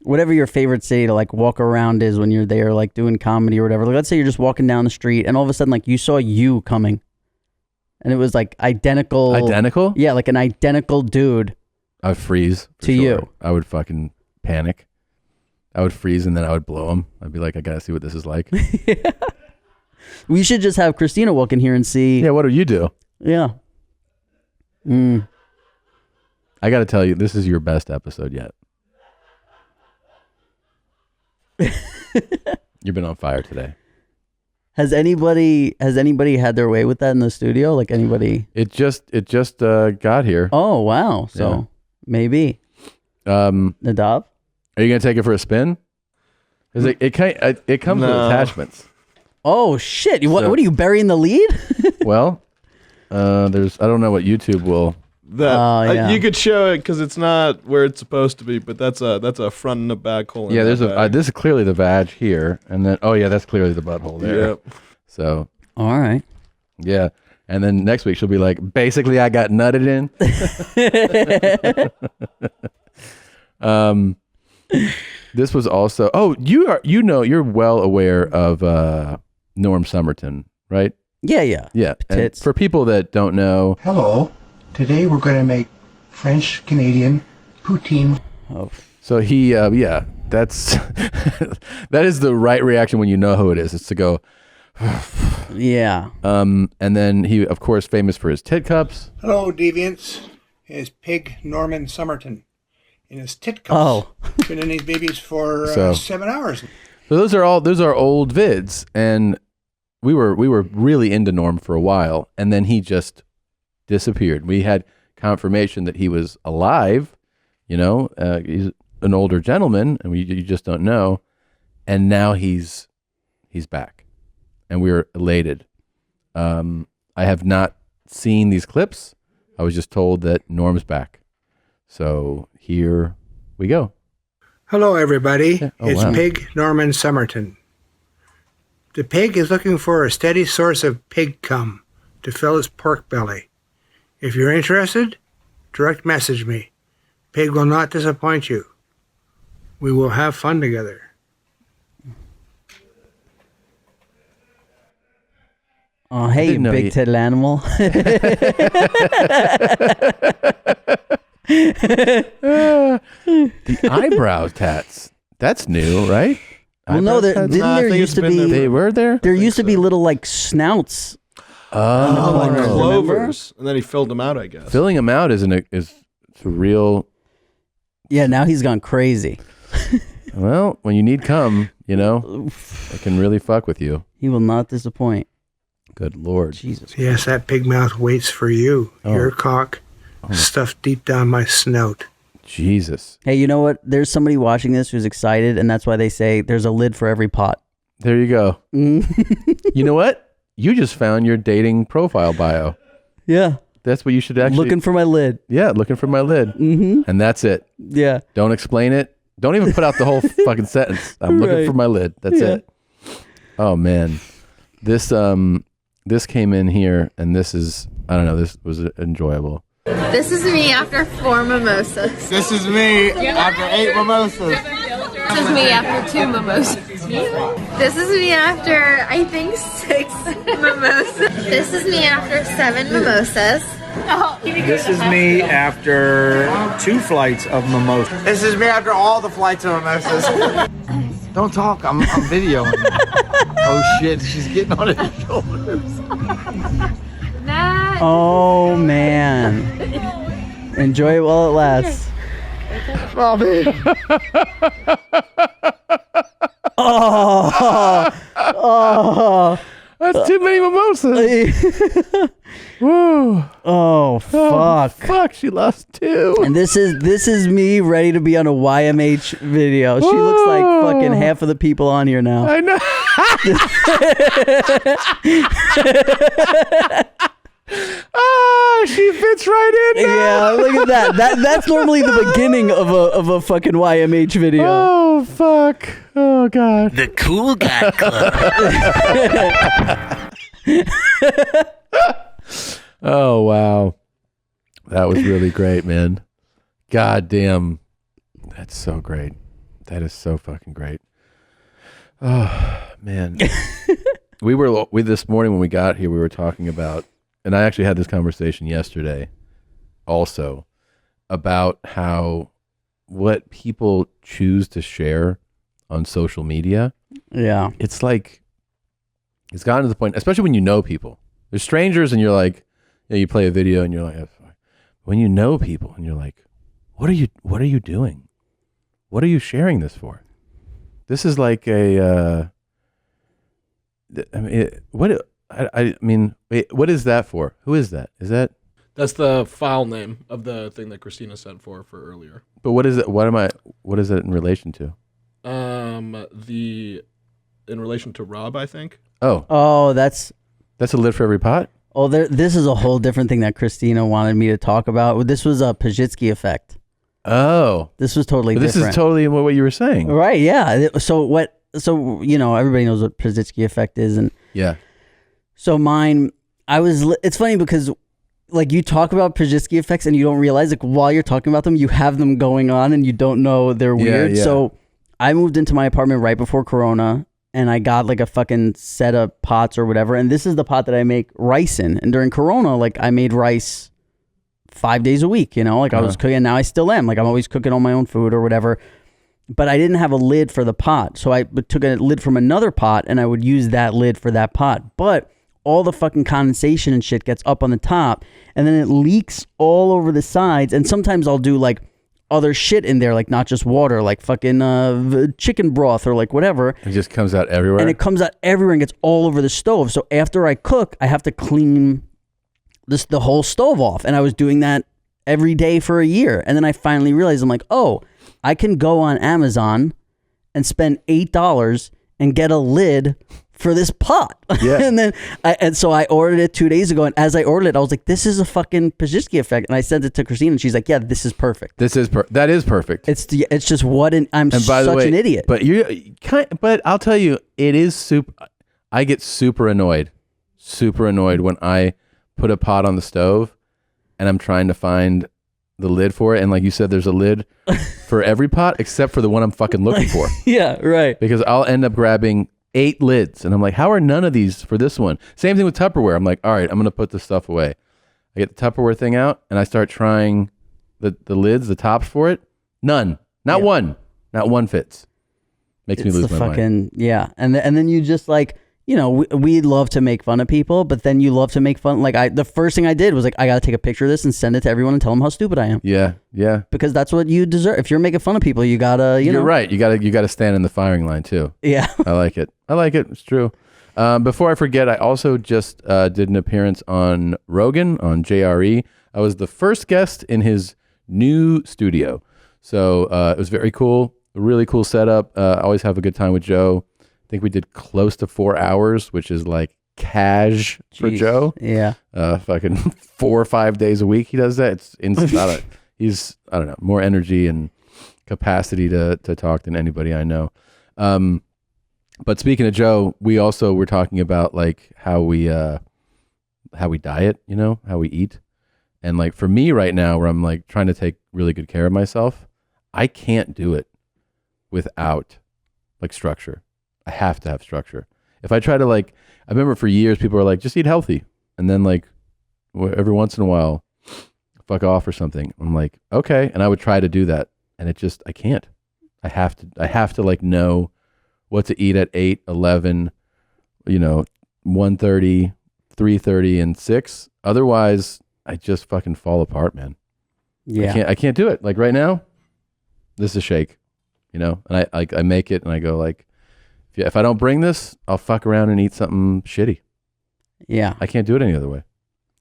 Speaker 3: whatever your favorite city to walk around is when you're there, doing comedy or whatever? Let's say you're just walking down the street and all of a sudden you saw you coming and it was identical.
Speaker 1: Identical?
Speaker 3: Yeah. Like an identical dude.
Speaker 1: I would freeze.
Speaker 3: To you.
Speaker 1: I would fucking panic. I would freeze and then I would blow him. I'd be like, I gotta see what this is like.
Speaker 3: We should just have Christina walk in here and see.
Speaker 1: Yeah, what do you do?
Speaker 3: Yeah.
Speaker 1: I got to tell you, this is your best episode yet. You've been on fire today.
Speaker 3: Has anybody had their way with that in the studio? Like anybody?
Speaker 1: It just got here.
Speaker 3: Oh wow! So maybe. Nadav,
Speaker 1: are you gonna take it for a spin? Because it comes with attachments.
Speaker 3: Oh shit! What are you burying the lead?
Speaker 1: Well, I don't know what YouTube will
Speaker 12: That you could show it because it's not where it's supposed to be, but that's a front and a back hole. In
Speaker 1: Yeah, there's
Speaker 12: that
Speaker 1: this is clearly the vag here, and then that's clearly the butthole there.
Speaker 12: Yep.
Speaker 1: So
Speaker 3: all right.
Speaker 1: Yeah, and then next week she'll be like, basically, I got nutted in. This was also. Oh, you're well aware of Norm Summerton, right?
Speaker 3: Yeah.
Speaker 1: And for people that don't know,
Speaker 19: Hello. Today we're going to make French Canadian poutine.
Speaker 3: Oh.
Speaker 1: So he, that's that is the right reaction when you know who it is. It's to go,
Speaker 3: yeah.
Speaker 1: And then he, of course, famous for his tit cups.
Speaker 2: Hello, deviants. It's Pig Norman Summerton in his tit cups.
Speaker 3: Oh.
Speaker 2: Been in these babies for
Speaker 1: So-
Speaker 2: 7 hours.
Speaker 1: So those are old vids, and we were really into Norm for a while, and then he just disappeared. We had confirmation that he was alive. He's an older gentleman, and you just don't know. And now he's back, and we were elated. I have not seen these clips. I was just told that Norm's back. So here we go.
Speaker 2: Hello, everybody.
Speaker 1: Oh,
Speaker 2: It's
Speaker 1: wow.
Speaker 2: Pig Norman Summerton. The pig is looking for a steady source of pig cum to fill his pork belly. If you're interested, direct message me. Pig will not disappoint you. We will have fun together.
Speaker 3: Oh, hey, you
Speaker 1: didn't know
Speaker 3: big titted animal.
Speaker 1: The eyebrow tats. That's new, right?
Speaker 3: Well, no,
Speaker 1: Eyebrow tats?
Speaker 3: there used to be.
Speaker 1: They were there?
Speaker 3: There used to be little like snouts.
Speaker 1: Oh,
Speaker 12: like
Speaker 3: Remember?
Speaker 12: clovers, and then he filled them out, I guess.
Speaker 1: Filling them out is a real.
Speaker 3: Yeah, now he's gone crazy.
Speaker 1: Well, when you need cum, it can really fuck with you.
Speaker 3: He will not disappoint.
Speaker 1: Good Lord.
Speaker 3: Jesus.
Speaker 2: Yes, that pig mouth waits for you.
Speaker 1: Oh.
Speaker 2: Your cock stuffed deep down my snout.
Speaker 1: Jesus.
Speaker 3: Hey, you know what? There's somebody watching this who's excited, and that's why they say there's a lid for every pot.
Speaker 1: There you go. You know what? You just found your dating profile bio.
Speaker 3: Yeah.
Speaker 1: That's what you should actually.
Speaker 3: Looking for my lid.
Speaker 1: Yeah, looking for my lid.
Speaker 3: Mm-hmm.
Speaker 1: And that's it.
Speaker 3: Yeah.
Speaker 1: Don't explain it. Don't even put out the whole fucking sentence. I'm looking
Speaker 3: Right.
Speaker 1: for my lid. That's
Speaker 3: Yeah.
Speaker 1: it. Oh man. This came in here, and this is, I don't know, this was enjoyable.
Speaker 20: This is me after 4 mimosas.
Speaker 5: This is me after 8 mimosas.
Speaker 20: This is me after 2 mimosas. This is me after, I think, 6 mimosas. This is me after 7 mimosas.
Speaker 21: This is me after 2 flights of mimosas.
Speaker 5: This is me after all the flights of mimosas. Don't talk. I'm videoing. Oh shit, she's getting on his shoulders.
Speaker 3: Oh man. Enjoy it while it lasts.
Speaker 5: Mommy.
Speaker 3: Oh.
Speaker 1: That's too many mimosas. Woo.
Speaker 3: Oh fuck.
Speaker 1: Fuck, she lost 2.
Speaker 3: And this is me ready to be on a YMH video. She looks like fucking half of the people on here now.
Speaker 1: I know. She fits right in now.
Speaker 3: Yeah, look at that. That's normally the beginning of a fucking YMH video.
Speaker 1: Oh fuck. Oh god.
Speaker 22: The Cool Guy Club.
Speaker 1: Oh wow. That was really great, man. God damn. That's so great. That is so fucking great. Oh man. we this morning when we got here, we were talking about, and I actually had this conversation yesterday also, about how what people choose to share on social media.
Speaker 3: Yeah.
Speaker 1: It's like, it's gotten to the point, especially when you know people. There's strangers and you're like, you play a video and you're like, when you know people and you're like, what are you doing? What are you sharing this for? This is like a, what is that for? Who is that? Is that?
Speaker 12: That's the file name of the thing that Christina sent for earlier.
Speaker 1: But what is it? What is it in relation to?
Speaker 12: In relation to Rob, I think.
Speaker 1: Oh,
Speaker 3: that's
Speaker 1: a lid for every pot.
Speaker 3: Oh, this is a whole different thing that Christina wanted me to talk about. This was a Pajitski effect.
Speaker 1: Oh.
Speaker 3: This was totally
Speaker 1: This
Speaker 3: different.
Speaker 1: is totally what you were saying.
Speaker 3: Right, yeah. So everybody knows what Pajitski effect is. And
Speaker 1: yeah.
Speaker 3: So mine, it's funny because like you talk about Pajitski effects and you don't realize like while you're talking about them, you have them going on and you don't know they're weird.
Speaker 1: Yeah.
Speaker 3: So I moved into my apartment right before Corona. And I got like a fucking set of pots or whatever. And this is the pot that I make rice in. And during Corona, like I made rice 5 days a week, you know, like I was cooking, and now I still am. Like I'm always cooking all my own food or whatever. But I didn't have a lid for the pot. So I took a lid from another pot and I would use that lid for that pot. But all the fucking condensation and shit gets up on the top and then it leaks all over the sides. And sometimes I'll do like other shit in there, like not just water, like fucking chicken broth or like whatever.
Speaker 1: It just comes out everywhere.
Speaker 3: And it comes out everywhere and gets all over the stove. So after I cook, I have to clean the whole stove off. And I was doing that every day for a year. And then I finally realized, I'm like, oh, I can go on Amazon and spend $8 and get a lid for this pot.
Speaker 1: Yeah.
Speaker 3: and so I ordered it 2 days ago. And as I ordered it, I was like, this is a fucking Pajitski effect. And I sent it to Christina and she's like, yeah, this is perfect.
Speaker 1: That is perfect.
Speaker 3: It's just I'm
Speaker 1: and by the way,
Speaker 3: an idiot.
Speaker 1: But I'll tell you, it is super. I get super annoyed when I put a pot on the stove and I'm trying to find the lid for it. And like you said, there's a lid for every pot except for the one I'm fucking looking for.
Speaker 3: Yeah, right.
Speaker 1: Because I'll end up grabbing 8 lids and I'm like, how are none of these for this one? Same thing with Tupperware. I'm like, all right, I'm going to put this stuff away. I get the Tupperware thing out and I start trying the lids, the tops for it. None. Not one fits. Makes me lose my mind.
Speaker 3: Yeah. And then you just like, you know, we love to make fun of people, but then you love to make fun. Like the first thing I did was like, I got to take a picture of this and send it to everyone and tell them how stupid I am.
Speaker 1: Yeah. Yeah.
Speaker 3: Because that's what you deserve. If you're making fun of people, you gotta,
Speaker 1: You're right. You gotta stand in the firing line too.
Speaker 3: Yeah.
Speaker 1: I like it. It's true. Before I forget, I also just did an appearance on Rogan on JRE. I was the first guest in his new studio. So it was very cool. A really cool setup. I always have a good time with Joe. I think we did close to 4 hours, which is like cash for Joe.
Speaker 3: Yeah.
Speaker 1: Fucking 4 or 5 days a week he does that. He's I don't know, more energy and capacity to talk than anybody I know. But speaking of Joe, we also were talking about like how we diet, you know, how we eat. And like for me right now, where I'm like trying to take really good care of myself, I can't do it without like structure. I have to have structure. If I try to like, I remember for years people were like, just eat healthy. And then like every once in a while, fuck off or something. I'm like, okay. And I would try to do that. And I can't. I have to like know what to eat at 8, 11, you know, 1:30, 3:30 and 6. Otherwise I just fucking fall apart, man.
Speaker 3: Yeah.
Speaker 1: I can't do it. Like right now, this is a shake, you know? And I make it and I go like, if I don't bring this, I'll fuck around and eat something shitty.
Speaker 3: Yeah.
Speaker 1: I can't do it any other way.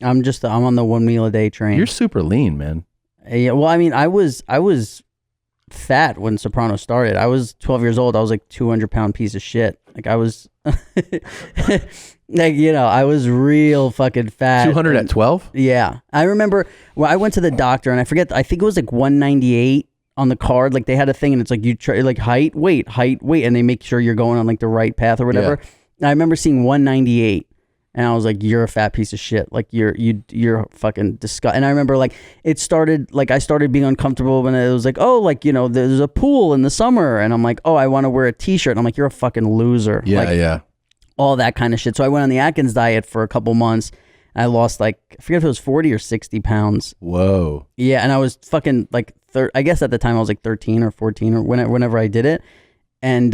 Speaker 3: I'm on the 1 meal a day train.
Speaker 1: You're super lean, man.
Speaker 3: Yeah. Well, I mean, I was fat when Sopranos started. I was 12 years old. I was like 200-pound piece of shit. Like I was like, you know, I was real fucking fat.
Speaker 1: 200 at 12?
Speaker 3: Yeah. I remember when I went to the doctor and I think it was like 198 on the card. Like they had a thing and it's like you try like height, weight, and they make sure you're going on like the right path or whatever.
Speaker 1: Yeah.
Speaker 3: And I remember seeing 198 and I was like, you're a fat piece of shit. Like you're fucking disgusting. And I remember like it started, like I started being uncomfortable when it was like, oh, like, you know, there's a pool in the summer and I'm like, oh, I want to wear a t-shirt. And I'm like, you're a fucking loser.
Speaker 1: Yeah.
Speaker 3: Like,
Speaker 1: yeah.
Speaker 3: All that kind of shit. So I went on the Atkins diet for a couple months. I lost like, I forget if it was 40 or 60 pounds.
Speaker 1: Whoa.
Speaker 3: Yeah. And I was fucking like, I guess at the time I was like 13 or 14 or whenever I did it. And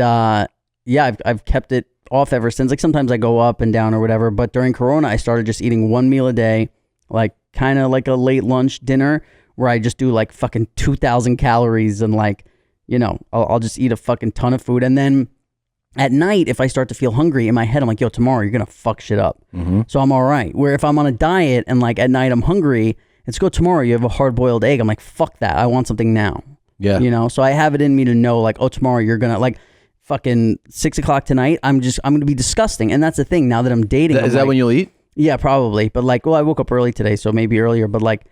Speaker 3: yeah, I've kept it off ever since. Like sometimes I go up and down or whatever. But during Corona, I started just eating 1 meal a day, like kind of like a late lunch dinner where I just do like fucking 2,000 calories and like, you know, I'll just eat a fucking ton of food. And then at night, if I start to feel hungry in my head, I'm like, yo, tomorrow you're going to fuck shit up.
Speaker 1: Mm-hmm.
Speaker 3: So I'm all right. Where if I'm on a diet and like at night I'm hungry, let's go tomorrow, you have a hard-boiled egg. I'm like, fuck that. I want something now.
Speaker 1: Yeah.
Speaker 3: You know, so I have it in me to know like, oh, tomorrow you're going to like fucking 6 o'clock tonight. I'm going to be disgusting. And that's the thing now that I'm dating.
Speaker 1: Is that when you'll eat?
Speaker 3: Yeah, probably. But like, well, I woke up early today, so maybe earlier. But like,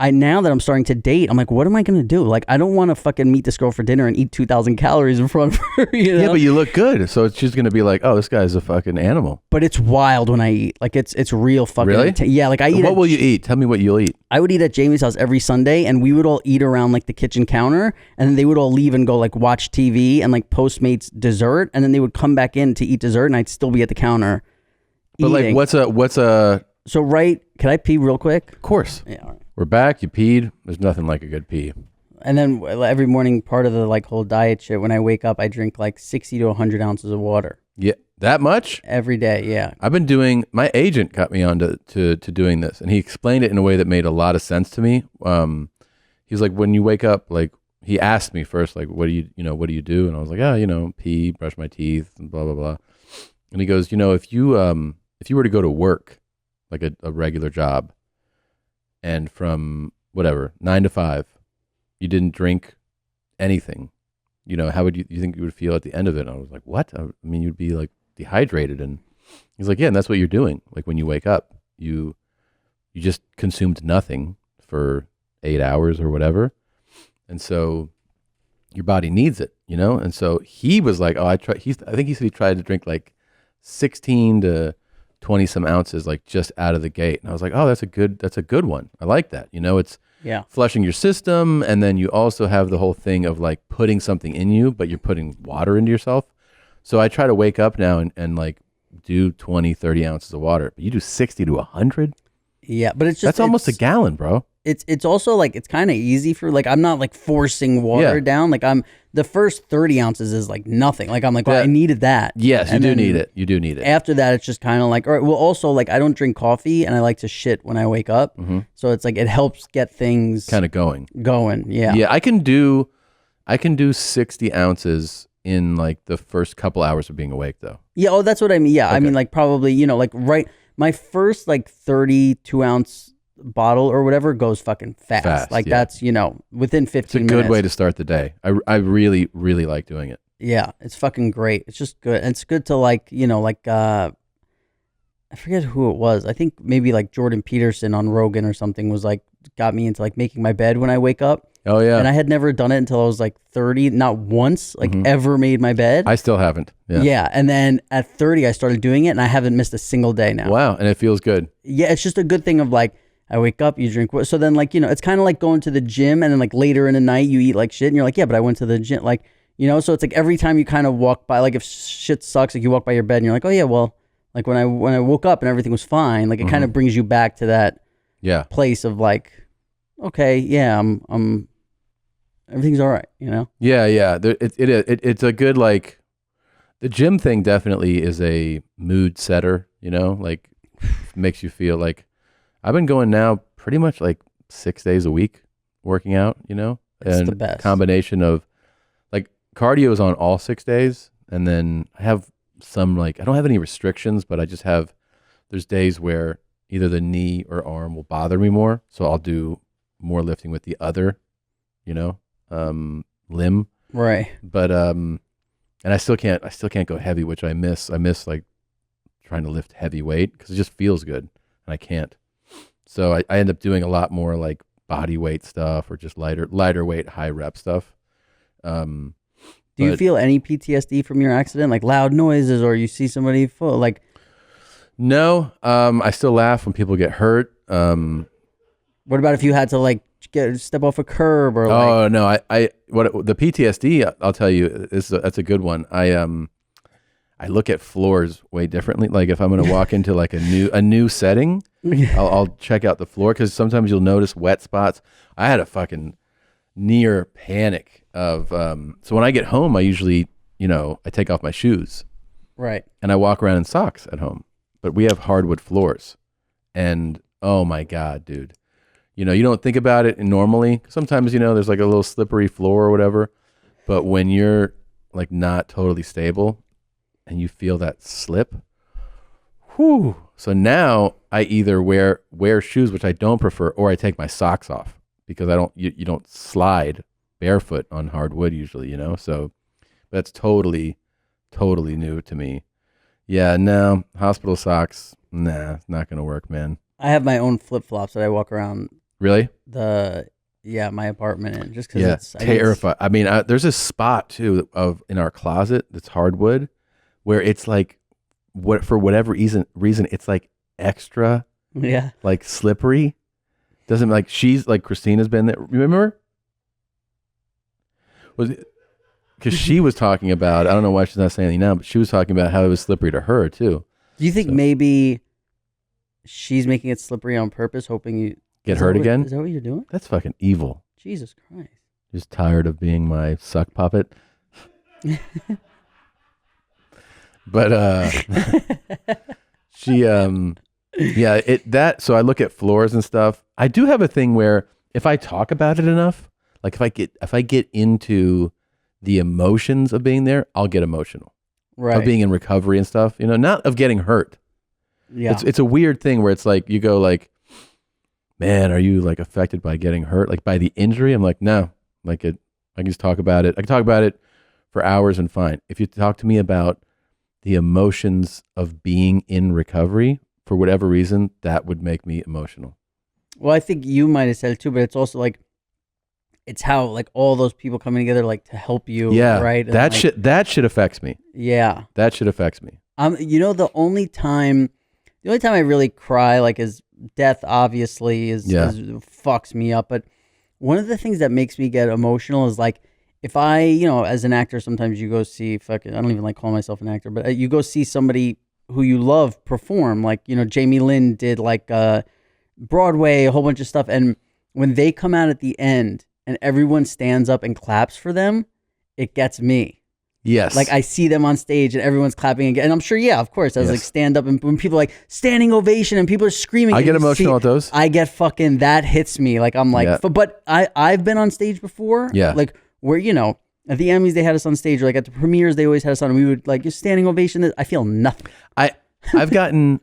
Speaker 3: now that I'm starting to date, I'm like, what am I going to do? Like, I don't want to fucking meet this girl for dinner and eat 2,000 calories in front of her, you know?
Speaker 1: Yeah, but you look good. So she's going to be like, oh, this guy's a fucking animal.
Speaker 3: But it's wild when I eat. Like, it's real fucking...
Speaker 1: Really?
Speaker 3: Yeah, like I eat...
Speaker 1: What will you eat? Tell me what you'll eat.
Speaker 3: I would eat at Jamie's house every Sunday, and we would all eat around like the kitchen counter, and then they would all leave and go like watch TV and like Postmates dessert, and then they would come back in to eat dessert, and I'd still be at the counter
Speaker 1: But
Speaker 3: eating.
Speaker 1: like, what's a...
Speaker 3: So can I pee real quick?
Speaker 1: Of course.
Speaker 3: Yeah, all right.
Speaker 1: We're back. You peed. There's nothing like a good pee.
Speaker 3: And then every morning, part of the like whole diet shit, when I wake up, I drink like 60 to 100 ounces of water.
Speaker 1: Yeah, that much?
Speaker 3: Every day, yeah.
Speaker 1: I've been doing, my agent got me on to doing this, and he explained it in a way that made a lot of sense to me. He's like, when you wake up, like, he asked me first, like, what do you do? And I was like, pee, brush my teeth, and blah, blah, blah. And he goes, if you were to go to work, like a regular job, and from whatever, 9 to 5, you didn't drink anything, how would you think you would feel at the end of it? And I was like, what? I mean, you'd be like dehydrated. And he's like, yeah, and that's what you're doing. Like when you wake up, you just consumed nothing for 8 hours or whatever. And so your body needs it, And so he was like, oh, I think he said he tried to drink like 16 to 20 some ounces, like just out of the gate. And I was like, oh, that's a good one. I like that. It's flushing your system. And then you also have the whole thing of like putting something in you, but you're putting water into yourself. So I try to wake up now and like do 20, 30 ounces of water, but you do 60 to 100.
Speaker 3: Yeah. But
Speaker 1: that's almost a gallon, bro.
Speaker 3: It's also like, it's kind of easy for like, I'm not like forcing water down. Like the first 30 ounces is like nothing. Like I'm like, well, I needed that.
Speaker 1: Yes, you do need it. You do need it.
Speaker 3: After that, it's just kind of like, all right, well, also like I don't drink coffee and I like to shit when I wake up.
Speaker 1: Mm-hmm.
Speaker 3: So it's like, it helps get things
Speaker 1: kind of going.
Speaker 3: Yeah.
Speaker 1: Yeah. I can do 60 ounces in like the first couple hours of being awake though.
Speaker 3: Yeah. Oh, that's what I mean. Yeah.
Speaker 1: Okay.
Speaker 3: I mean, like probably, like my first like 32 ounce bottle or whatever goes fucking fast. Like that's, within 15 minutes.
Speaker 1: It's a good way to start the day. I really, really like doing it.
Speaker 3: Yeah, it's fucking great. It's just good. And it's good to like, I forget who it was. I think maybe like Jordan Peterson on Rogan or something was like, got me into like making my bed when I wake up.
Speaker 1: Oh yeah.
Speaker 3: And I had never done it until I was like 30, not once, like ever made my bed.
Speaker 1: I still haven't.
Speaker 3: Yeah. And then at 30, I started doing it and I haven't missed a single day now.
Speaker 1: Wow. And it feels good.
Speaker 3: Yeah. It's just a good thing of like, I wake up, you drink. So then like, it's kind of like going to the gym and then like later in the night you eat like shit and you're like, yeah, but I went to the gym. Like, so it's like every time you kind of walk by, like if shit sucks, like you walk by your bed and you're like, oh yeah, well, like when I woke up and everything was fine, like it kind of brings you back to that place of like, okay, yeah, I'm everything's all right,
Speaker 1: Yeah, yeah. It's a good, like, the gym thing definitely is a mood setter, like makes you feel like, I've been going now pretty much like 6 days a week working out,
Speaker 3: It's
Speaker 1: and
Speaker 3: the best.
Speaker 1: Combination of like cardio is on all 6 days. And then I have some, like, I don't have any restrictions, but I just have, there's days where either the knee or arm will bother me more. So I'll do more lifting with the other, limb.
Speaker 3: Right.
Speaker 1: But, and I still can't go heavy, which I miss. I miss like trying to lift heavy weight because it just feels good and I can't. So I end up doing a lot more like body weight stuff or just lighter weight, high rep stuff.
Speaker 3: Do you feel any PTSD from your accident, like loud noises or you see somebody fall? Like,
Speaker 1: no, I still laugh when people get hurt.
Speaker 3: What about if you had to like step off a curb or like?
Speaker 1: Oh no, what the PTSD? I'll tell you, that's a good one. I look at floors way differently. Like if I'm going to walk into like a new setting, I'll check out the floor because sometimes you'll notice wet spots. I had a fucking near panic of so when I get home, I usually I take off my shoes,
Speaker 3: right,
Speaker 1: and I walk around in socks at home. But we have hardwood floors, and oh my god, dude, you don't think about it normally. Sometimes there's like a little slippery floor or whatever, but when you're like not totally stable and you feel that slip, whew. So now I either wear shoes, which I don't prefer, or I take my socks off because you don't slide barefoot on hardwood usually, So that's totally new to me. Yeah, no. Hospital socks, nah, it's not going to work, man.
Speaker 3: I have my own flip-flops that I walk around
Speaker 1: Really?
Speaker 3: my apartment in, just because
Speaker 1: Yeah,
Speaker 3: it's
Speaker 1: terrified. I mean, there's a spot too in our closet that's hardwood, where it's like, for whatever reason, it's like extra, like slippery. Doesn't like she's like Christina's been there. Remember? Was it? Because she was talking about, I don't know why she's not saying anything now, but she was talking about how it was slippery to her too.
Speaker 3: Do you think maybe she's making it slippery on purpose, hoping you
Speaker 1: Get hurt again?
Speaker 3: Is that what you're doing?
Speaker 1: That's fucking evil.
Speaker 3: Jesus Christ.
Speaker 1: Just tired of being my suck puppet. But she so I look at floors and stuff. I do have a thing where if I talk about it enough, like if I get into the emotions of being there, I'll get emotional.
Speaker 3: Right.
Speaker 1: Of being in recovery and stuff, not of getting hurt.
Speaker 3: Yeah.
Speaker 1: It's a weird thing where it's like you go like, man, are you like affected by getting hurt? Like by the injury? I'm like, no. I can just talk about it. I can talk about it for hours and fine. If you talk to me about the emotions of being in recovery, for whatever reason, that would make me emotional.
Speaker 3: Well, I think you might have said it too, but it's also like, it's how like all those people coming together like to help you.
Speaker 1: Yeah.
Speaker 3: Right. And,
Speaker 1: That
Speaker 3: like,
Speaker 1: shit affects me.
Speaker 3: Yeah.
Speaker 1: That shit affects me.
Speaker 3: The only time I really cry, like, is death. Obviously, is fucks me up. But one of the things that makes me get emotional is like, if I, as an actor, sometimes you go see I don't even like calling myself an actor, but you go see somebody who you love perform. Like, Jamie Lynn did like Broadway, a whole bunch of stuff, and when they come out at the end and everyone stands up and claps for them, it gets me.
Speaker 1: Yes.
Speaker 3: Like I see them on stage and everyone's clapping again. And I'm sure, of course, as like stand up and when people are like standing ovation and people are screaming.
Speaker 1: I get emotional at those.
Speaker 3: I get that hits me. Like I'm like, but I've been on stage before.
Speaker 1: Yeah.
Speaker 3: Like where, at the Emmys, they had us on stage, or like at the premieres, they always had us on, and we would like just standing ovation. I feel nothing.
Speaker 1: I've gotten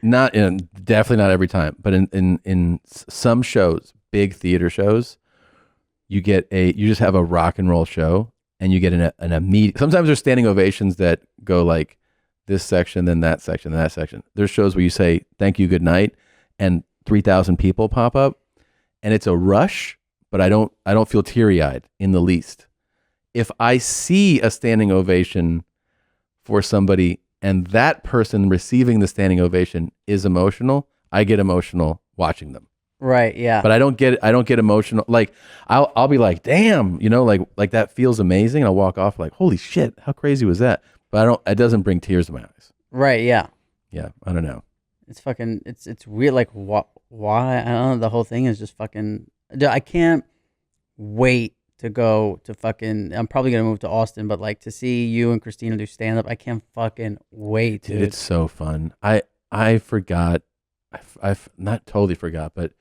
Speaker 1: definitely not every time, but in some shows, big theater shows, you just have a rock and roll show. And you get an immediate. Sometimes there's standing ovations that go like this section, then that section, then that section. There's shows where you say thank you, good night, and 3,000 people pop up, and it's a rush. But I don't feel teary eyed in the least. If I see a standing ovation for somebody and that person receiving the standing ovation is emotional, I get emotional watching them.
Speaker 3: Right. Yeah.
Speaker 1: But I don't get emotional. Like I'll be like, damn, like that feels amazing. And I'll walk off like, holy shit, how crazy was that? But it doesn't bring tears to my eyes.
Speaker 3: Right. Yeah.
Speaker 1: Yeah. I don't know.
Speaker 3: It's fucking, it's weird. Like why? I don't know. The whole thing is just fucking, I can't wait to go to fucking, I'm probably going to move to Austin, but like to see you and Christina do stand up, I can't fucking wait, dude.
Speaker 1: It's so fun. I forgot. I've not totally forgot, but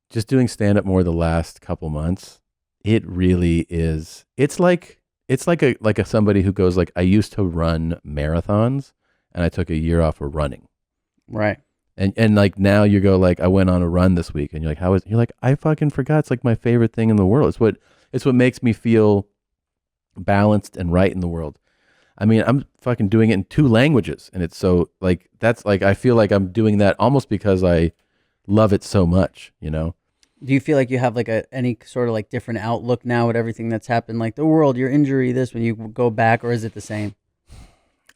Speaker 1: just doing stand up more the last couple months, it really is. It's like a somebody who goes like, I used to run marathons and I took a year off of running.
Speaker 3: Right.
Speaker 1: And like now you go like, I went on a run this week and you're like, you're like, I fucking forgot. It's like my favorite thing in the world. It's what makes me feel balanced and right in the world. I mean, I'm fucking doing it in 2 languages and it's so like, that's like, I feel like I'm doing that almost because I love it so much,
Speaker 3: Do you feel like you have like any sort of like different outlook now at everything that's happened, like the world, your injury, this, when you go back, or is it the same?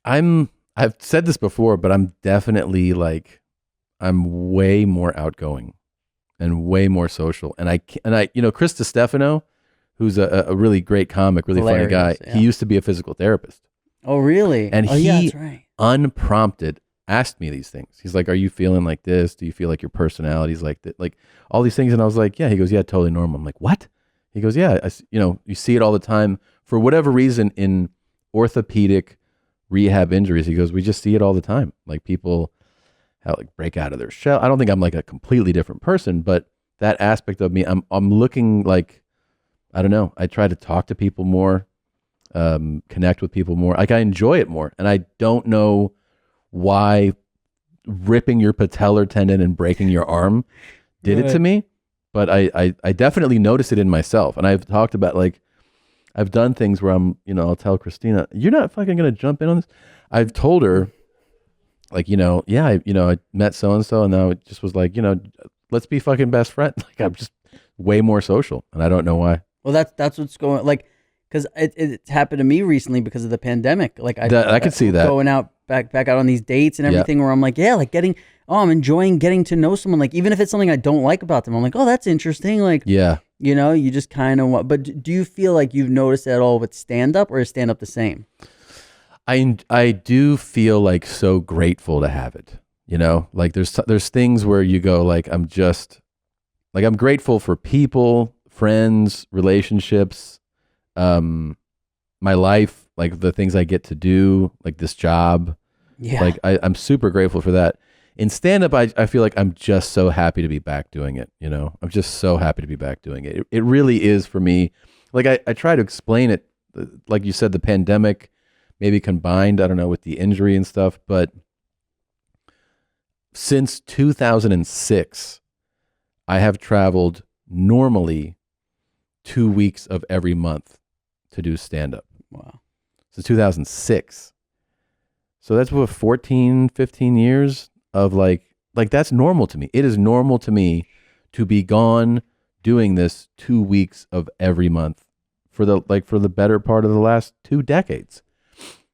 Speaker 1: I've said this before, but I'm definitely like, I'm way more outgoing and way more social. And I, Chris DiStefano, who's a really great comic, really funny guy.
Speaker 3: Yeah.
Speaker 1: He used to be a physical therapist.
Speaker 3: Oh, really?
Speaker 1: And
Speaker 3: yeah,
Speaker 1: he
Speaker 3: that's right.
Speaker 1: unprompted asked me these things. He's like, are you feeling like this? Do you feel like your personality's like that? Like all these things. And I was like, yeah. He goes, yeah, totally normal. I'm like, what? He goes, yeah, you see it all the time for whatever reason in orthopedic rehab injuries. He goes, we just see it all the time. Like people like break out of their shell. I don't think I'm like a completely different person, but that aspect of me, I'm looking like, I don't know. I try to talk to people more, connect with people more. Like I enjoy it more. And I don't know why ripping your patellar tendon and breaking your arm did it to me, but I definitely noticed it in myself. And I've talked about like, I've done things where I'll tell Christina, you're not fucking going to jump in on this. I've told her, like, I met so-and-so and now it just was like, let's be fucking best friends. Like, I'm just way more social and I don't know why.
Speaker 3: Well, that's what's going, like, because it's happened to me recently because of the pandemic. Like,
Speaker 1: I could see that.
Speaker 3: Going out, back out on these dates and everything where I'm like, I'm enjoying getting to know someone. Like, even if it's something I don't like about them, I'm like, oh, that's interesting. Like, you just kind of want, but do you feel like you've noticed at all with stand-up, or is stand-up the same?
Speaker 1: I do feel like so grateful to have it, like there's things where you go like, I'm grateful for people, friends, relationships, my life, like the things I get to do, like this job.
Speaker 3: Yeah.
Speaker 1: Like I'm super grateful for that. In stand-up, I feel like I'm just so happy to be back doing it. I'm just so happy to be back doing it. It really is for me. Like I try to explain it, like you said, the pandemic, maybe combined, I don't know, with the injury and stuff. But since 2006, I have traveled normally 2 weeks of every month to do stand-up.
Speaker 3: Wow.
Speaker 1: So 2006. So that's what, 14, 15 years of like that's normal to me. It is normal to me to be gone doing this 2 weeks of every month for the better part of the last 2 decades.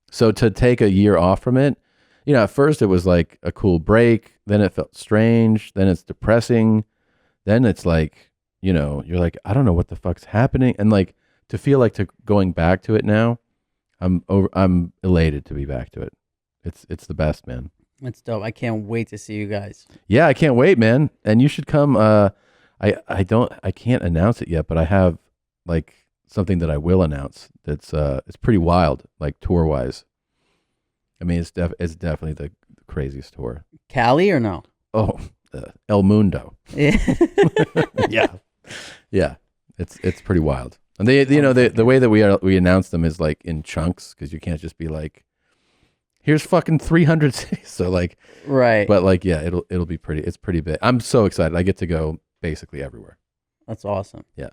Speaker 1: So to take a year off from it, at first it was like a cool break, then it felt strange, then it's depressing, then it's like, you're like, I don't know what the fuck's happening. And like to feel like going back to it now, I'm elated to be back to it. It's the best, man.
Speaker 3: That's dope. I can't wait to see you guys.
Speaker 1: Yeah, I can't wait, man. And you should come. I can't announce it yet, but I have like something that I will announce. That's it's pretty wild, like tour wise. I mean, it's definitely the craziest tour.
Speaker 3: Cali or no?
Speaker 1: Oh, El Mundo.
Speaker 3: Yeah.
Speaker 1: Yeah. It's pretty wild. And the way that we announce them is like in chunks, because you can't just be like, here's fucking 300 cities. So like,
Speaker 3: right.
Speaker 1: But like, yeah, it'll be pretty. It's pretty big. I'm so excited. I get to go basically everywhere.
Speaker 3: That's awesome.
Speaker 1: Yeah.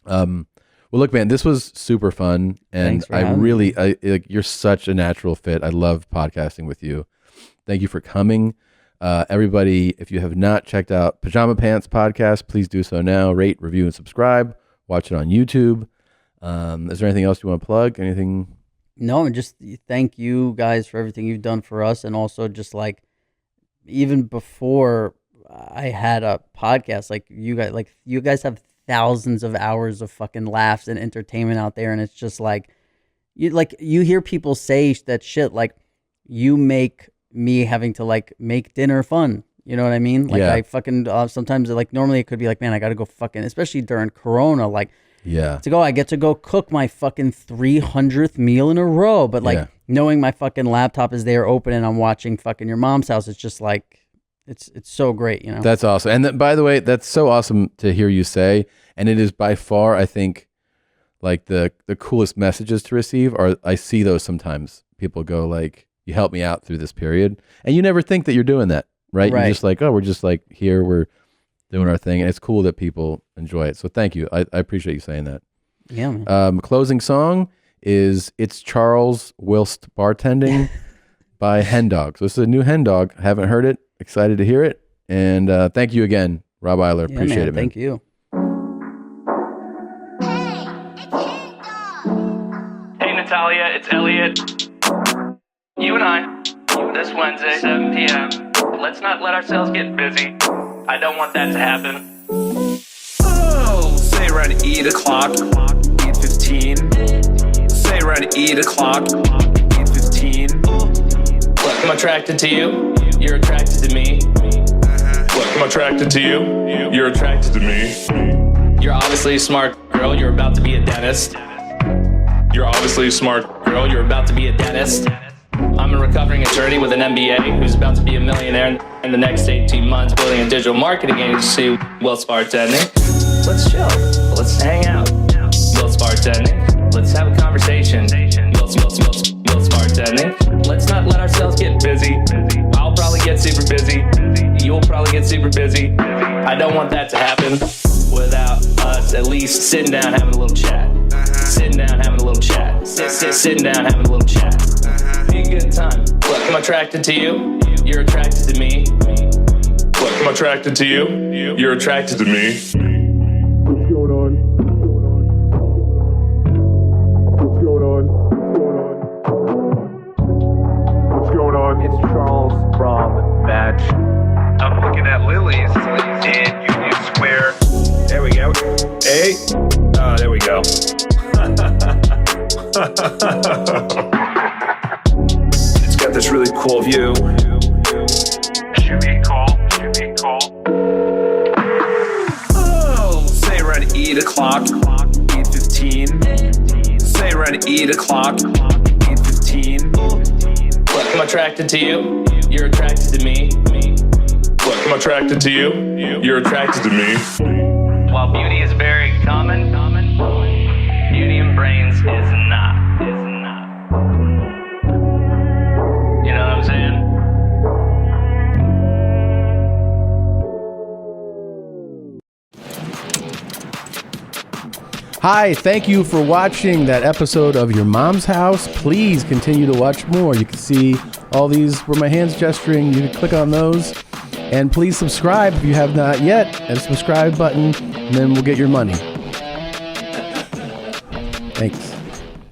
Speaker 1: Well, look, man, this was super fun, and you're such a natural fit. I love podcasting with you. Thank you for coming. Everybody, if you have not checked out Pajama Pants Podcast, please do so now. Rate, review, and subscribe. Watch it on YouTube. Is there anything else you want to plug? Anything?
Speaker 3: No, and just thank you guys for everything you've done for us, and also just like even before I had a podcast, like you guys have thousands of hours of fucking laughs and entertainment out there, and it's just like you hear people say that shit like you make me having to like make dinner fun. You know what I mean? Like I fucking sometimes like normally it could be like, man, I got to go fucking, especially during Corona, like.
Speaker 1: Yeah.
Speaker 3: I get to go cook my fucking 300th meal in a row. But like knowing my fucking laptop is there open and I'm watching fucking Your Mom's House, it's just like, it's so great,
Speaker 1: That's awesome. And by the way, that's so awesome to hear you say. And it is by far, I think, like the coolest messages to receive are, I see those sometimes. People go like, you helped me out through this period. And you never think that you're doing that, right? You're just like, oh, we're just like here, we're doing our thing, and it's cool that people enjoy it. So thank you. I appreciate you saying that.
Speaker 3: Yeah, man.
Speaker 1: Closing song is It's Charles Whilst Bartending by Hen Dog. So this is a new Hen Dog. I haven't heard it. Excited to hear it. And thank you again, Rob Iler. Appreciate it, man.
Speaker 3: Thank you.
Speaker 6: Hey, Natalia, it's Elliot. You and I, this Wednesday, 7 p.m. Let's not let ourselves get busy. I don't want that to happen. Oh, say around 8 o'clock, 8:15. Say around 8 o'clock, 8:15. Look, I'm attracted to you. You're attracted to me. Look, I'm attracted to you. You're attracted to me. You're obviously a smart girl. You're about to be a dentist. You're obviously a smart girl. You're about to be a dentist. I'm a recovering attorney with an MBA who's about to be a millionaire in the next 18 months building a digital marketing agency whilst bartending. Let's chill. Let's hang out. Whilst bartending. Let's have a conversation. Whilst bartending. Let's not let ourselves get busy. I'll probably get super busy. You'll probably get super busy. I don't want that to happen without us at least sitting down, having a little chat. Sitting down, having a little chat. Sitting down, having a little chat. Be a good time. Look, I'm attracted to you. You're attracted to me. Look, I'm attracted to you. You're attracted to me.
Speaker 12: What's going on? What's going on? What's going on?
Speaker 8: It's Charles from Match. I'm looking at Lily's in Union Square. There we go. Hey. There we go. It's got this really cool view. Should be cool.
Speaker 6: Oh, say around 8 o'clock, 8:15. Say around 8 o'clock, 8:15. Look, I'm attracted to you. You're attracted to me. Look, I'm attracted to you. You're attracted to me.
Speaker 22: While beauty is very common, beauty in brains is not. You know what I'm saying?
Speaker 1: Hi, thank you for watching that episode of Your Mom's House. Please continue to watch more. You can see all these where my hand's gesturing. You can click on those. And please subscribe if you have not yet. And subscribe button, and then we'll get your money. Thanks.